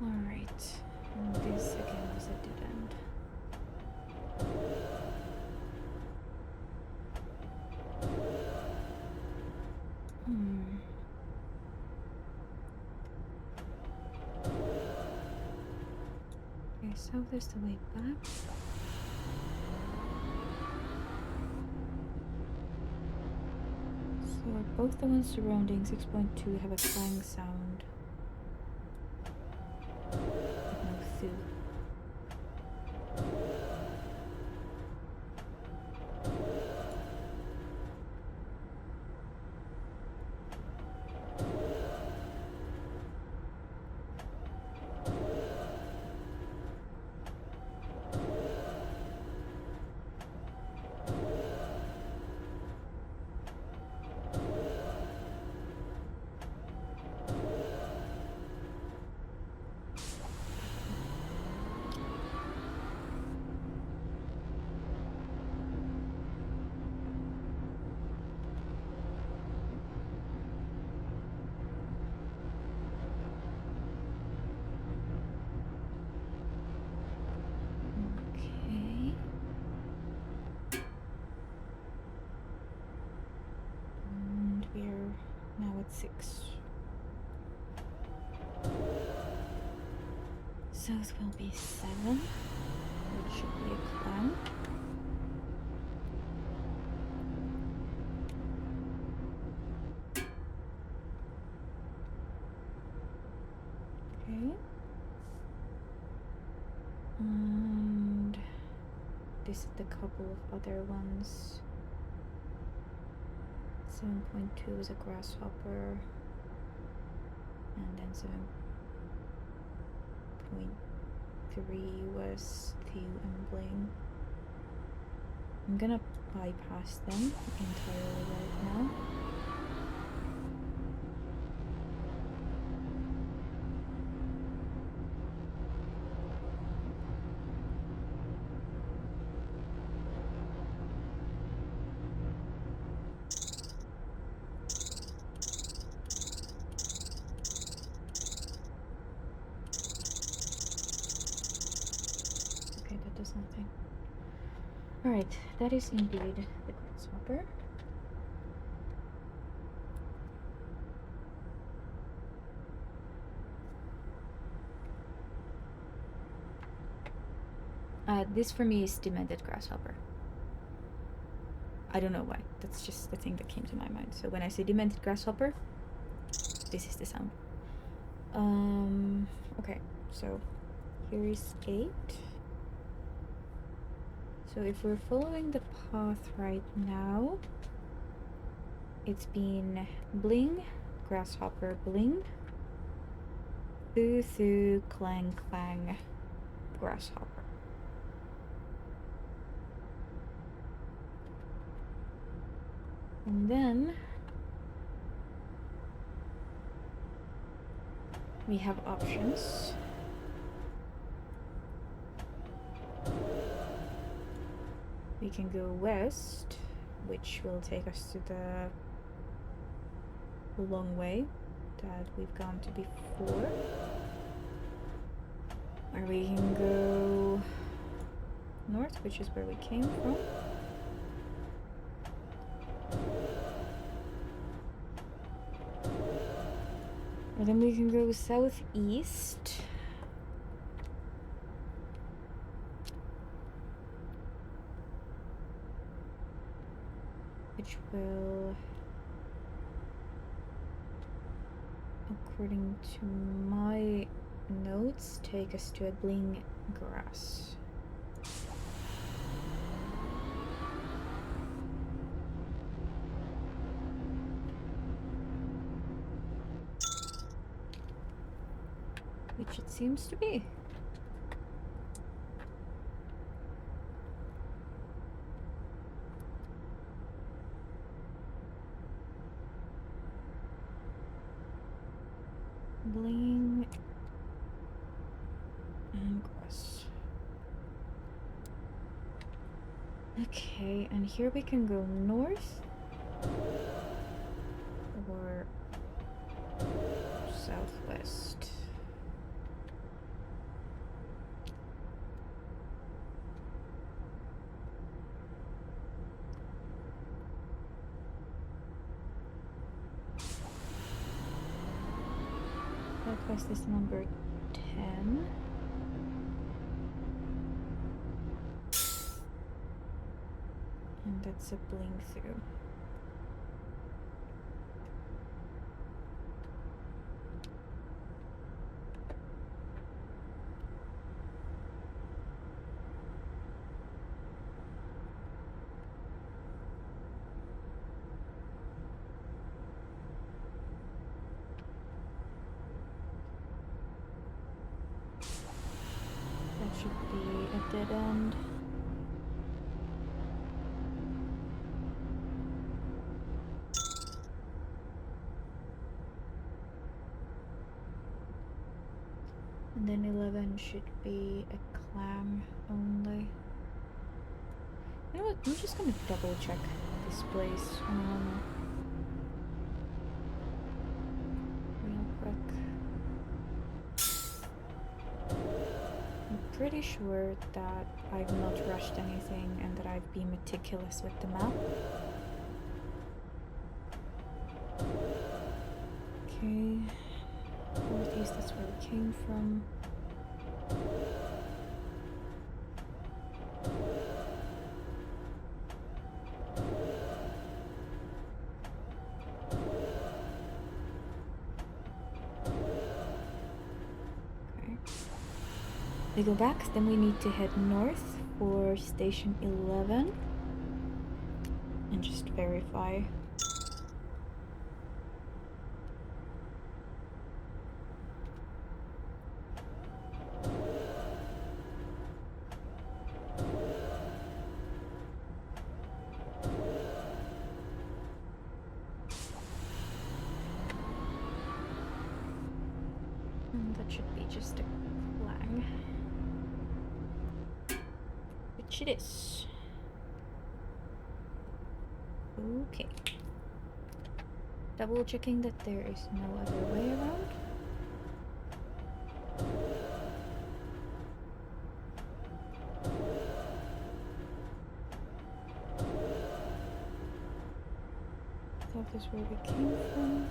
Alright, and this again is a dead end. Okay, south is the way back. So both the ones surrounding 6.2 have a clang sound. But no thu. Okay. And we're now at 6. South will be 7, which should be a climb. Okay. And this is the couple of other ones. 7.2 is a grasshopper. And then 7.3 was Thew and Bling. I'm gonna bypass them entirely right now. Alright, that is indeed the grasshopper. This for me is demented grasshopper. I don't know why. That's just the thing that came to my mind. So when I say demented grasshopper, this is the sound. Okay, so here is 8. So if we're following the path right now, it's been bling, grasshopper, bling, thoo, thoo, clang, clang, grasshopper. And then we have options. We can go west, which will take us to the long way that we've gone to before. Or we can go north, which is where we came from. And then we can go southeast. Which will, according to my notes, take us to a bling grass. Which it seems to be. Bling and grass. Okay, and here we can go north or southwest. Southwest is number 10. And that's a bling through. That should be a dead end. And then 11 should be a clam only. You know what? I'm just gonna double check this place real quick. I'm pretty sure that I've not rushed anything and that I've been meticulous with the map. Okay. Northeast, that's where we came from. Okay. We go back, then we need to head north for station 11 and just verify. That should be just a clang. Which it is. Okay. Double checking that there is no other way around. South is where we came from.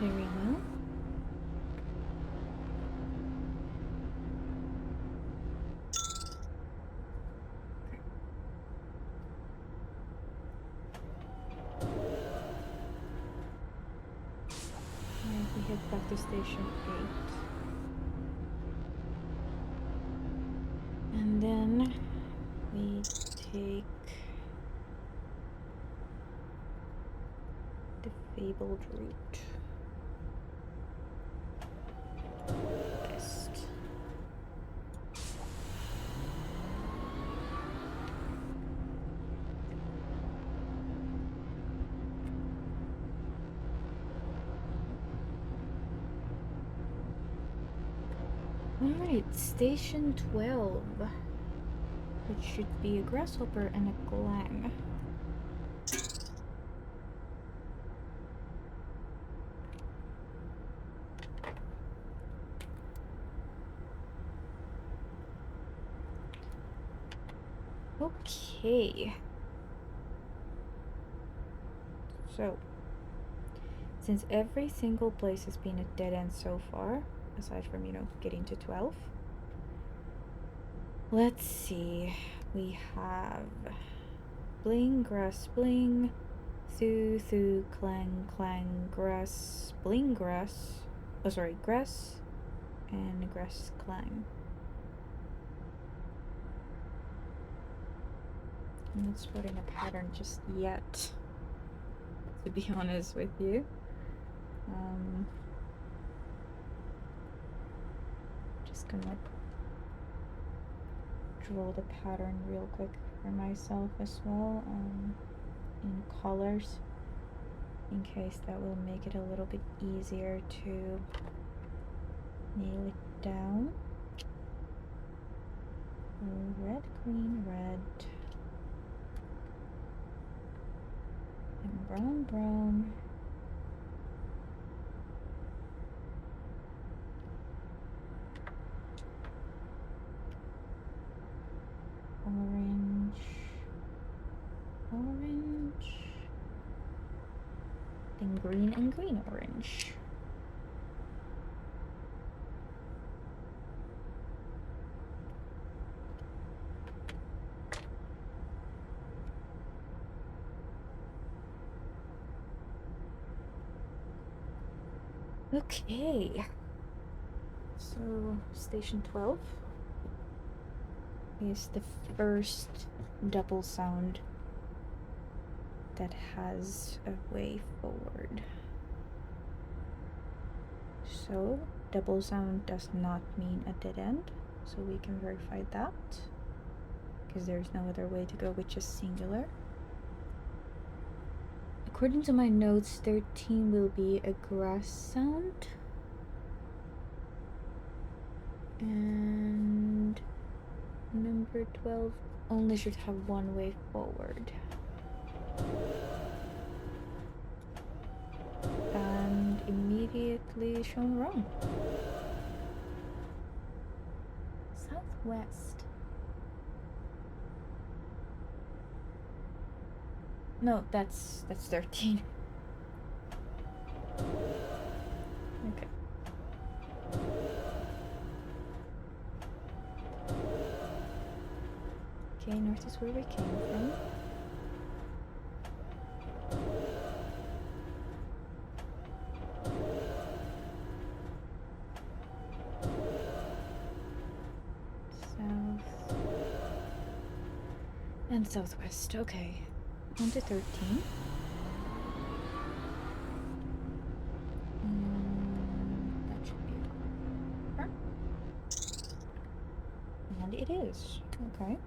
Very well. Alright, we head back to station 8. And then we take the fabled route west. Alright, station 12, which should be a grasshopper and a glang. Okay. So, since every single place has been a dead end so far, aside from, getting to 12, let's see. We have bling, grass, bling, thu, thu, clang, clang, grass, bling, grass. Oh, sorry, grass and grass, clang. I'm not spotting a pattern just yet, to be honest with you. Just gonna draw the pattern real quick for myself as well, in colors, in case that will make it a little bit easier to nail it down. Red, green, red, and brown, brown. Orange, orange, then green and green orange. Okay, so station 12 is the first double sound that has a way forward. So double sound does not mean a dead end, so we can verify that, because there's no other way to go with just singular. According to my notes, 13 will be a grass sound, and number 12 only should have one way forward. And immediately shown wrong. Southwest. No, that's 13. Okay. Okay, north is where we came from. South and southwest. Okay. On to 13. That should be a car. And it is. Okay.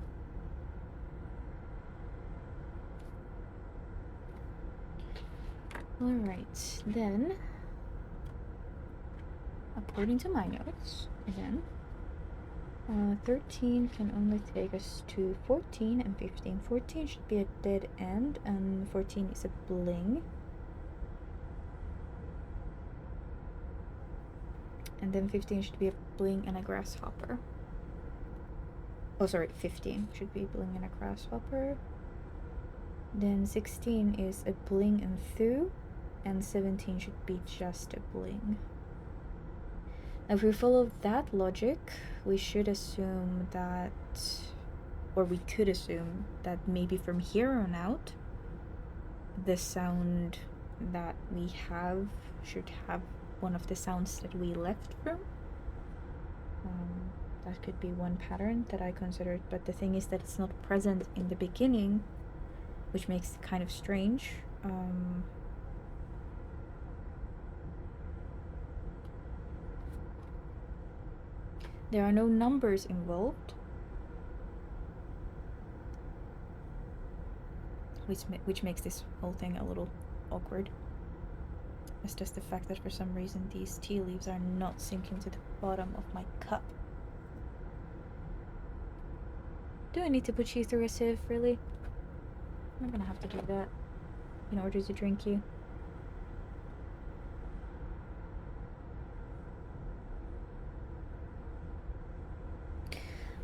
Alright, then, according to my notes, again, 13 can only take us to 14 and 15. 14 should be a dead end, and 14 is a bling. And then 15 should be a bling and a grasshopper. Oh, sorry, 15 should be bling and a grasshopper. Then 16 is a bling and thu, and 17 should be just a bling. Now, if we follow that logic, we should assume that, or we could assume that maybe from here on out, the sound that we have should have one of the sounds that we left from. That could be one pattern that I considered, but the thing is that it's not present in the beginning, which makes it kind of strange. There are no numbers involved, which makes this whole thing a little awkward. It's just the fact that for some reason these tea leaves are not sinking to the bottom of my cup. Do I need to put you through a sieve, really? I'm gonna have to do that in order to drink you.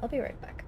I'll be right back.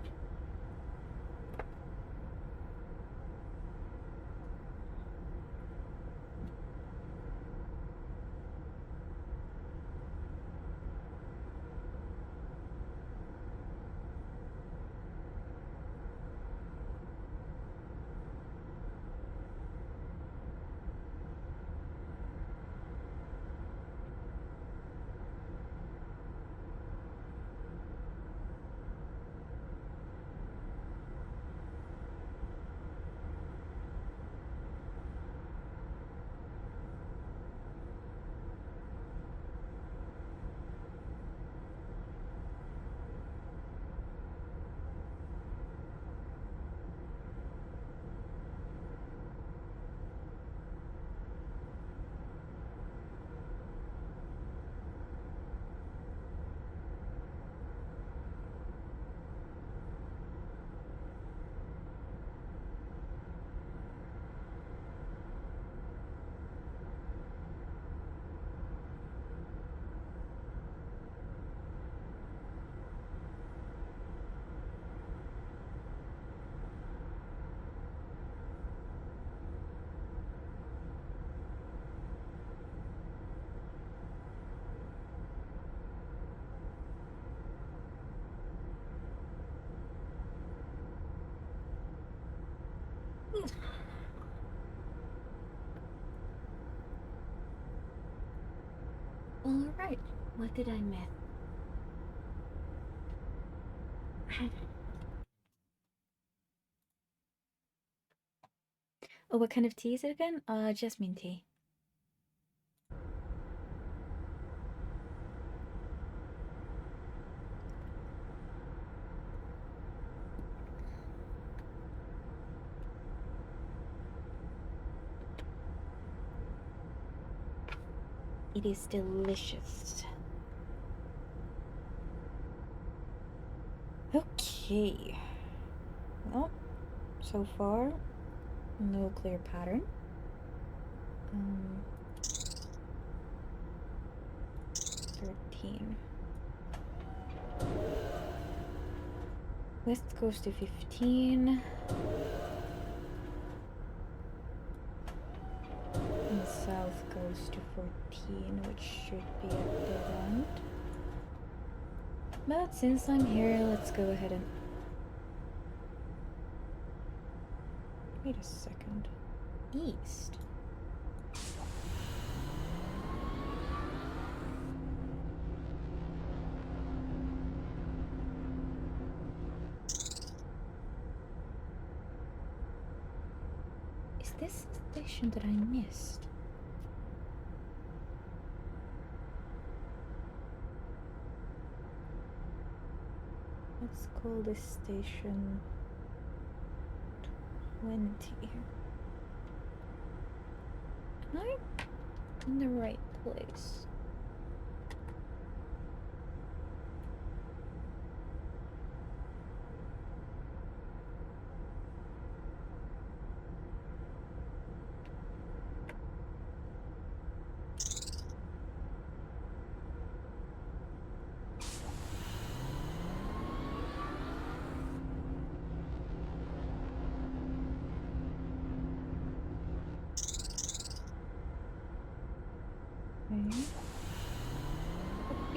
Alright, what did I miss? Oh, what kind of tea is it again? Jasmine tea. It is delicious. Okay. Well, so far, no clear pattern. 13. West goes to 15. And south goes to 14, which should be at dead end. But since I'm here, let's go ahead and... Wait a second. East. Is this the station that I missed? Let's call this station 20. Am I in the right place?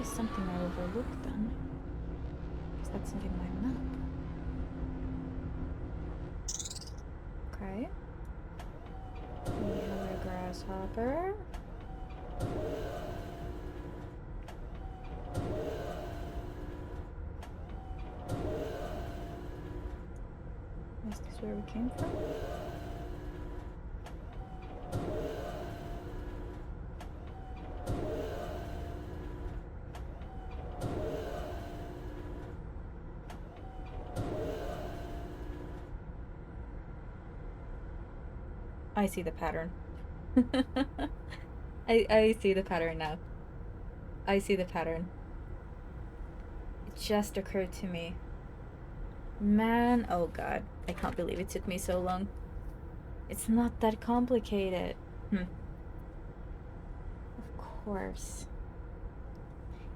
something I overlooked then. Because that's not in my map. Okay. We have a grasshopper. Is this where we came from? I see the pattern. I see the pattern now. I see the pattern. It just occurred to me. Man, oh god. I can't believe it took me so long. It's not that complicated. Of course.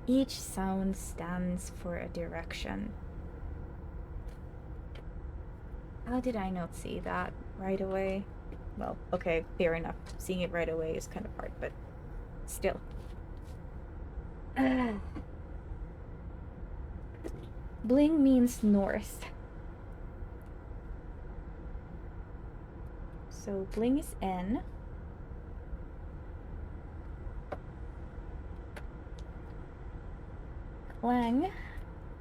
Each sound stands for a direction. How did I not see that right away? Well, okay, fair enough. Seeing it right away is kind of hard, but still. Bling means north. So bling is N. Clang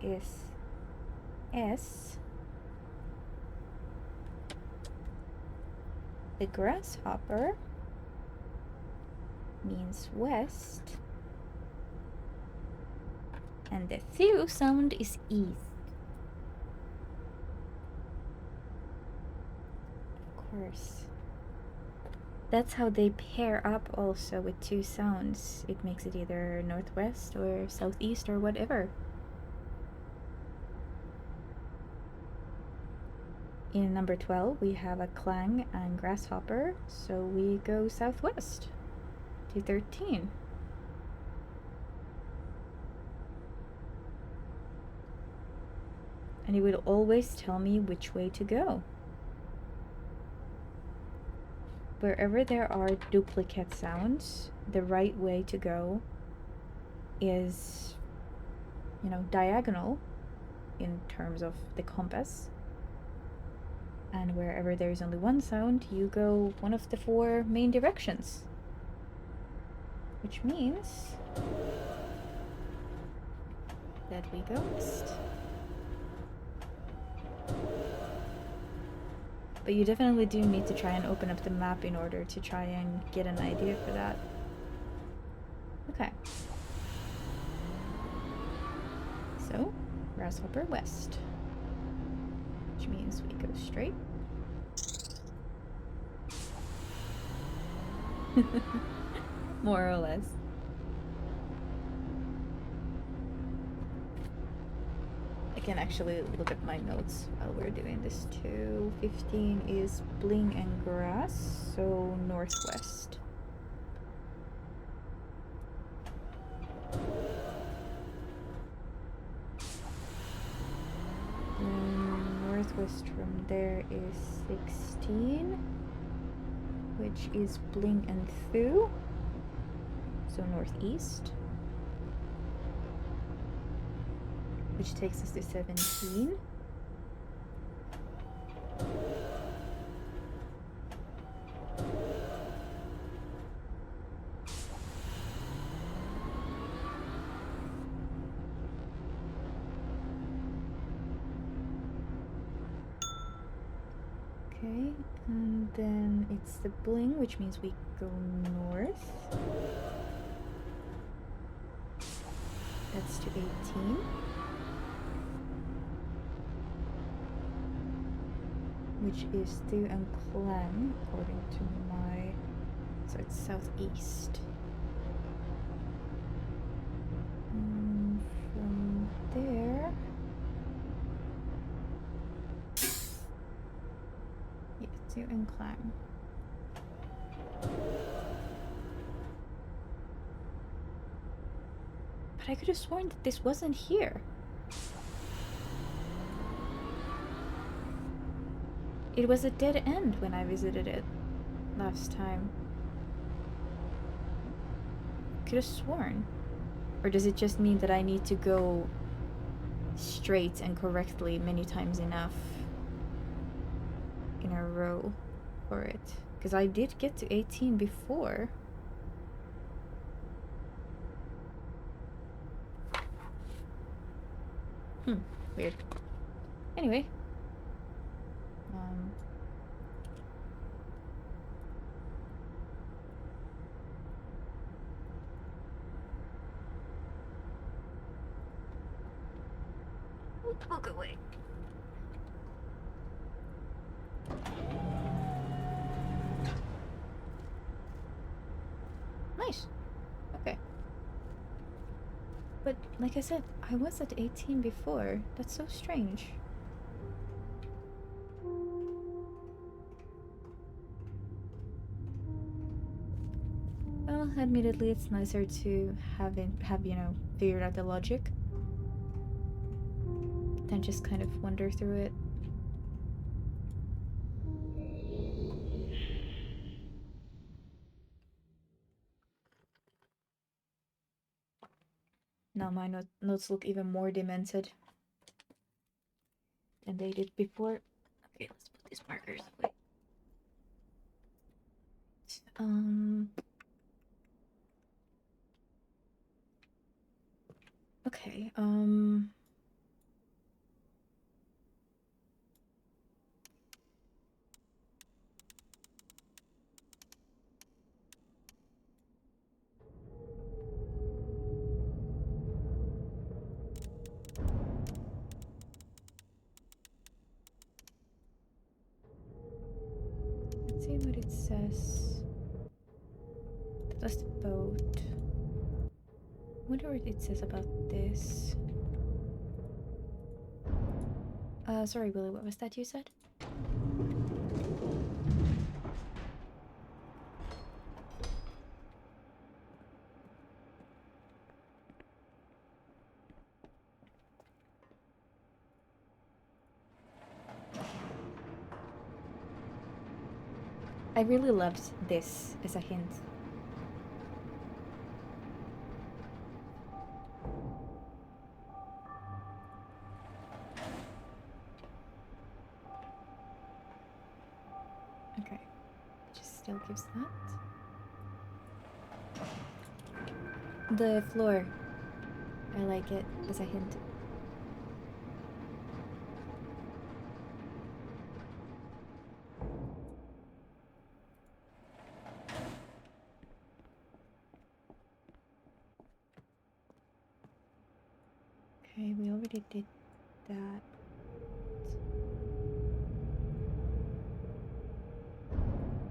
is S. The grasshopper means west. And the thew sound is east. Of course. That's how they pair up also with two sounds. It makes it either northwest or southeast or whatever. In number 12, we have a clang and grasshopper, so we go southwest to 13. And it will always tell me which way to go. Wherever there are duplicate sounds, the right way to go is, you know, diagonal in terms of the compass. And wherever there is only one sound, you go one of the 4 main directions. Which means that we go west. But you definitely do need to try and open up the map in order to try and get an idea for that. Okay. So, grasshopper west. Which means we go straight. More or less. I can actually look at my notes while we're doing this too. 15 is bling and grass, so northwest. Northwest from there is 16, which is bling and thew, so northeast, which takes us to 17. Okay, and then it's the bling, which means we go north. That's to 18. Which is thew and clang, according to my... So it's southeast. From there... Yeah, thew and clang. But I could have sworn that this wasn't here. It was a dead end when I visited it last time. Could have sworn. Or does it just mean that I need to go straight and correctly many times enough in a row for it? Because I did get to 18 before. Weird. Anyway. Walk away. Nice. Okay. But like I said, I was at 18 before. That's so strange. Well, admittedly, it's nicer to have figured out the logic than just kind of wander through it. Now my notes look even more demented than they did before. Okay, let's put these markers away. Okay, let's see what it says. That was the boat. I wonder what it says about this. Sorry, Willy, what was that you said? I really loved this as a hint. Okay, just still gives that. The floor. I like it as a hint. Okay, we already did that.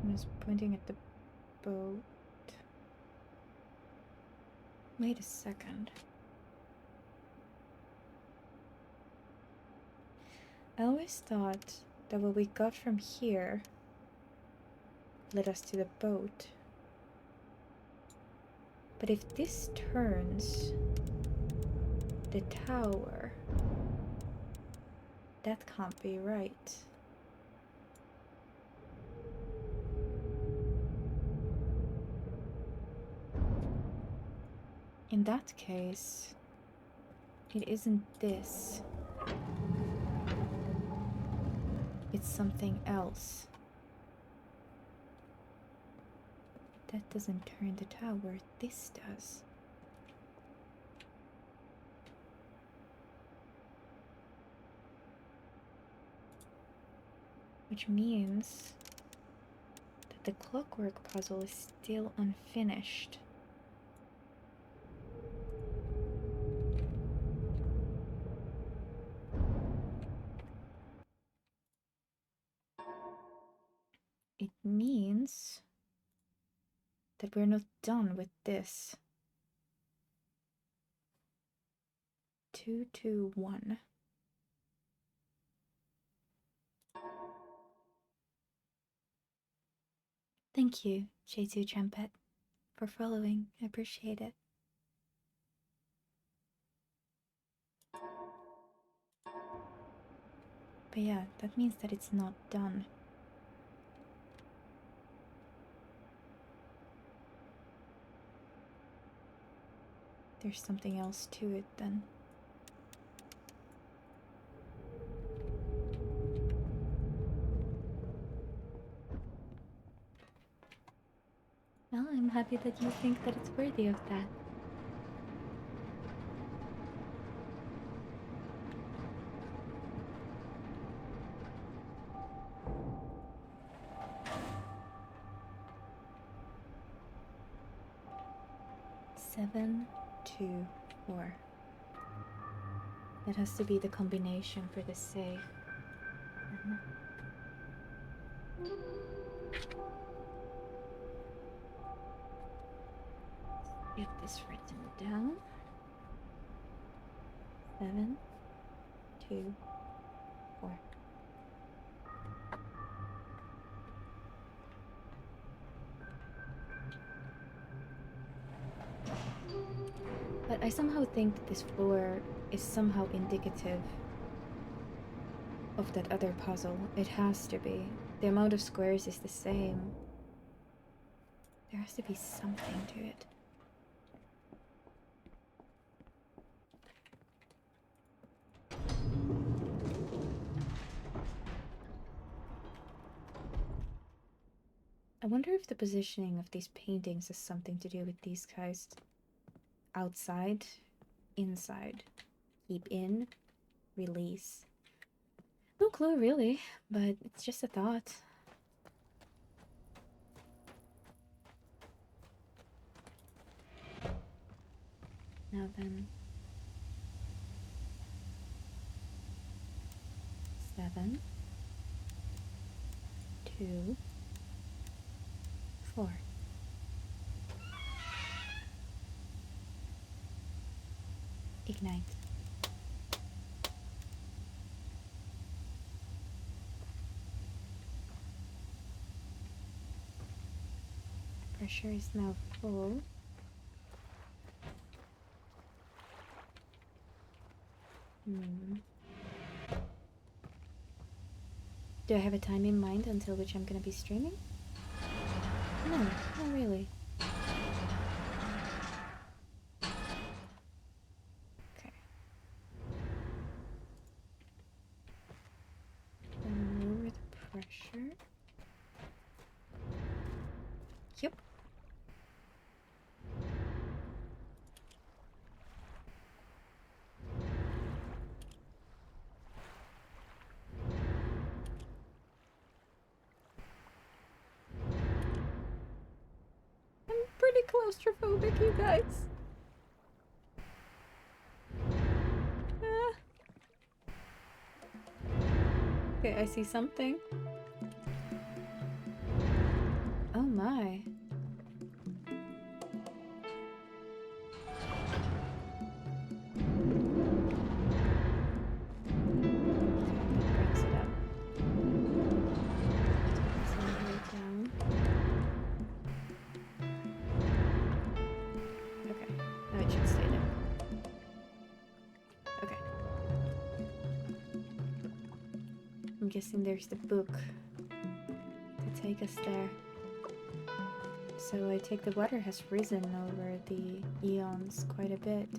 I'm just pointing at the boat. Wait a second. I always thought that what we got from here led us to the boat. But if this turns the tower, that can't be right. In that case, it isn't this. It's something else. That doesn't turn the tower, this does. Which means that the clockwork puzzle is still unfinished. It means that we're not done with this. 221. Thank you, J2 Trumpet, for following. I appreciate it. But yeah, that means that it's not done. there's something else to it then. Well, I'm happy that you think that it's worthy of that. Seven, 2, 4. That has to be the combination for the save. Get this written down. 7, 2, 4. But I somehow think that this floor is somehow indicative of that other puzzle. It has to be. The amount of squares is the same. There has to be something to it. I wonder if the positioning of these paintings has something to do with these guys. Outside, inside, keep in, release. No clue really, but it's just a thought. Now then. 7, 2, 4. Ignite. Pressure is now full. Do I have a time in mind until which I'm gonna be streaming? No, not really. Okay. Then lower the pressure. Yep. I'm pretty claustrophobic, you guys. Okay, I see something. Oh my. I'm guessing there's the book to take us there. So I take the water has risen over the eons quite a bit.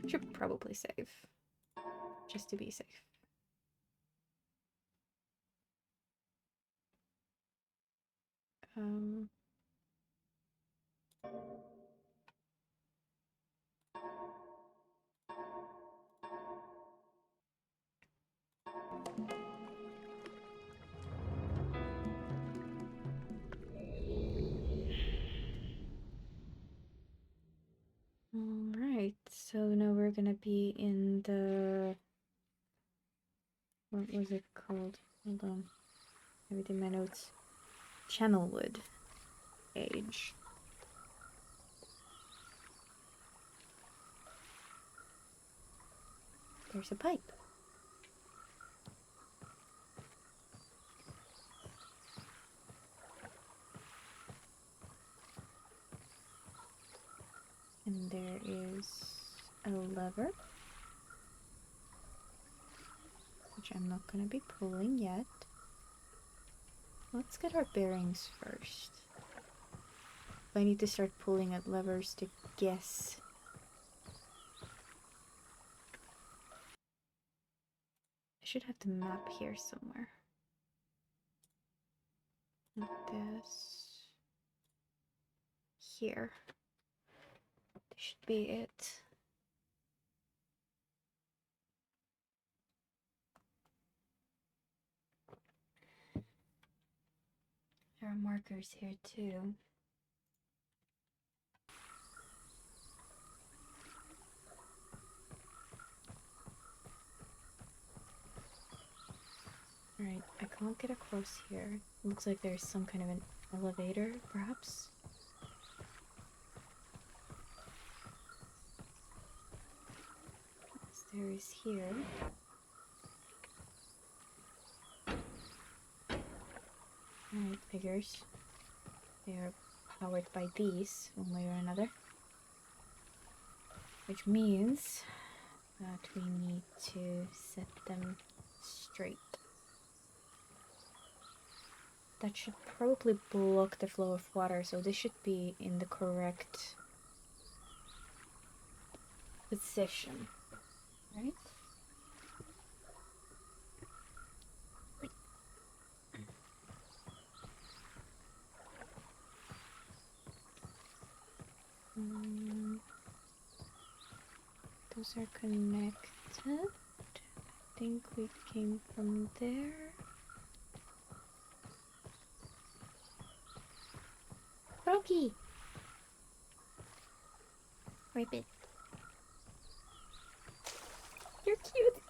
Should probably save, just to be safe. Alright, so now we're gonna be in the... What was it called? Hold on. I have it in my notes. Channelwood age. There's a pipe. And there is a lever, which I'm not going to be pulling yet. Let's get our bearings first. I need to start pulling at levers to guess. I should have the map here somewhere. Like this. Here. This should be it. There are markers here too. Alright, I can't get across here. Looks like there's some kind of an elevator, perhaps? Stairs here. Alright, figures. They are powered by these, one way or another. Which means that we need to set them straight. That should probably block the flow of water, so this should be in the correct position, right? Those are connected. I think we came from there. Rocky! Ribbit. You're cute!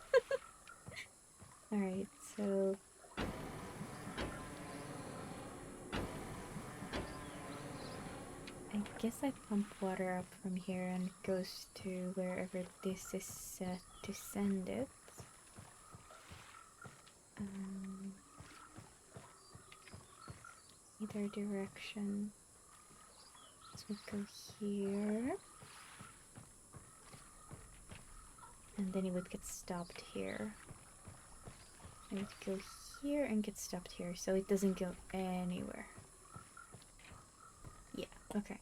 Alright, so... I guess I pump water up from here and it goes to wherever this is set to send it. Either direction. So we go here. And then it would get stopped here. And it would go here and get stopped here, so it doesn't go anywhere. Yeah, okay.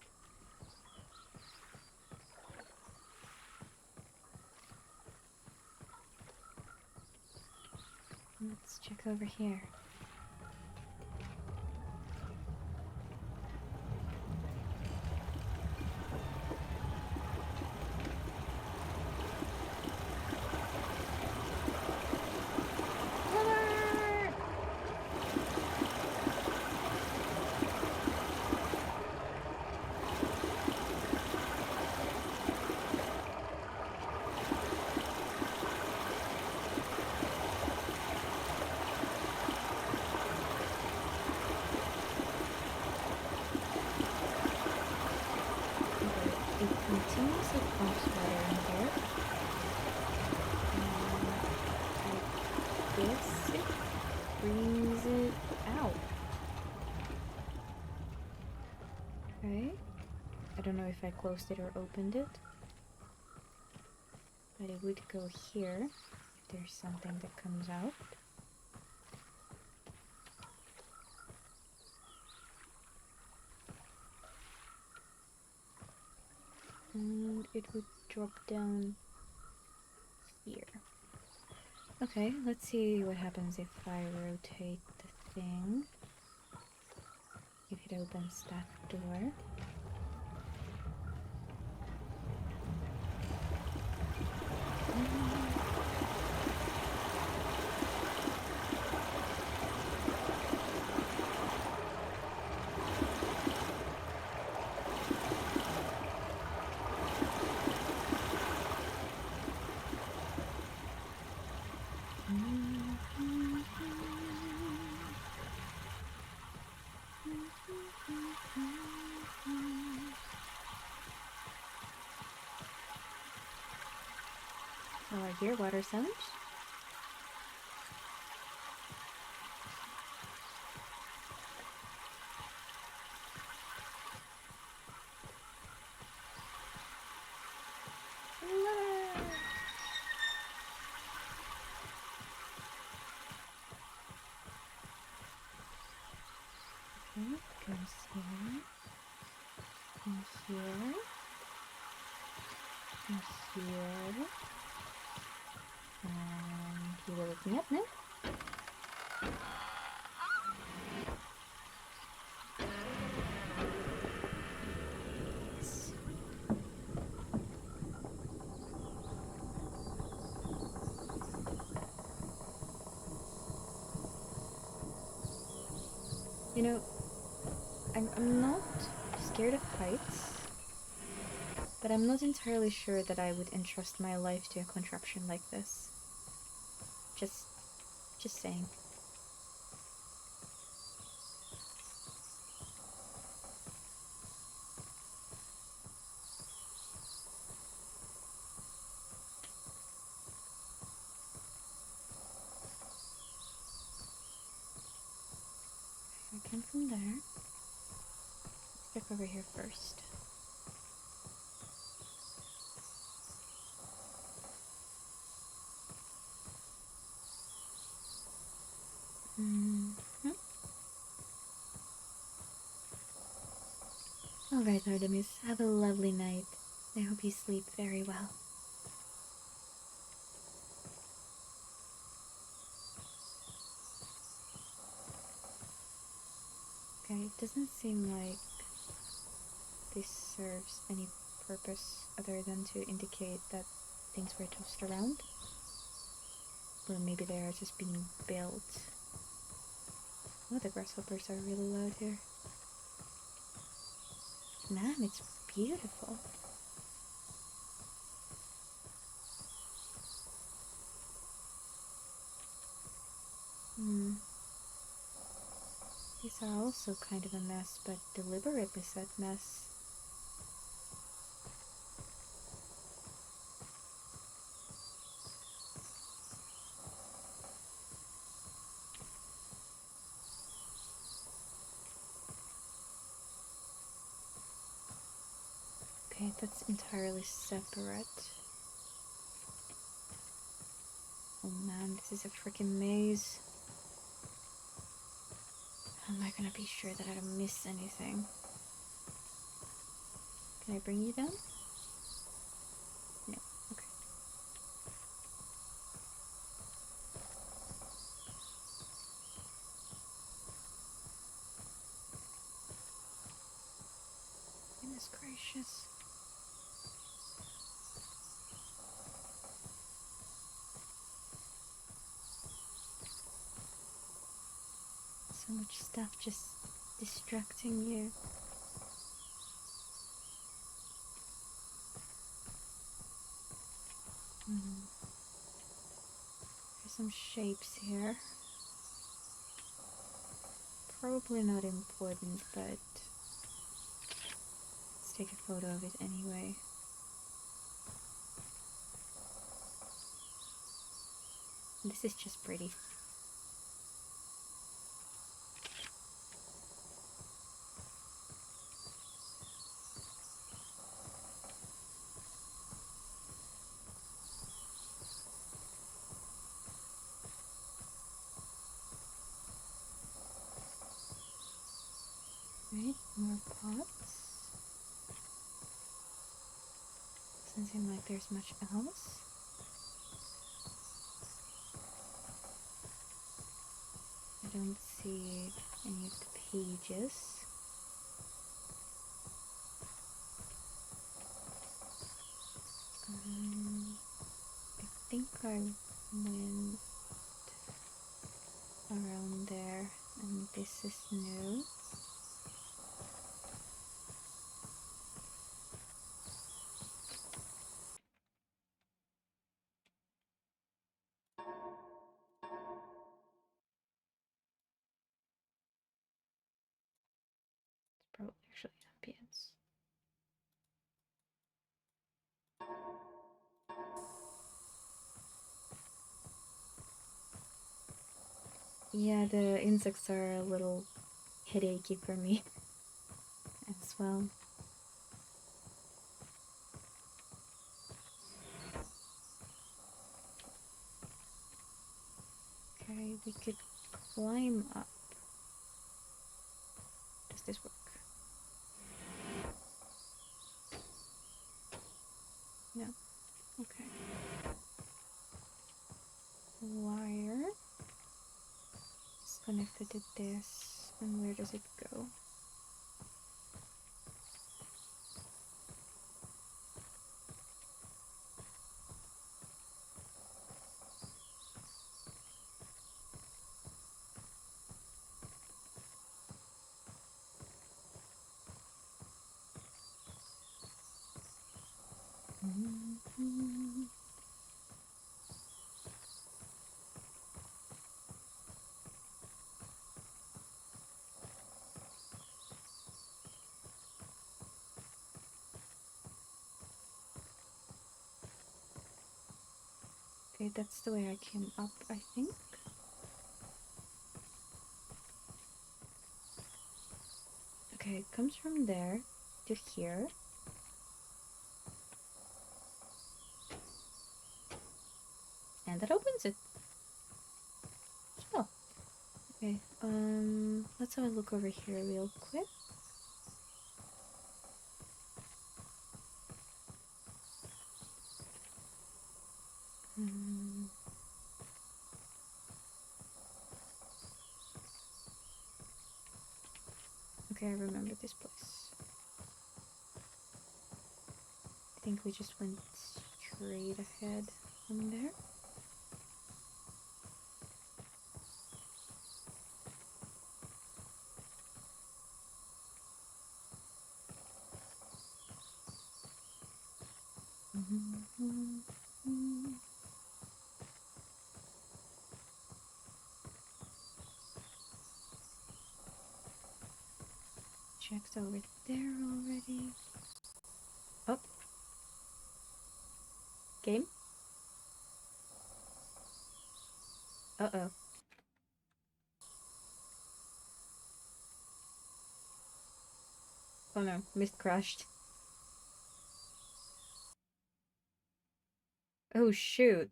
Let's check over here. I don't know if I closed it or opened it, but it would go here if there's something that comes out. And it would drop down here. Okay, let's see what happens if I rotate the thing. If it opens that door. Oh, I hear water sounds. Okay, goes here. And here. And here. And you were looking up now? You know, I'm not scared of heights, but I'm not entirely sure that I would entrust my life to a contraption like this. Just saying. I came from there. Let's check over here first. Alright, Artemis, have a lovely night. I hope you sleep very well. Okay, it doesn't seem like this serves any purpose other than to indicate that things were tossed around. Or maybe they are just being built. Oh, the grasshoppers are really loud here. Man, it's beautiful. These are also kind of a mess, but deliberately set mess. Okay, that's entirely separate. Oh man, this is a freaking maze. How am I gonna be sure that I don't miss anything? Can I bring you down? No, okay. Goodness gracious. So much stuff just distracting you. There's some shapes here. Probably not important, but let's take a photo of it anyway. This is just pretty. Right, more pots. Doesn't seem like there's much else. I don't see any of the pages. I think I went around there, and this is new. It's probably actually ambience. Yeah, the insects are a little headachy for me as well. Okay, we could climb up. Does this work? No. Okay. Wire. Just connected to this. And where does it go? Okay, that's the way I came up, I think. Okay, it comes from there to here. And that opens it. Oh. Okay, let's have a look over here real quick. Okay, I remember this place. I think we just went straight ahead from there. Checked over there already. Oh. Game? Uh-oh. Oh no, Myst crashed. Oh shoot.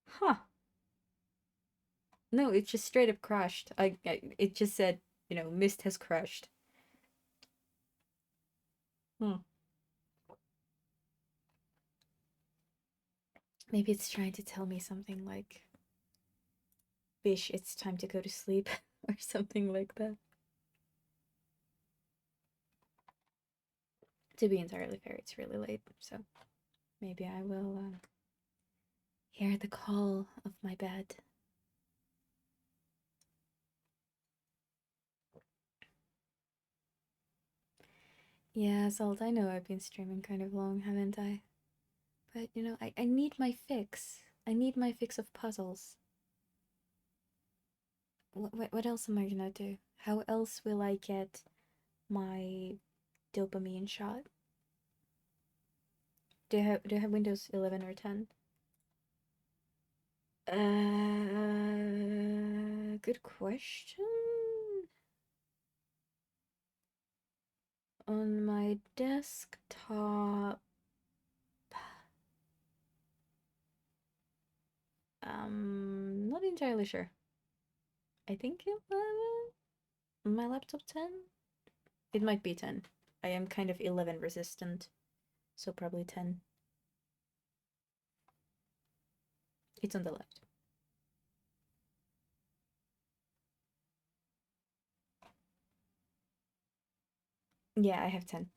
Huh. No, it just straight up crashed. It just said, Myst has crashed. Hmm. Maybe it's trying to tell me something like, Bish, it's time to go to sleep, or something like that. To be entirely fair, it's really late, so maybe I will hear the call of my bed. Yeah, Salt, I know I've been streaming kind of long, haven't I? But, I need my fix. I need my fix of puzzles. What else am I gonna do? How else will I get my dopamine shot? Do you have Windows 11 or 10? Good question. On my desktop, not entirely sure. I think 11? My laptop 10? It might be 10. I am kind of 11 resistant, so probably 10. It's on the left. Yeah, I have 10.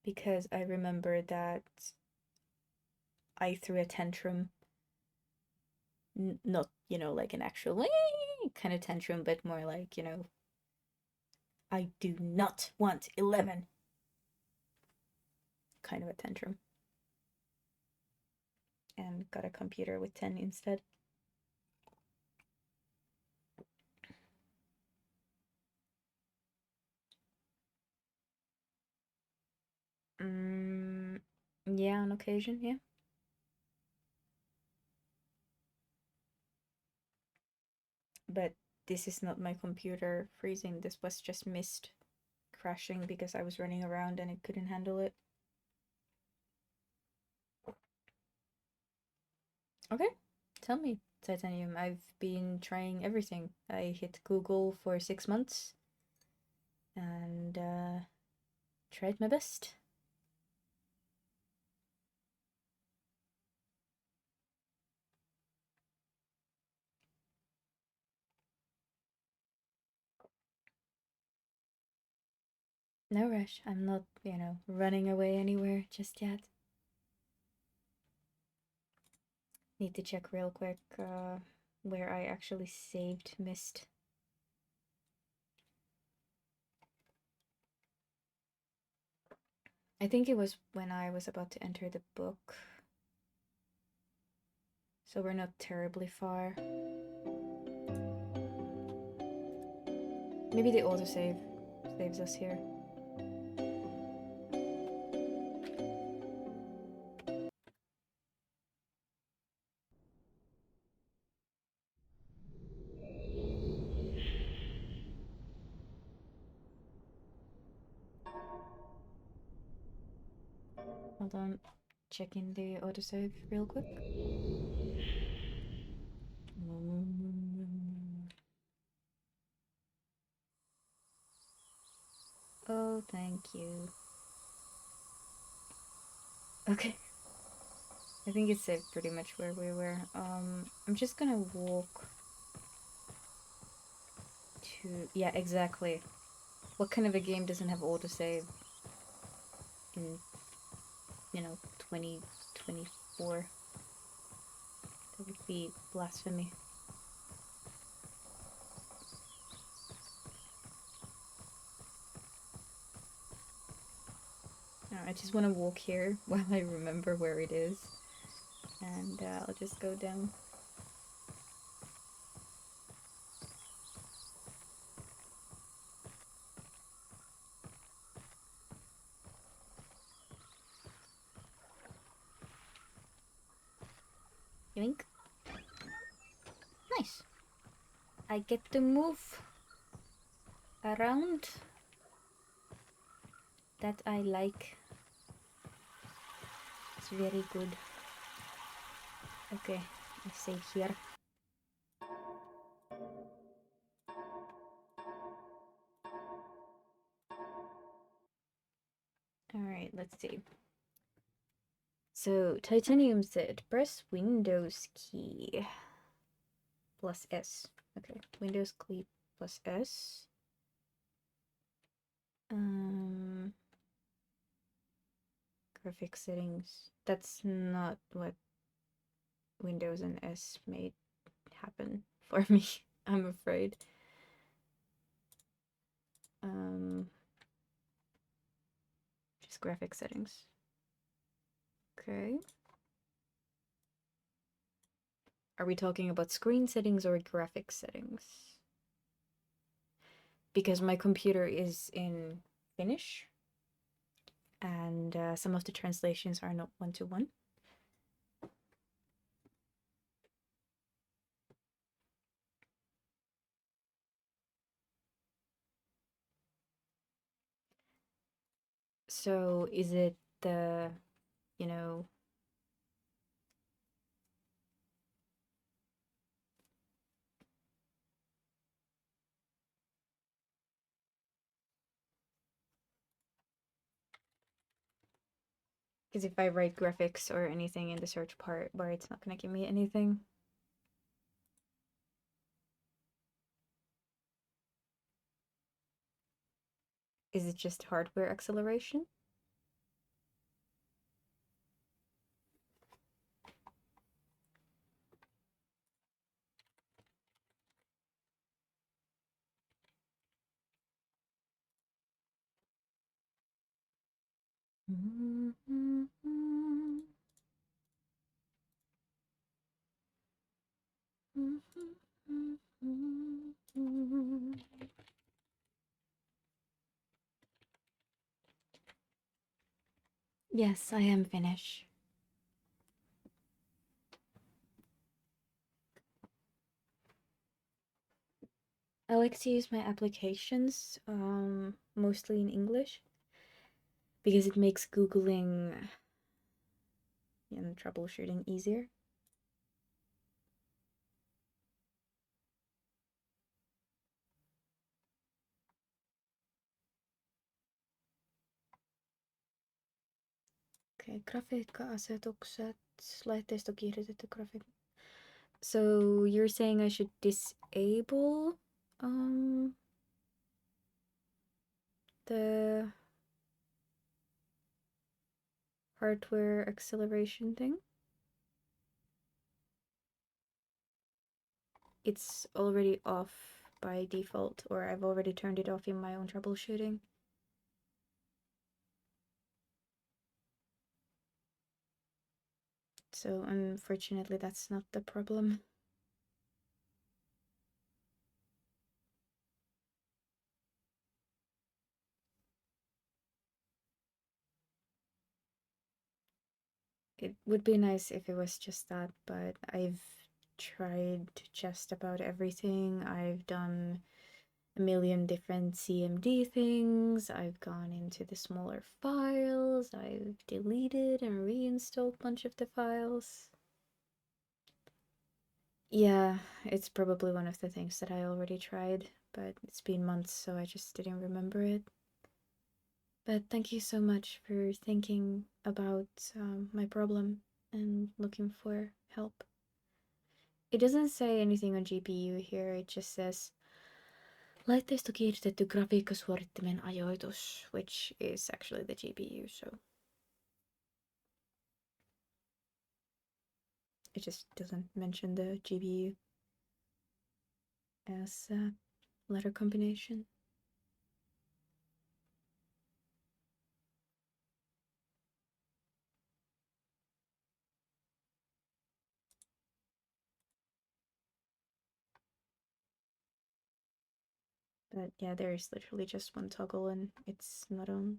Because I remember that I threw a tantrum. Not, like an actual kind of tantrum, but more like, I do not want 11 kind of a tantrum. And got a computer with 10 instead. Yeah, on occasion, yeah. But this is not my computer freezing. This was just Myst crashing because I was running around and it couldn't handle it. Okay, tell me, Titanium. I've been trying everything. I hit Google for 6 months and Tried my best. No rush. I'm not, running away anywhere just yet. Need to check real quick where I actually saved Myst. I think it was when I was about to enter the book. So we're not terribly far. Maybe the autosave saves us here. Hold on, checking the autosave real quick. Oh, thank you. Okay. I think it saved pretty much where we were. I'm just gonna walk to... Yeah, exactly. What kind of a game doesn't have autosave in, 2024? That would be blasphemy. No, I just want to walk here while I remember where it is. And I'll just go down. Yoink. Nice. I get to move around. That I like. It's very good. Okay, I save here. Alright, let's see. So, Titanium said, press Windows key plus S. Okay, Windows key plus S. Graphic settings. That's not what Windows and S made happen for me, I'm afraid. Just graphic settings. Okay. Are we talking about screen settings or graphic settings? Because my computer is in Finnish and some of the translations are not one-to-one. So is it the, because if I write graphics or anything in the search part bar, it's not going to give me anything. Is it just hardware acceleration? Yes, I am Finnish. I like to use my applications, mostly in English, because it makes Googling and troubleshooting easier. Okay, grafiikka-asetukset, laitteisto kiihdytetty grafiikka. So you're saying I should disable the hardware acceleration thing? It's already off by default, or I've already turned it off in my own troubleshooting. So unfortunately that's not the problem. It would be nice if it was just that, but I've tried just about everything. I've done a million different CMD things. I've gone into the smaller files. I've deleted and reinstalled a bunch of the files. Yeah, it's probably one of the things that I already tried, but it's been months, so I just didn't remember it. But thank you so much for thinking about my problem and looking for help. It doesn't say anything on GPU here, it just says laitteisto kiihdytetty grafiikkasuorittimen ajoitus, which is actually the GPU, so it just doesn't mention the GPU as a letter combination. But yeah, there is literally just one toggle and it's not on.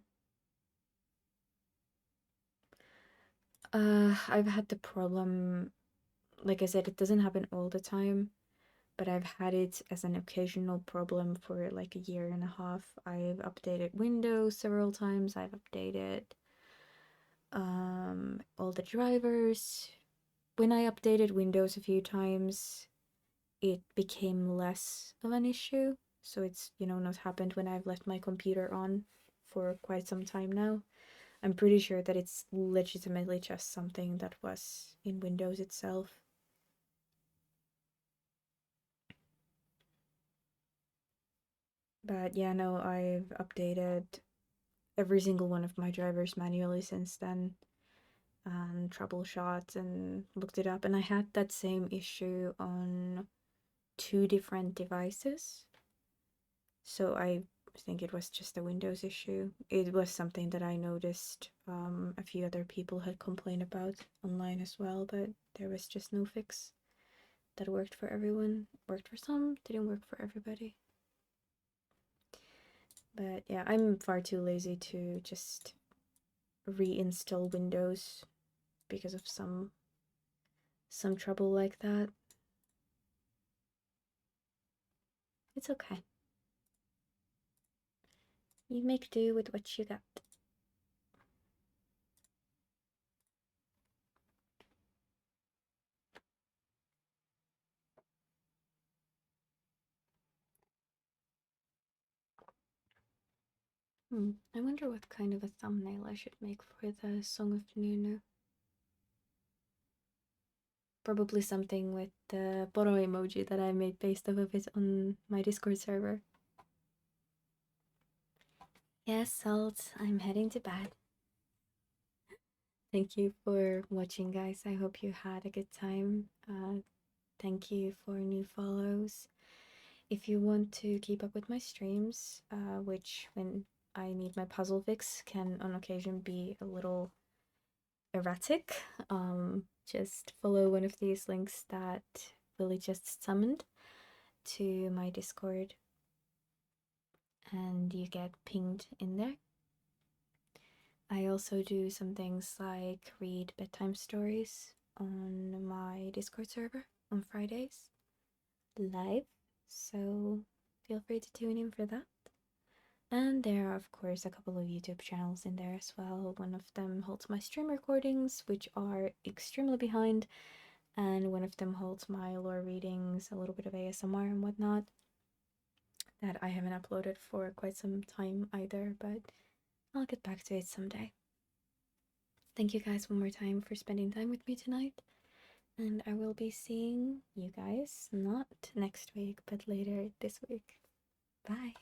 I've had the problem, like I said, it doesn't happen all the time, but I've had it as an occasional problem for like a year and a half. I've updated Windows several times, I've updated all the drivers. When I updated Windows a few times, it became less of an issue. So it's, not happened when I've left my computer on for quite some time now. I'm pretty sure that it's legitimately just something that was in Windows itself. But yeah, no, I've updated every single one of my drivers manually since then and troubleshot and looked it up. And I had that same issue on 2 different devices. So I think it was just a Windows issue. It was something that I noticed a few other people had complained about online as well, but there was just no fix that worked for everyone. Worked for some, didn't work for everybody. But yeah, I'm far too lazy to just reinstall Windows because of some trouble like that. It's okay. You make do with what you got. I wonder what kind of a thumbnail I should make for the Song of Nunu. Probably something with the Boro emoji that I made based off of it on my Discord server. Yes, Salt, I'm heading to bed. Thank you for watching, guys. I hope you had a good time. Thank you for new follows. If you want to keep up with my streams, which when I need my puzzle fix can on occasion be a little erratic, just follow one of these links that Willie just summoned to my Discord and you get pinged in there. I also do some things like read bedtime stories on my Discord server on Fridays live, so feel free to tune in for that. And there are, of course, a couple of YouTube channels in there as well. One of them holds my stream recordings, which are extremely behind, and one of them holds my lore readings, a little bit of ASMR and whatnot, that I haven't uploaded for quite some time either, but I'll get back to it someday. Thank you guys one more time for spending time with me tonight. And I will be seeing you guys not next week, but later this week. Bye.